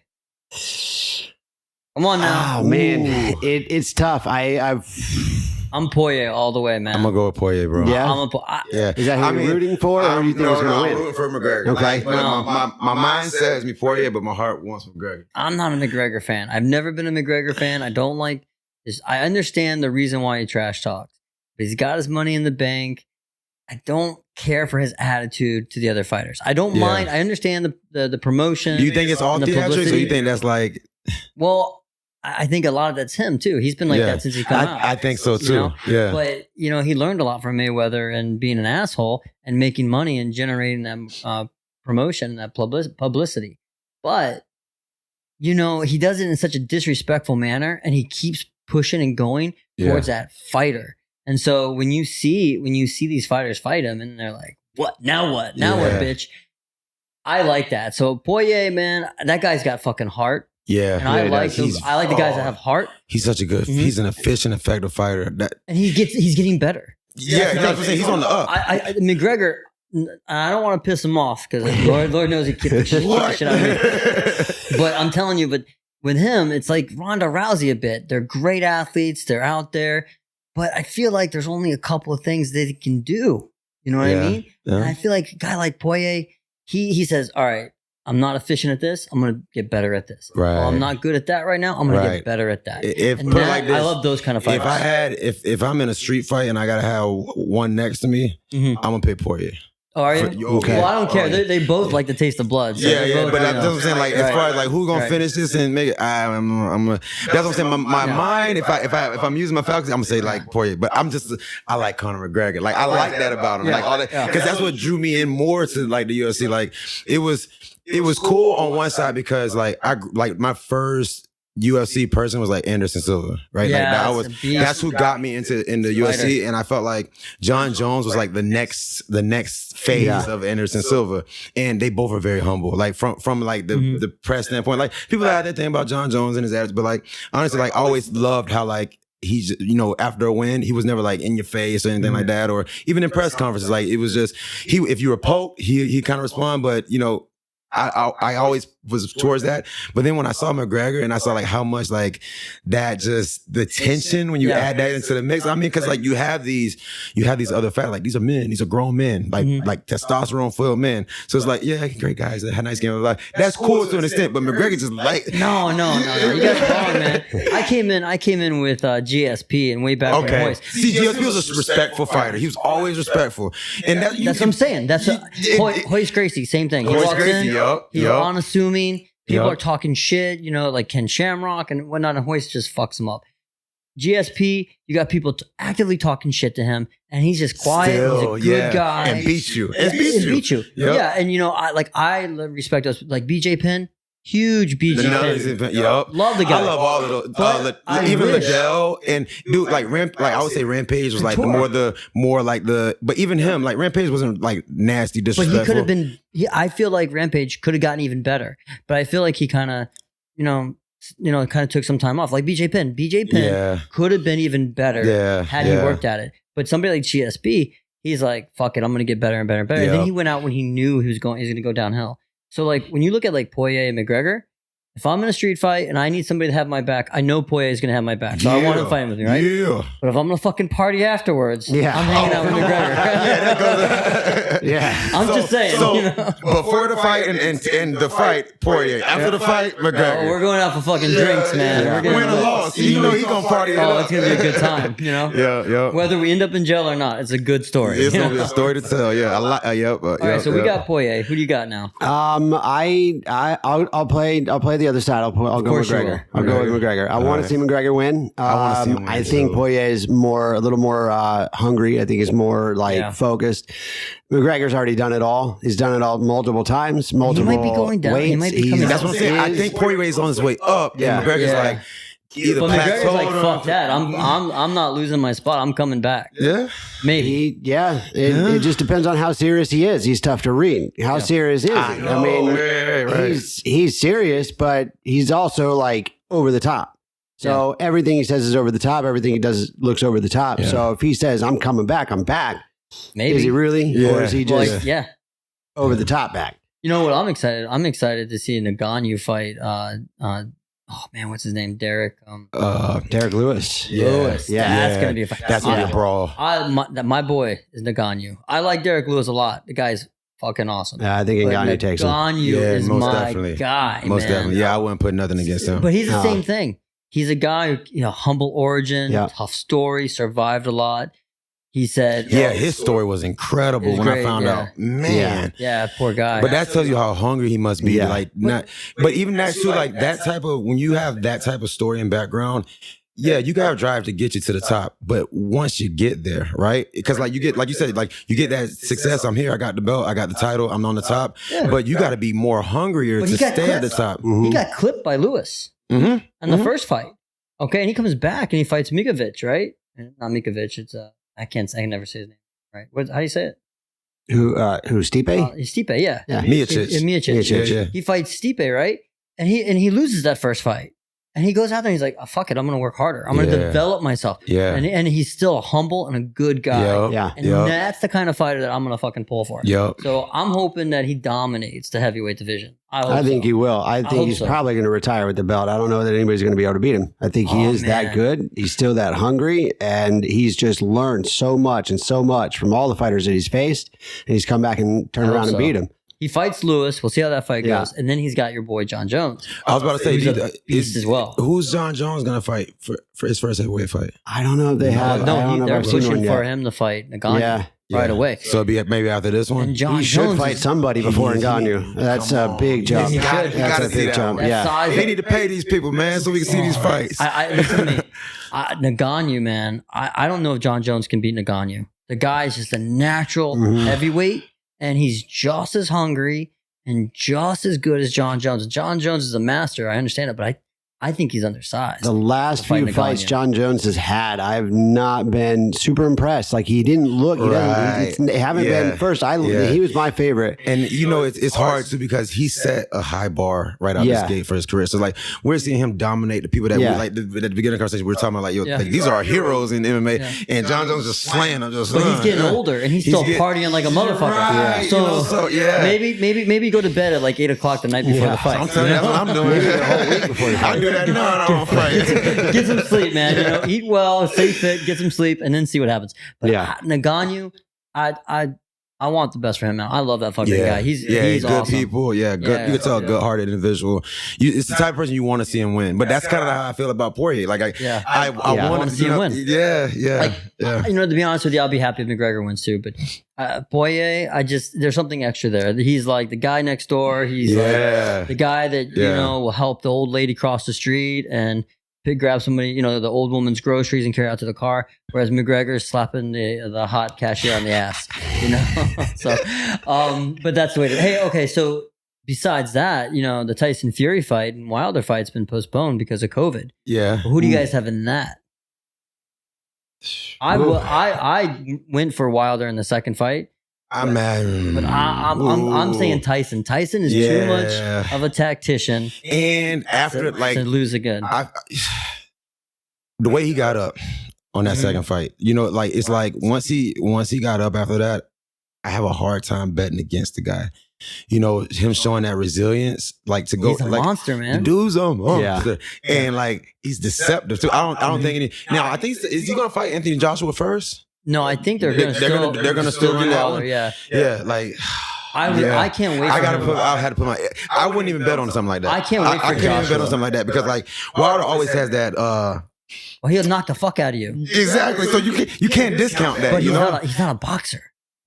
Come on now. Oh man, it's tough. I'm Poirier all the way, man. I'm gonna go with Poirier, bro. Yeah. Yeah. Is that who you're rooting for, or do you think he's going to I'm win? rooting for McGregor. Okay. Like, but my mind says me Poirier, but my heart wants McGregor. I'm not a McGregor fan. I've never been a McGregor fan. I don't like this. I understand the reason why he trash talks, but he's got his money in the bank. I don't care for his attitude to the other fighters. I don't mind. I understand the promotion. Do you think it's all and the theatrics, or publicity. you think that's like? Well, I think a lot of that's him too. He's been like that since he come out. I think so too. You know? Yeah. But he learned a lot from Mayweather and being an asshole and making money and generating that promotion, that publicity. But he does it in such a disrespectful manner, and he keeps pushing and going towards that fighter. And so when you see these fighters fight him, and they're like, "What now? What now? What, bitch?" I like that. So Poirier, man, that guy's got fucking heart. Yeah. And I like the guys that have heart. He's such a good. He's an efficient, effective fighter. And he's getting better. Yeah, that's what I'm saying. He's on the up. McGregor, I don't want to piss him off because Lord knows he kicked the shit out of me. But I'm telling you, but with him, it's like Ronda Rousey a bit. They're great athletes. They're out there. But I feel like there's only a couple of things they can do. You know what I mean? Yeah. And I feel like a guy like Poirier, he says, all right, I'm not efficient at this. I'm going to get better at this. Right. Well, I'm not good at that right now. I'm going to get better at that. If And put it that- like this, I love those kind of fighters. if I'm in a street fight and I gotta have one next to me, I'm gonna pick Poirier. Oh, are you? Okay. Well, I don't care. Oh, yeah. They both like the taste of blood. So they're both, but that's what I'm saying. Like, as far as like who's gonna finish this and make it, that's what I'm saying. My mind, if I'm using my faculty, I'm gonna say like Poirier. But I like Conor McGregor. Like I like that about him. Like all that, because that's what drew me in more to like the UFC. Like it was cool on one side because like my first UFC person was like Anderson Silva, right? Yeah, that's who got me into UFC, and I felt like John Jones was like the next phase of Anderson Silva, and they both are very humble, like from like the press standpoint. Like people had that thing about John Jones and his attitude, but like honestly, like I always loved how like he's, you know, after a win, he was never like in your face or anything like that, or even in press conferences, like it was just if you were poked, he kind of respond, but you know. I always was towards that, but then when I saw McGregor and I saw like how much like that just the tension when you add that into the mix. I mean, because like you have these other facts, like these are men, these are grown men, like testosterone filled men. So it's like, yeah, great guys, had a nice game of life. That's cool to an extent, but McGregor just like no, you guys are wrong, man. I came in with GSP and way back when Hoist. See, GSP was a respectful fighter. He was always respectful, and that's what I'm saying. That's Hoist Gracie, same thing. He walks in. He's unassuming. People are talking shit, you know, like Ken Shamrock and whatnot, and Hoist just fucks him up. GSP, you got people actively talking shit to him, and he's just quiet. He's a good guy. And beats you. Beat you. Yep. Yeah, and you know, I respect us. Like BJ Penn, huge BJ Penn. Love the guy. I love all of those. Even Liddell and dude, like I would say Rampage was like but even him, like Rampage wasn't like nasty, disrespectful. But he could have been. I feel like Rampage could have gotten even better, but I feel like he kind of, kind of took some time off. Like BJ Penn could have been even better had he worked at it. But somebody like GSP, he's like, fuck it, I'm gonna get better and better and better. And then he went out when he knew he was going to go downhill. So like when you look at like Poirier and McGregor, if I'm in a street fight and I need somebody to have my back, I know Poirier is going to have my back. So I want him to fight with me, right? Yeah. But if I'm going to fucking party afterwards, I'm hanging out with McGregor. I'm just saying. So before the fight and the fight, Poirier. After the fight, McGregor. We're going out for fucking drinks, man. We're going to loss. You know he's going to party. Oh, it's going to be a good time, you know? Yeah. Whether we end up in jail or not, it's a good story. It's going to be a story to tell, All right, so we got Poirier. Who do you got now? I'll play the other side. I'll go with McGregor. I'll go with McGregor. I want to see McGregor win. I think Poirier is a little more hungry. I think he's more focused. McGregor's already done it all. He's done it all multiple times. He might be going down. Weights. He might be coming down. That's what I'm saying. I think Poirier is on his way up. And McGregor's like. But McGregor's like, fuck that. I'm not losing my spot. I'm coming back. Yeah. Maybe. It just depends on how serious he is. He's tough to read. How serious is he? I mean, he's serious, but he's also like over the top. So everything he says is over the top. Everything he does looks over the top. Yeah. So if he says, I'm coming back, I'm back. Maybe. Is he really? Yeah. Or is he just over the top back? You know what? I'm excited. I'm excited to see Ngannou fight oh man, what's his name? Derek Lewis. Lewis. Yeah, that's gonna be a fight. That's gonna be a brawl. My boy is Ngannou. I like Derek Lewis a lot. The guy's fucking awesome. Yeah, I think Ngannou takes him. Ngannou is my guy. Most definitely. Yeah, I wouldn't put nothing against him. But he's the same thing. He's a guy who, humble origin, tough story, survived a lot. He said, his story was incredible when I found out. Man. Yeah, poor guy. But that tells you how hungry he must be. Yeah. But even that too, like that type of, when you have that type of story and background, you gotta drive to get you to the top. But once you get there, right? Because like you get, like you said, like you get that success. I'm here. I got the belt. I got the title. I'm on the top. Yeah. But you got to be more hungrier to stay at the top. Mm-hmm. He got clipped by Lewis in the first fight. Okay, and he comes back and he fights Mikovic, right? Not Mikovic. It's I can never say his name. Right? How do you say it? Who Stipe? Stipe, yeah. Miocic. Yeah. He fights Stipe, right? And he loses that first fight. And he goes out there and he's like, oh, fuck it, I'm going to work harder. I'm going to develop myself. Yeah. And he's still humble and a good guy. And that's the kind of fighter that I'm going to fucking pull for. So I'm hoping that he dominates the heavyweight division. I think he will. I think he's probably going to retire with the belt. I don't know that anybody's going to be able to beat him. I think he is that good. He's still that hungry. And he's just learned so much from all the fighters that he's faced. And he's come back and turned around and beat him. He fights Lewis. We'll see how that fight goes. And then he's got your boy, John Jones. I was about to say, he's a beast as well. Who's John Jones going to fight for his first heavyweight fight? I don't know if they have. They're pushing for him to fight Ngannou right away. So it'll be maybe after this one? And John he should Jones fight somebody before Ngannou. That's a big jump. You got to see that jump. Yeah. They need to pay these people, man, so we can see these fights. Listen to me. Ngannou, man, I don't know if John Jones can beat Ngannou. The guy's just a natural heavyweight, and he's just as hungry and just as good as John Jones. John Jones is a master. I understand it, but I think he's undersized. The last few fights John Jones has had, I've not been super impressed. Like he didn't look, he doesn't, haven't been first. He was my favorite. And you know, it's hard too because he set a high bar right out the gate for his career. So like we're seeing him dominate the people that we like at the beginning of the conversation. We were talking about like, like these are our heroes in MMA, and John Jones just slaying them. But he's getting older and he's still partying like a motherfucker. Right, so maybe go to bed at like 8 o'clock the night before the fight. I'm telling you, that's what I'm doing. Maybe the whole week before the fight. I do that now. Get some sleep, man. You know, eat well, stay fit, get some sleep, and then see what happens. But Ngannou, I want the best for him, man. I love that fucking guy. He's good awesome. people. Yeah, good. You can tell a good-hearted individual. It's the type of person you want to see him win. But that's kind of how I feel about Poirier. Like I want to see him win. Yeah. You know, to be honest with you, I'll be happy if McGregor wins too. But Poirier, there's something extra there. He's like the guy next door. He's like the guy that you know will help the old lady cross the street and grab somebody, you know, the old woman's groceries and carry out to the car, whereas McGregor's slapping the hot cashier on the ass, you know. So, but that's the way. Okay. So besides that, you know, the Tyson Fury fight and Wilder fight's been postponed because of COVID. Yeah. Who do you guys have in that? I went for Wilder in the second fight. I'm mad. But I'm saying Tyson. Tyson is too much of a tactician. And after to lose again. The way he got up on that second fight, you know, like it's like once he got up after that, I have a hard time betting against the guy. You know, him showing that resilience, like to go, he's a monster, man. The dude's a monster, and like he's deceptive too. I don't think any. Now I think is he gonna fight Anthony Joshua first? No, I think they're gonna still do Wilder. Like I can't wait. I had to put my. I wouldn't even bet on something like that. I can't wait for I can't even bet on something like that because like Wilder always has that. Well, he'll knock the fuck out of you. Exactly. So you can't discount that. But he's not a boxer.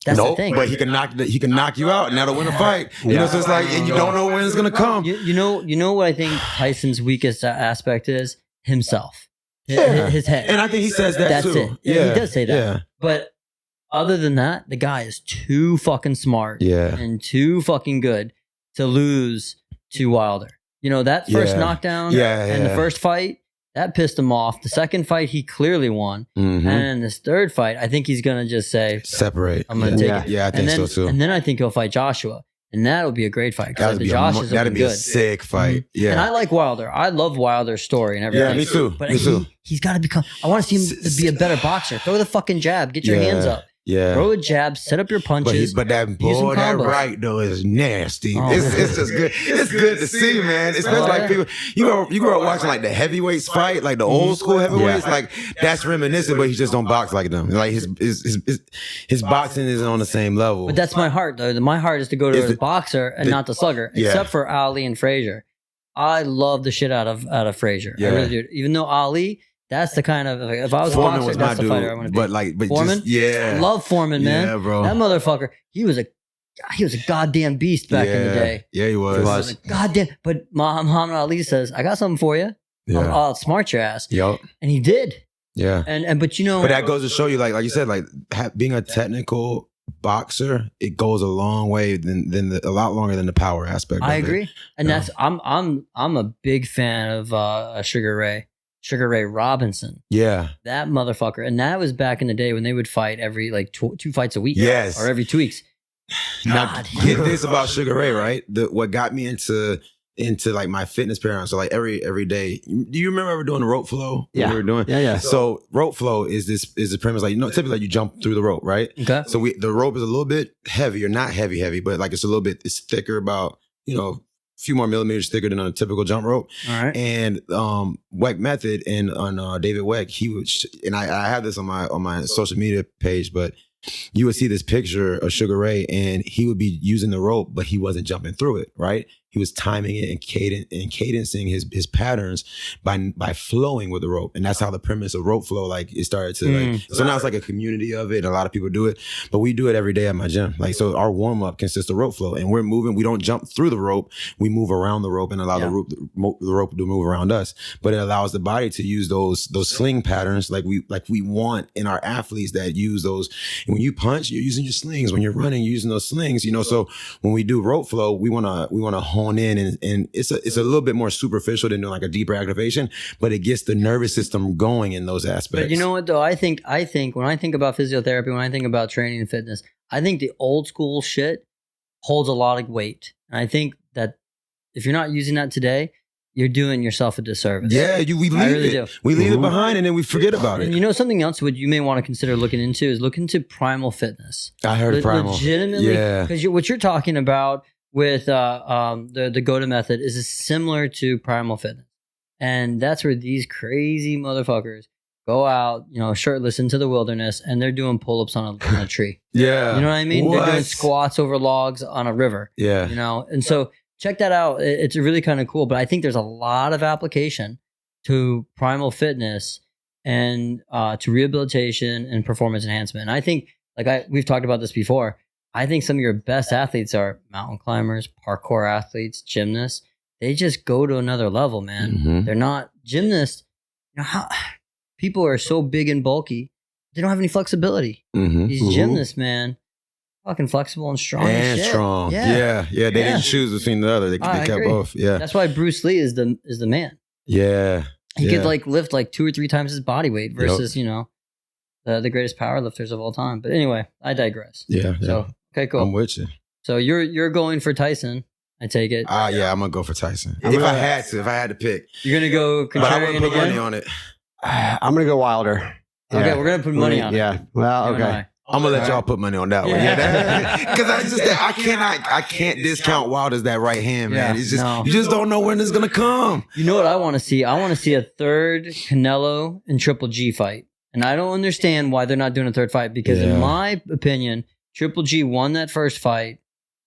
That's the thing. But he can knock you out and that'll win a fight. You know, so it's like, and you don't know when it's gonna come. You know what I think Tyson's weakest aspect is? Himself. His head. And I think he says that too. That's it. Yeah, he does say that. Yeah. But other than that, the guy is too fucking smart and too fucking good to lose to Wilder. You know, that first knockdown and the first fight, that pissed him off. The second fight, he clearly won. Mm-hmm. And this third fight, I think he's going to just say, separate. I'm going to take it. Yeah, I think so too. And then I think he'll fight Joshua. And that'll be a great fight. That'd be a sick fight. Mm-hmm. Yeah. And I like Wilder. I love Wilder's story and everything. Yeah, me too. But he's got to become, I want to see him be a better boxer. Throw the fucking jab. Get your hands up. Yeah. Throw a jab, set up your punches. But that right though is nasty. Oh, it's just good. It's good to see, man. Especially like people you grew up watching like the heavyweights fight, like the old school heavyweights. Like that's reminiscent, but he just don't box like them. Like his boxing isn't on the same level. But that's my heart though. My heart is to go to a boxer and not the slugger. Except for Ali and Frazier. I love the shit out of Frazier. I really do. Even though Ali, that's the kind of, if I was Foreman a boxer, that's the fighter I want to be. But Foreman? I love Foreman, man. Yeah, bro. That motherfucker, he was a goddamn beast back in the day. Yeah, he was. Goddamn. But Muhammad Ali says, I got something for you. Yeah. I'll outsmart your ass. Yep. And he did. Yeah. But you know. But that goes to show you, like you said, like being a technical boxer, it goes a long way a lot longer than the power aspect. I agree. And that's, I'm a big fan of Sugar Ray Robinson. Yeah. That motherfucker. And that was back in the day when they would fight every like two fights a week. Yes. Or every 2 weeks. Now, get this about Sugar Ray, right? What got me into like my fitness paradigm. So like every day, do you remember ever doing the rope flow? Yeah. We were doing? Yeah. So rope flow is the premise, like, you know, typically like you jump through the rope, right? Okay. So the rope is a little bit heavier, not heavy, but like it's thicker about, you know, few more millimeters thicker than a typical jump rope. All right. And WeckMethod and on David Weck, he would, and I have this on my social media page, but you would see this picture of Sugar Ray and he would be using the rope, but he wasn't jumping through it, right? He was timing it and cadencing his patterns by flowing with the rope. And that's how the premise of rope flow, like it started to like, so now it's like a community of it and a lot of people do it, but we do it every day at my gym. Like, so our warm up consists of rope flow and we're moving, we don't jump through the rope, we move around the rope and allow the rope to move around us, but it allows the body to use those sling patterns like we want in our athletes that use those. And when you punch, you're using your slings. When you're running, you're using those slings, you know, so when we do rope flow, we want to hone hone in, and it's a little bit more superficial than doing like a deeper activation, but it gets the nervous system going in those aspects. But you know what though? I think when I think about physiotherapy, when I think about training and fitness, I think the old school shit holds a lot of weight. And I think that if you're not using that today, you're doing yourself a disservice. Yeah, we leave it. We leave it behind and then we forget about it. And you know something else what you may want to consider looking into is look into primal fitness. I heard of primal. Legitimately, Yeah. because what you're talking about with the GOATA method is similar to primal fitness. And that's where these crazy motherfuckers go out, shirtless into the wilderness, and they're doing pull-ups on a tree. Yeah. You know what I mean? What? They're doing squats over logs on a river. Yeah. And so check that out. It's really kind of cool. But I think there's a lot of application to primal fitness and to rehabilitation and performance enhancement. And I think, we've talked about this before, I think some of your best athletes are mountain climbers, parkour athletes, gymnasts. They just go to another level, man. Mm-hmm. They're not gymnasts. People are so big and bulky, they don't have any flexibility. Mm-hmm. These gymnasts, man, fucking flexible and strong. And as shit. strong. Yeah. They didn't choose between the other. They kept agree. both. Yeah. That's why Bruce Lee is the man. Yeah. He could lift 2 or 3 times his body weight versus, the greatest power lifters of all time. But anyway, I digress. Yeah. So, okay, cool. I'm with you. So you're going for Tyson, I take it. Yeah, I'm gonna go for Tyson. If I had to pick. You're gonna go But I wouldn't contrarian put money again? on it. I'm going to go Wilder. Okay, we're gonna put money on it. Yeah. Well, You and okay. I. I'm gonna let y'all put money on that one. Yeah. Because I can't discount Wilder's that right hand, man. Yeah, It's just no. you just don't know when it's gonna come. You know what I want to see? I want to see a third Canelo and Triple G fight. And I don't understand why they're not doing a third fight because in my opinion, Triple G won that first fight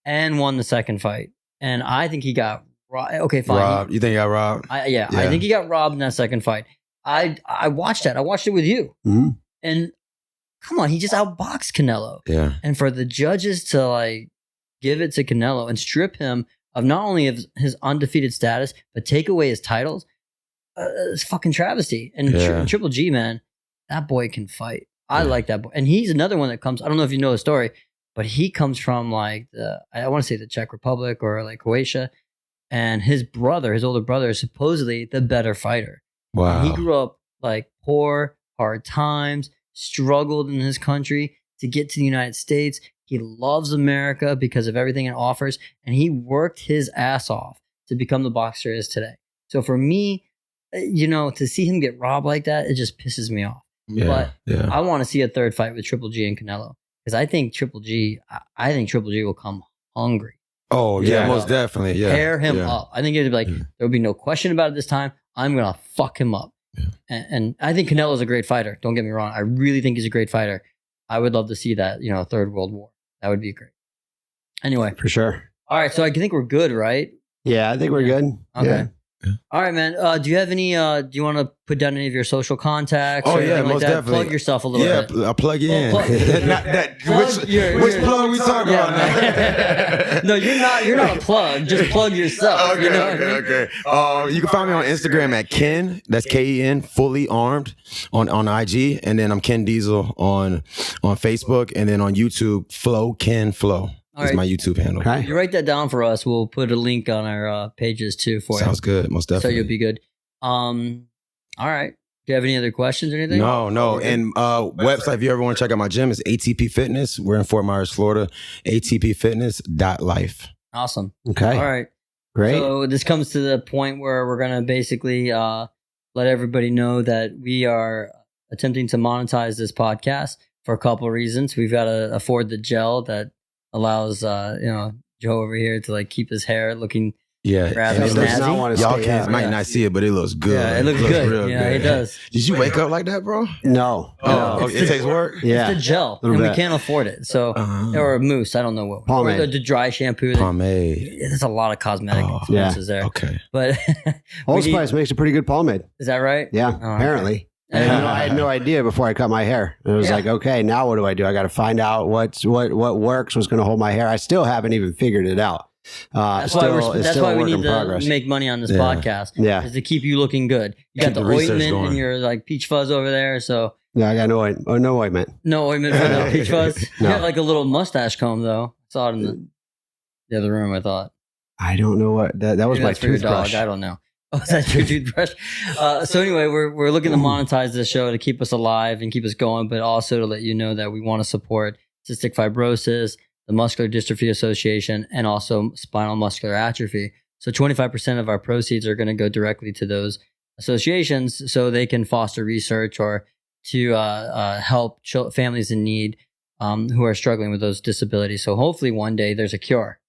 and won the second fight. And I think he got robbed. Okay, fine. Robbed. You think he got robbed? I think he got robbed in that second fight. I watched that. I watched it with you. Mm-hmm. And come on, he just outboxed Canelo. Yeah. And for the judges to give it to Canelo and strip him of not only of his undefeated status, but take away his titles, it's fucking travesty. And Triple G, man, that boy can fight. I like that boy. And he's another one that comes, I don't know if you know the story, but he comes from I want to say the Czech Republic or Croatia. And his older brother is supposedly the better fighter. Wow. And he grew up poor, hard times, struggled in his country to get to the United States. He loves America because of everything it offers. And he worked his ass off to become the boxer he is today. So for me, to see him get robbed like that, it just pisses me off. Yeah. But I want to see a third fight with Triple G and Canelo because I think Triple G will come hungry. Oh yeah, most definitely. Yeah. Tear him up. I think it'd be there will be no question about it this time. I'm going to fuck him up. Yeah. And I think Canelo's a great fighter. Don't get me wrong. I really think he's a great fighter. I would love to see that, third world war. That would be great. Anyway. For sure. All right. So I think we're good, right? Yeah, I think we're good. Okay. Yeah. All right, man. Do you have any, do you want to put down any of your social contacts? Oh, or anything most like that? definitely. Plug yourself a little bit. Yeah, I'll plug you in. Plug Which plug are we talking about now? No, you're not a plug. Just plug yourself. Okay. You can find me on Instagram at Ken, that's Ken, fully armed on IG. And then I'm KenDiesel on Facebook. And then on YouTube, Ken Flow. That's my YouTube handle. Okay. You write that down for us. We'll put a link on our pages too for you. Sounds good. Most definitely. So you'll be good. All right. Do you have any other questions or anything? No. And website, if you ever want to check out my gym, is ATP Fitness. We're in Fort Myers, Florida. ATPfitness.life. Awesome. Okay. All right. Great. So this comes to the point where we're going to basically let everybody know that we are attempting to monetize this podcast for a couple of reasons. We've got to afford the gel that allows Joe over here to keep his hair looking rather snazzy. Y'all might not see it, but it looks good. Yeah, it looks good. Real Yeah, good. it does. Did you wake up like that, bro? No. It takes work. Yeah. It's the gel, and we can't afford it. So or a mousse, I don't know what. Pomade. Or the dry shampoo. Pomade. There's a lot of cosmetic influences there. Okay. But Old Spice makes a pretty good pomade. Is that right? Yeah, Oh, apparently. I had no idea before I cut my hair. It was okay, now what do? I got to find out what works, what's going to hold my hair. I still haven't even figured it out. That's why we need to make money on this podcast. Yeah, is to keep you looking good. You got the ointment and your peach fuzz over there. So yeah, I got no ointment. No ointment for the peach fuzz. No. You got a little mustache comb though. I saw it in the other room. I thought. I don't know what that was. Maybe My that's for your toothbrush. dog. I don't know. Oh, is that your toothbrush? So anyway, we're looking to monetize this show to keep us alive and keep us going, but also to let you know that we want to support cystic fibrosis, the Muscular Dystrophy Association, and also spinal muscular atrophy. So 25% of our proceeds are going to go directly to those associations so they can foster research or to help families in need who are struggling with those disabilities. So hopefully one day there's a cure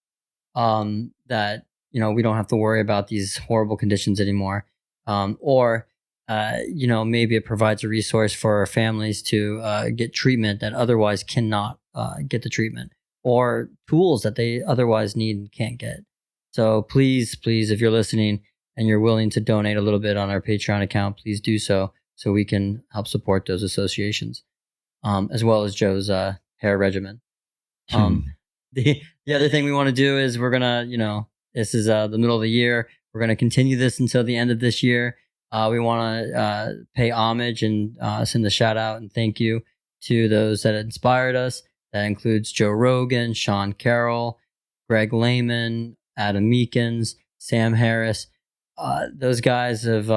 that, we don't have to worry about these horrible conditions anymore. Or maybe it provides a resource for our families to get treatment that otherwise cannot get the treatment, or tools that they otherwise need and can't get. So please, if you're listening and you're willing to donate a little bit on our Patreon account, please do so we can help support those associations, as well as Joe's hair regimen. The other thing we want to do is we're going to, this is the middle of the year. We're going to continue this until the end of this year. We want to pay homage and send a shout out and thank you to those that inspired us. That includes Joe Rogan, Sean Carroll, Greg Lehman, Adam Meekins, Sam Harris. Those guys have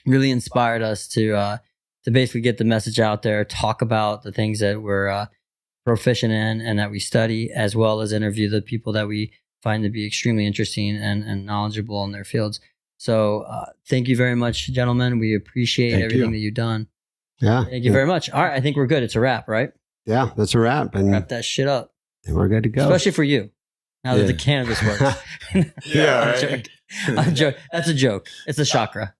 really inspired us to basically get the message out there, talk about the things that we're proficient in and that we study, as well as interview the people that we find to be extremely interesting and knowledgeable in their fields. So thank you very much, gentlemen. We appreciate everything that you've done. Yeah. Thank you very much. All right. I think we're good. It's a wrap, right? Yeah, that's a wrap. And wrap that shit up. And we're good to go. Especially for you. Now that the cannabis works. Yeah, right. I'm joking. That's a joke. It's a chakra.